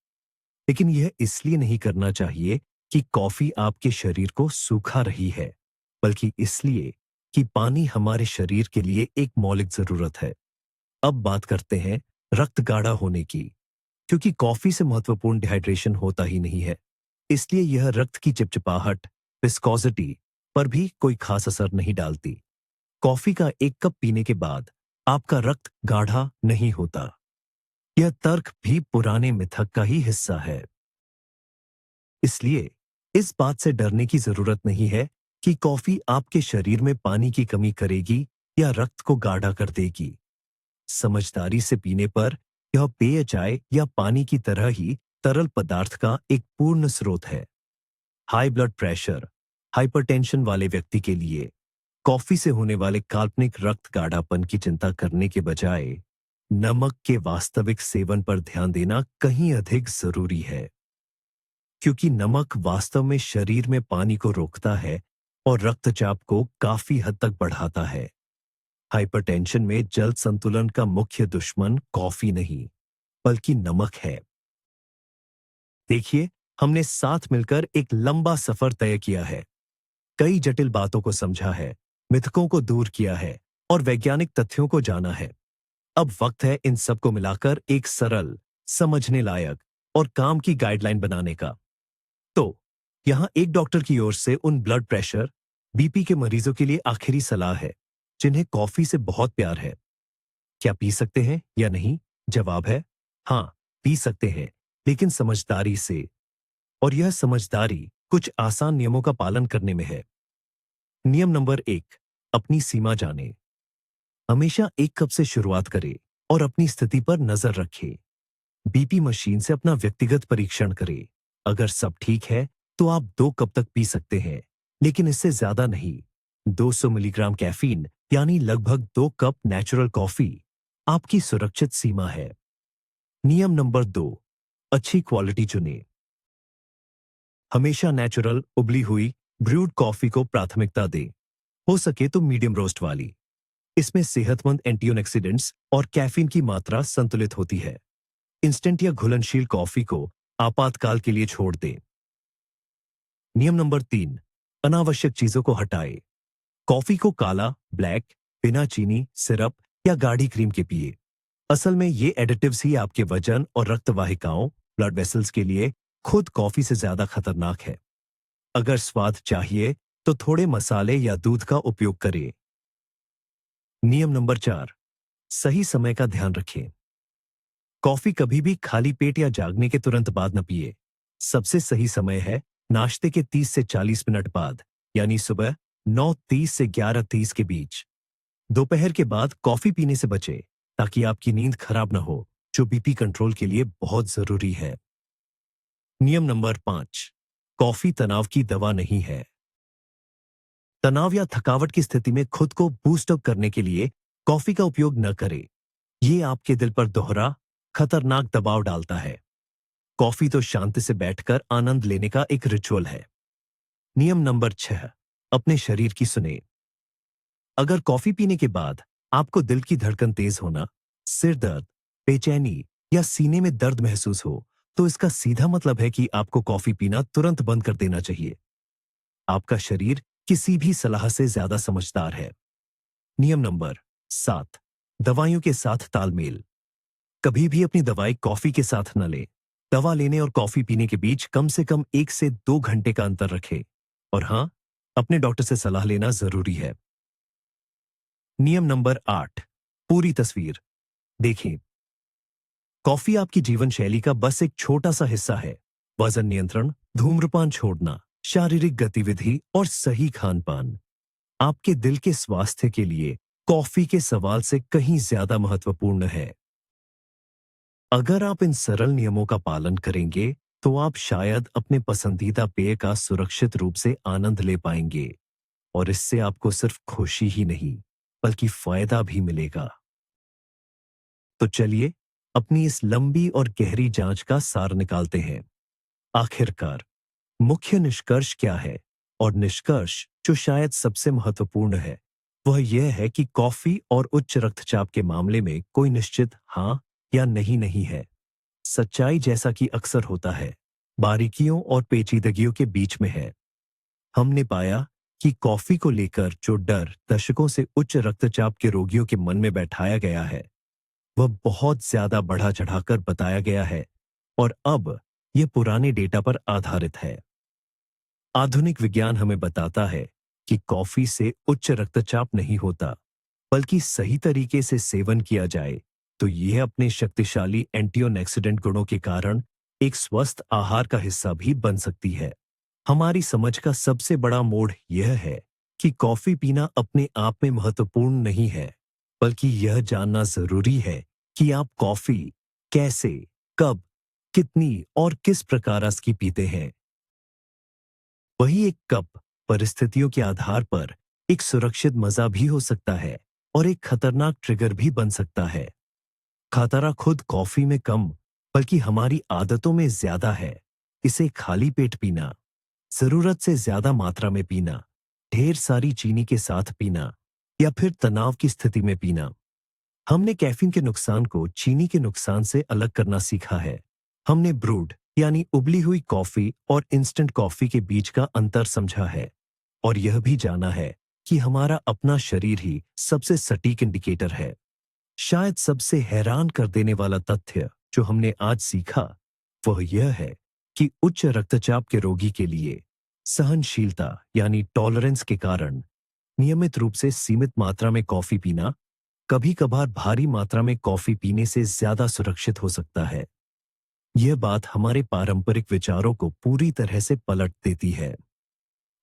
लेकिन यह इसलिए नहीं करना चाहिए कि कॉफी आपके शरीर को सूखा रही है, बल्कि इसलिए कि पानी हमारे शरीर के लिए एक मौलिक जरूरत है। अब बात करते हैं रक्त गाढ़ा होने की, क्योंकि कॉफी से महत्वपूर्ण डिहाइड्रेशन होता ही नहीं है, इसलिए यह रक्त की चिपचिपाहट, विस्कोसिटी पर भी कोई खास असर नहीं डालती। कॉफी का एक कप पीने के बाद आपका रक्त गाढ़ा नहीं होता। यह तर्क भी पुराने मिथक का ही हिस्सा है। इसलिए इस बात से डरने की जरूरत नहीं है कि कॉफी आपके शरीर में पानी की कमी करेगी या रक्त को गाढ़ा कर देगी। समझदारी से पीने पर यह पेय चाय या पानी की तरह ही तरल पदार्थ का एक पूर्ण स्रोत है। हाई ब्लड प्रेशर, हाइपरटेंशन वाले व्यक्ति के लिए कॉफी से होने वाले काल्पनिक रक्त गाढ़ापन की चिंता करने के बजाय नमक के वास्तविक सेवन पर ध्यान देना कहीं अधिक जरूरी है, क्योंकि नमक वास्तव में शरीर में पानी को रोकता है और रक्तचाप को काफी हद तक बढ़ाता है। हाइपरटेंशन में जल संतुलन का मुख्य दुश्मन कॉफी नहीं, बल्कि नमक है। देखिए, हमने साथ मिलकर एक लंबा सफर तय किया है, कई जटिल बातों को समझा है, मिथकों को दूर किया है और वैज्ञानिक तथ्यों को जाना है। अब वक्त है इन सब को मिलाकर एक सरल, समझने लायक और काम की गाइडलाइन बनाने का। तो यहां एक डॉक्टर की ओर से उन ब्लड प्रेशर, बीपी के मरीजों के लिए आखिरी सलाह है जिन्हें कॉफी से बहुत प्यार है। क्या पी सकते हैं या नहीं? जवाब है हाँ, पी सकते हैं, लेकिन समझदारी से। और यह समझदारी कुछ आसान नियमों का पालन करने में है। नियम नंबर 1, अपनी सीमा जाने। हमेशा एक कप से शुरुआत करें और अपनी स्थिति पर नजर रखें। बीपी मशीन से अपना व्यक्तिगत परीक्षण करें। अगर सब ठीक है तो आप 2 कप तक पी सकते हैं, लेकिन इससे ज्यादा नहीं। 200 मिलीग्राम कैफीन यानी लगभग 2 कप नेचुरल कॉफी आपकी सुरक्षित सीमा है। नियम नंबर 2, अच्छी क्वालिटी चुनें। हमेशा नेचुरल उबली हुई ब्रूड कॉफी को प्राथमिकता दें, हो सके तो मीडियम रोस्ट वाली। इसमें सेहतमंद एंटीऑक्सीडेंट्स और कैफीन की मात्रा संतुलित होती है। इंस्टेंट या घुलनशील कॉफी को आपातकाल के लिए छोड़ दें। नियम नंबर 3, अनावश्यक चीजों को हटाएं। कॉफी को काला, ब्लैक, बिना चीनी, सिरप या गाढ़ी क्रीम के पिए। असल में ये एडिटिव्स ही आपके वजन और रक्त वाहिकाओं, ब्लड वेसल्स के लिए खुद कॉफी से ज्यादा खतरनाक है। अगर स्वाद चाहिए तो थोड़े मसाले या दूध का उपयोग करें। नियम नंबर 4, सही समय का ध्यान रखें। कॉफी कभी भी खाली पेट या जागने के तुरंत बाद न पिए। सबसे सही समय है नाश्ते के 30 से 40 मिनट बाद, यानी सुबह 9:30 से 11:30 के बीच। दोपहर के बाद कॉफी पीने से बचें ताकि आपकी नींद खराब न हो, जो बीपी कंट्रोल के लिए बहुत जरूरी है। नियम नंबर 5, कॉफी तनाव की दवा नहीं है। तनाव या थकावट की स्थिति में खुद को बूस्ट अप करने के लिए कॉफी का उपयोग न करें। यह आपके दिल पर दोहरा, खतरनाक दबाव डालता है। कॉफी तो शांति से बैठकर आनंद लेने का एक रिचुअल है। नियम नंबर 6, अपने शरीर की सुने। अगर कॉफी पीने के बाद आपको दिल की धड़कन तेज होना, सिर दर्द, बेचैनी या सीने में दर्द महसूस हो, तो इसका सीधा मतलब है कि आपको कॉफी पीना तुरंत बंद कर देना चाहिए। आपका शरीर किसी भी सलाह से ज्यादा समझदार है। नियम नंबर 7, दवाइयों के साथ तालमेल। कभी भी अपनी दवाई कॉफी के साथ न लें। दवा लेने और कॉफी पीने के बीच कम से कम 1 से 2 घंटे का अंतर रखें। और हां, अपने डॉक्टर से सलाह लेना जरूरी है। नियम नंबर 8, पूरी तस्वीर देखें। कॉफी आपकी जीवन शैली का बस एक छोटा सा हिस्सा है, वजन नियंत्रण, धूम्रपान छोड़ना, शारीरिक गतिविधि और सही खान-पान आपके दिल के स्वास्थ्य के लिए कॉफी के सवाल से कहीं ज्यादा महत्वपूर्ण है। अगर आप इन सरल नियमों का पालन करेंगे, तो आप शायद अपने पसंदीदा पेय का सुरक्षित रूप से आनंद ले पाएंगे और इससे आपको सिर्फ खुशी ही नहीं, बल्कि फायदा भी मिलेगा। तो चलिए, अपनी इस लंबी और गहरी जांच का सार निकालते हैं। आखिरकार, मुख्य निष्कर्ष क्या है? और निष्कर्ष जो शायद सबसे महत्वपूर्ण है, वह यह है कि कॉफी और उच्च रक्तचाप के मामले में कोई निश्चित हाँ या नहीं नहीं है। सच्चाई, जैसा कि अक्सर होता है, बारीकियों और पेचीदगियों के बीच में है। हमने पाया कि कॉफी को लेकर जो डर दशकों से उच्च रक्तचाप के रोगियों के मन में बैठाया गया है, वह बहुत ज्यादा बढ़ा चढ़ाकर बताया गया है और अब यह पुराने डेटा पर आधारित है। आधुनिक विज्ञान हमें बताता है कि कॉफी से उच्च रक्तचाप नहीं होता, बल्कि सही तरीके से सेवन किया जाए तो यह अपने शक्तिशाली एंटीऑक्सीडेंट गुणों के कारण एक स्वस्थ आहार का हिस्सा भी बन सकती है। हमारी समझ का सबसे बड़ा मोड़ यह है कि कॉफी पीना अपने आप में महत्वपूर्ण नहीं है, बल्कि यह जानना जरूरी है कि आप कॉफी कैसे, कब, कितनी और किस प्रकार की पीते हैं। वही एक कप परिस्थितियों के आधार पर एक सुरक्षित मजा भी हो सकता है और एक खतरनाक ट्रिगर भी बन सकता है। खतरा खुद कॉफी में कम, बल्कि हमारी आदतों में ज्यादा है। इसे खाली पेट पीना, जरूरत से ज्यादा मात्रा में पीना, ढेर सारी चीनी के साथ पीना या फिर तनाव की स्थिति में पीना। हमने कैफीन के नुकसान को चीनी के नुकसान से अलग करना सीखा है। हमने ब्रूड यानी उबली हुई कॉफी और इंस्टेंट कॉफी के बीच का अंतर समझा है और यह भी जाना है कि हमारा अपना शरीर ही सबसे सटीक इंडिकेटर है। शायद सबसे हैरान कर देने वाला तथ्य जो हमने आज सीखा, वह यह है कि उच्च रक्तचाप के रोगी के लिए सहनशीलता यानी टॉलरेंस के कारण नियमित रूप से सीमित मात्रा में कॉफी पीना कभी कभार भारी मात्रा में कॉफी पीने से ज्यादा सुरक्षित हो सकता है। यह बात हमारे पारंपरिक विचारों को पूरी तरह से पलट देती है।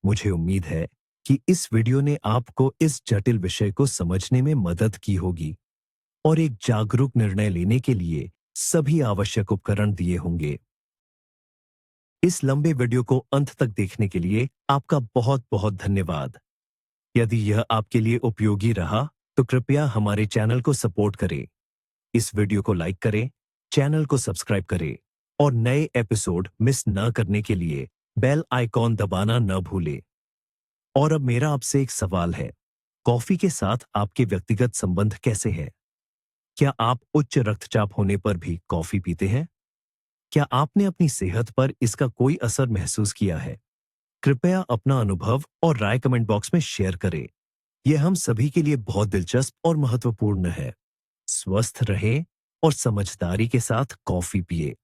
मुझे उम्मीद है कि इस वीडियो ने आपको इस जटिल विषय को समझने में मदद की होगी और एक जागरूक निर्णय लेने के लिए सभी आवश्यक उपकरण दिए होंगे। इस लंबे वीडियो को अंत तक देखने के लिए आपका बहुत बहुत धन्यवाद। यदि यह आपके लिए उपयोगी रहा, तो कृपया हमारे चैनल को सपोर्ट करें। इस वीडियो को लाइक करें, चैनल को सब्सक्राइब करें और नए एपिसोड मिस न करने के लिए बेल आइकॉन दबाना न भूलें। और अब मेरा आपसे एक सवाल है, कॉफी के साथ आपके व्यक्तिगत संबंध कैसे हैं? क्या आप उच्च रक्तचाप होने पर भी कॉफी पीते हैं? क्या आपने अपनी सेहत पर इसका कोई असर महसूस किया है? कृपया अपना अनुभव और राय कमेंट बॉक्स में शेयर करें। यह हम सभी के लिए बहुत दिलचस्प और महत्वपूर्ण है। स्वस्थ रहें और समझदारी के साथ कॉफी पिए।